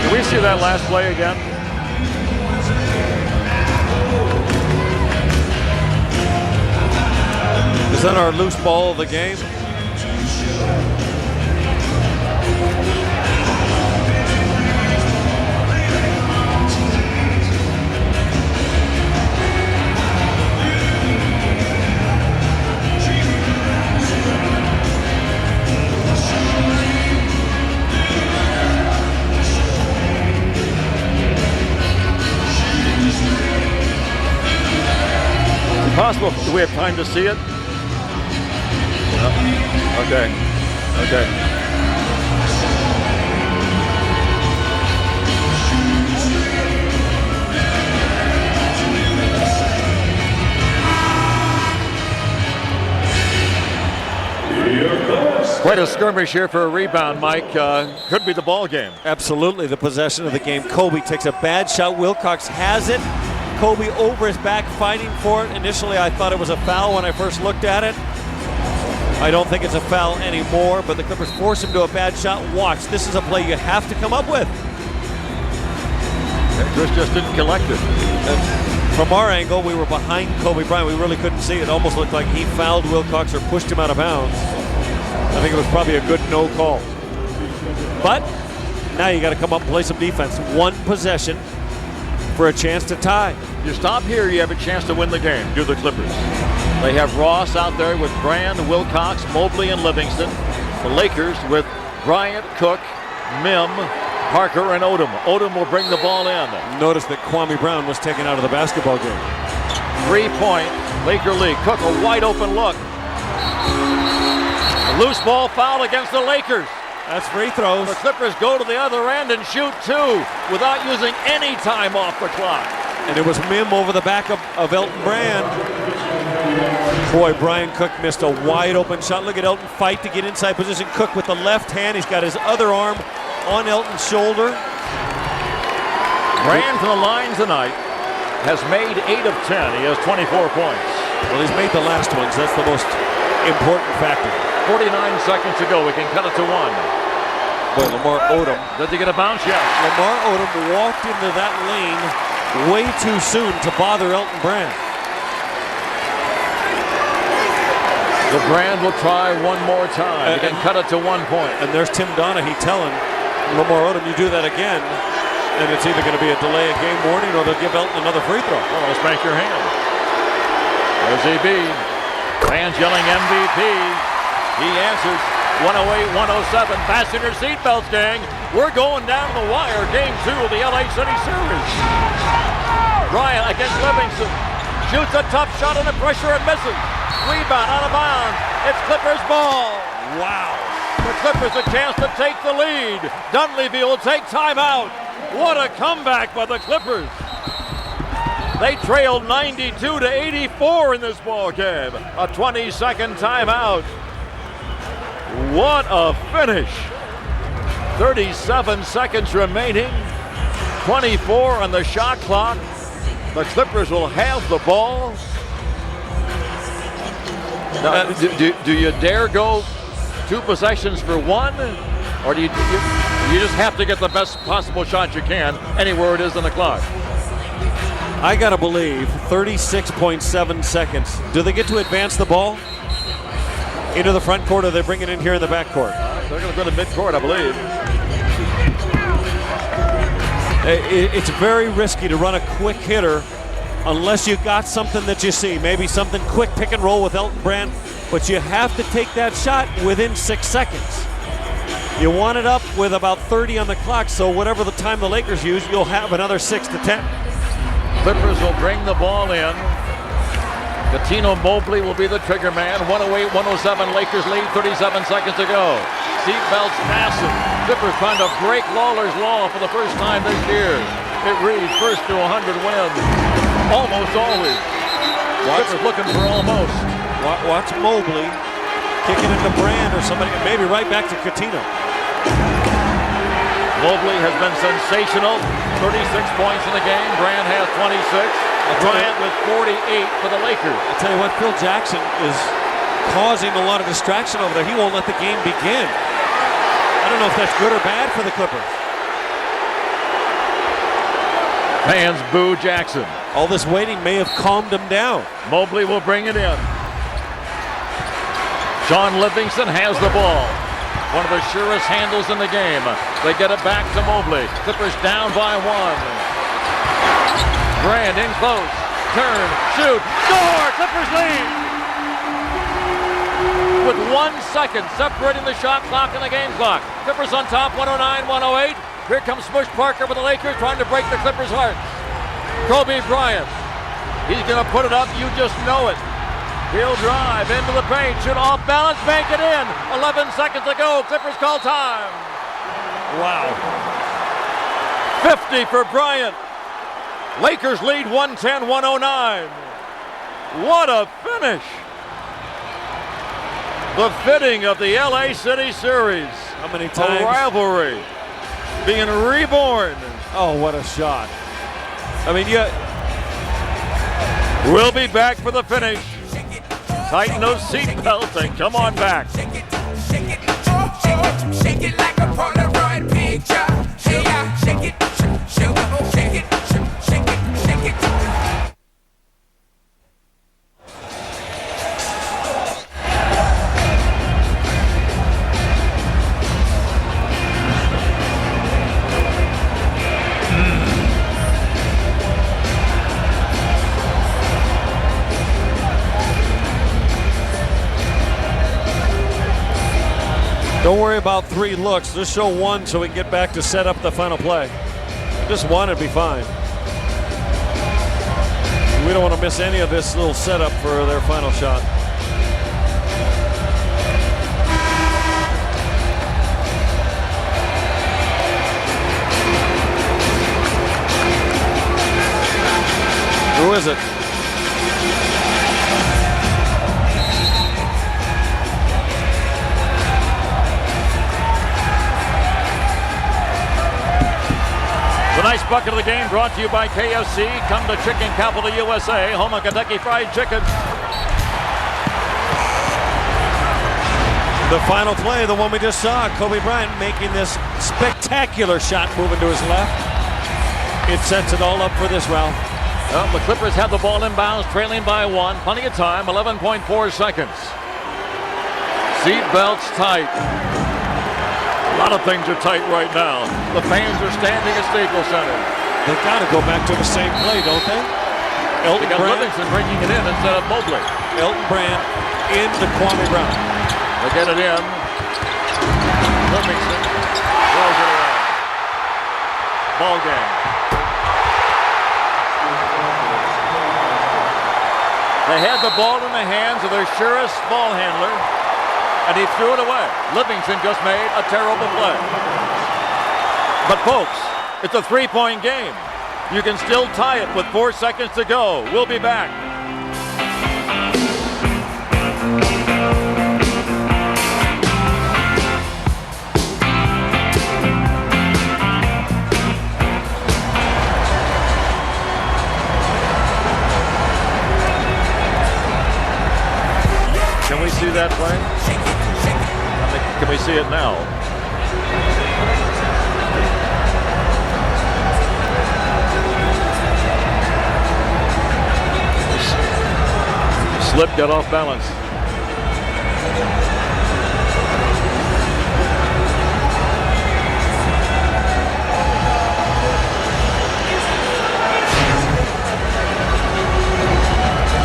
S1: Can we see that last play again?
S9: Is that our loose ball of the game?
S1: Possible. Do we have time to see it? No. Okay. Quite a skirmish here for a rebound, Mike. Could be the ball game.
S2: Absolutely the possession of the game. Kobe takes a bad shot. Wilcox has it. Kobe over his back fighting for it. Initially I thought it was a foul when I first looked at it. I don't think it's a foul anymore, but the Clippers force him to a bad shot. Watch, this is a play you have to come up with.
S1: Chris just didn't collect it.
S2: From our angle, we were behind Kobe Bryant. We really couldn't see it. It almost looked like he fouled Wilcox or pushed him out of bounds. I think it was probably a good no call. But now you got to come up and play some defense. One possession for a chance to tie.
S1: You stop here, you have a chance to win the game. Do the Clippers. They have Ross out there with Brand, Wilcox, Mobley, and Livingston. The Lakers with Bryant, Cook, Mim, Parker, and Odom. Odom will bring the ball in.
S2: Notice that Kwame Brown was taken out of the basketball game.
S1: 3-point Laker lead. Cook, a wide open look. A loose ball foul against the Lakers.
S2: That's free throws.
S1: The Clippers go to the other end and shoot 2 without using any time off the clock.
S2: And it was Mim over the back of Elton Brand. Boy, Brian Cook missed a wide open shot. Look at Elton fight to get inside position. Cook with the left hand. He's got his other arm on Elton's shoulder.
S1: Brand from the line tonight has made 8 of 10. He has 24 points.
S2: Well, he's made the last ones. That's the most important factor.
S1: 49 seconds to go. We can cut it to 1.
S2: Boy, Lamar Odom.
S1: Does he get a bounce? Yes.
S2: Lamar Odom walked into that lane way too soon to bother Elton Brand.
S1: The Brand will try one more time. He can cut it to 1 point.
S2: And there's Tim Donaghy telling Lamar Odom, you do that again, and it's either going to be a delay of game warning or they'll give Elton another free throw.
S1: Well, spank your hand. There's EB. Fans yelling MVP. He answers 108-107. Fasten your seatbelts, gang. We're going down the wire. Game 2 of the LA City Series. Bryant against Livingston. Shoots a tough shot under pressure and misses. Rebound out of bounds. It's Clippers ball.
S2: Wow.
S1: The Clippers a chance to take the lead. Dunleavy will take timeout. What a comeback by the Clippers. They trailed 92-84 in this ball game. A 20-second timeout. What a finish. 37 seconds remaining. 24 on the shot clock. The Clippers will have the ball. Now, do you dare go 2 possessions for 1? Or do you just have to get the best possible shot you can anywhere it is on the clock?
S2: I got to believe 36.7 seconds. Do they get to advance the ball into the front court, or they bring it in here in the back court?
S1: They're going to go to midcourt, I believe.
S2: It's very risky to run a quick hitter unless you got something that you see. Maybe something quick pick and roll with Elton Brand, but you have to take that shot within 6 seconds. You want it up with about 30 on the clock, so whatever the time the Lakers use, you'll have another 6 to 10.
S1: Clippers will bring the ball in. Catino Mobley will be the trigger man. 108-107, Lakers lead, 37 seconds to go. Seatbelts massive. Clippers trying to break Lawler's Law for the first time this year. It reads first to 100 wins. Almost always. Clippers looking for almost.
S2: Watch Mobley kicking into Brand or somebody, maybe right back to Catino.
S1: Mobley has been sensational. 36 points in the game. Brand has 26. Bryant with 48 for the Lakers.
S2: I'll tell you what, Phil Jackson is causing a lot of distraction over there. He won't let the game begin. I don't know if that's good or bad for the Clippers.
S1: Fans boo Jackson.
S2: All this waiting may have calmed him down.
S1: Mobley will bring it in. Sean Livingston has the ball. One of the surest handles in the game. They get it back to Mobley. Clippers down by 1. Brand in close. Turn, shoot, score! Clippers lead! With 1 second separating the shot clock and the game clock. Clippers on top, 109-108. Here comes Smush Parker with the Lakers trying to break the Clippers' heart. Kobe Bryant. He's going to put it up. You just know it. He'll drive into the paint. Shoot off balance. Bank it in. 11 seconds to go. Clippers call time.
S2: Wow.
S1: 50 for Bryant. Lakers lead 110-109. What a finish. The fitting of the LA City Series.
S2: How many times?
S1: A rivalry being reborn.
S2: Oh, what a shot. I mean,
S1: we'll be back for the finish. Tighten those seatbelts and come on back.
S5: Shake it like a Polaroid picture. Hey, yeah, shake it, shake it, shake it.
S2: don't worry about 3 looks. Just show 1 so we can get back to set up the final play. Just 1 would be fine. We
S9: don't want to miss any of this little setup for their final shot. Who is it?
S1: The nice bucket of the game brought to you by KFC. Come to Chicken Capital USA, home of Kentucky Fried Chicken.
S9: The final play, the one we just saw, Kobe Bryant making this spectacular shot moving to his left. It sets it all up for this round.
S1: Well, the Clippers have the ball inbounds, trailing by 1. Plenty of time, 11.4 seconds. Seat belts tight. A lot of things are tight right now. The fans are standing at Staples Center.
S9: They've got to go back to the same play, don't they? Elton
S1: Because
S9: Brand,
S1: Livingston bringing it in instead of Mobley.
S9: Elton Brand into Kwame Brown.
S1: They get it in. Livingston throws it away. Ball game. They had the ball in the hands of their surest ball handler, and he threw it away. Livingston just made a terrible play. But folks, it's a three-point game. You can still tie it with 4 seconds to go. We'll be back. Can we see that play? Can we see it now? Slip, got off balance.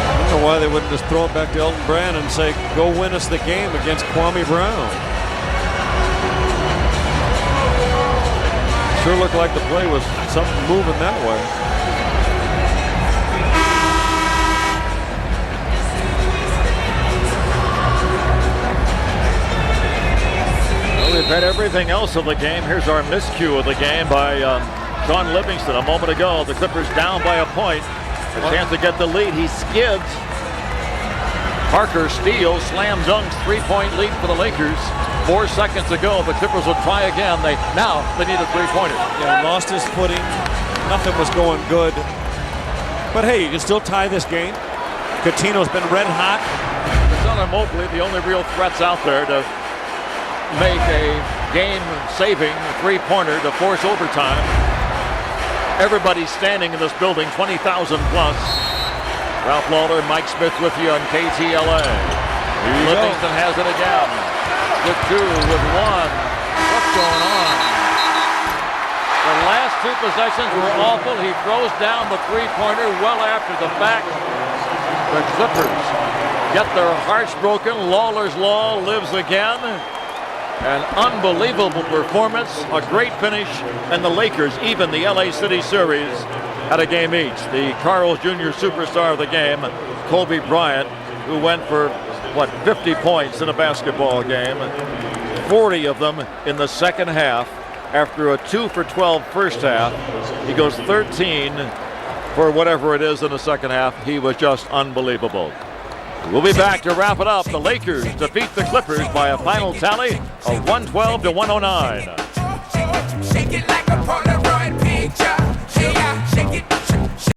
S9: I don't know why they wouldn't just throw it back to Elton Brand and say, go win us the game against Kwame Brown. Sure looked like the play was something moving that way.
S1: Well, we've had everything else of the game. Here's our miscue of the game by Sean Livingston a moment ago. The Clippers down by a point. A chance to get the lead. He skids. Parker steals, slam dunks, three-point lead for the Lakers. 4 seconds to go. The Clippers will try again. Now they need a three-pointer.
S9: Yeah, he lost his footing. Nothing was going good. But hey, you can still tie this game. Coutinho's been red hot.
S1: Connor Mobley, the only real threats out there to make a game-saving three-pointer to force overtime. Everybody's standing in this building, 20,000 plus. Ralph Lawler, Mike Smith with you on KTLA. Livingston has it again. With 2, with 1. What's going on? The last 2 possessions were awful. He throws down the three-pointer well after the fact. The Clippers get their hearts broken. Lawler's Law lives again. An unbelievable performance, a great finish, and the Lakers, even the LA City series, had a game each. The Carl's Jr. superstar of the game, Kobe Bryant, who went for, 50 points in a basketball game, 40 of them in the second half. After a 2 for 12 first half, he goes 13 for whatever it is in the second half. He was just unbelievable. We'll be back to wrap it up. The Lakers defeat the Clippers by a final tally of 112 to 109.
S5: Shake it like a Polaroid.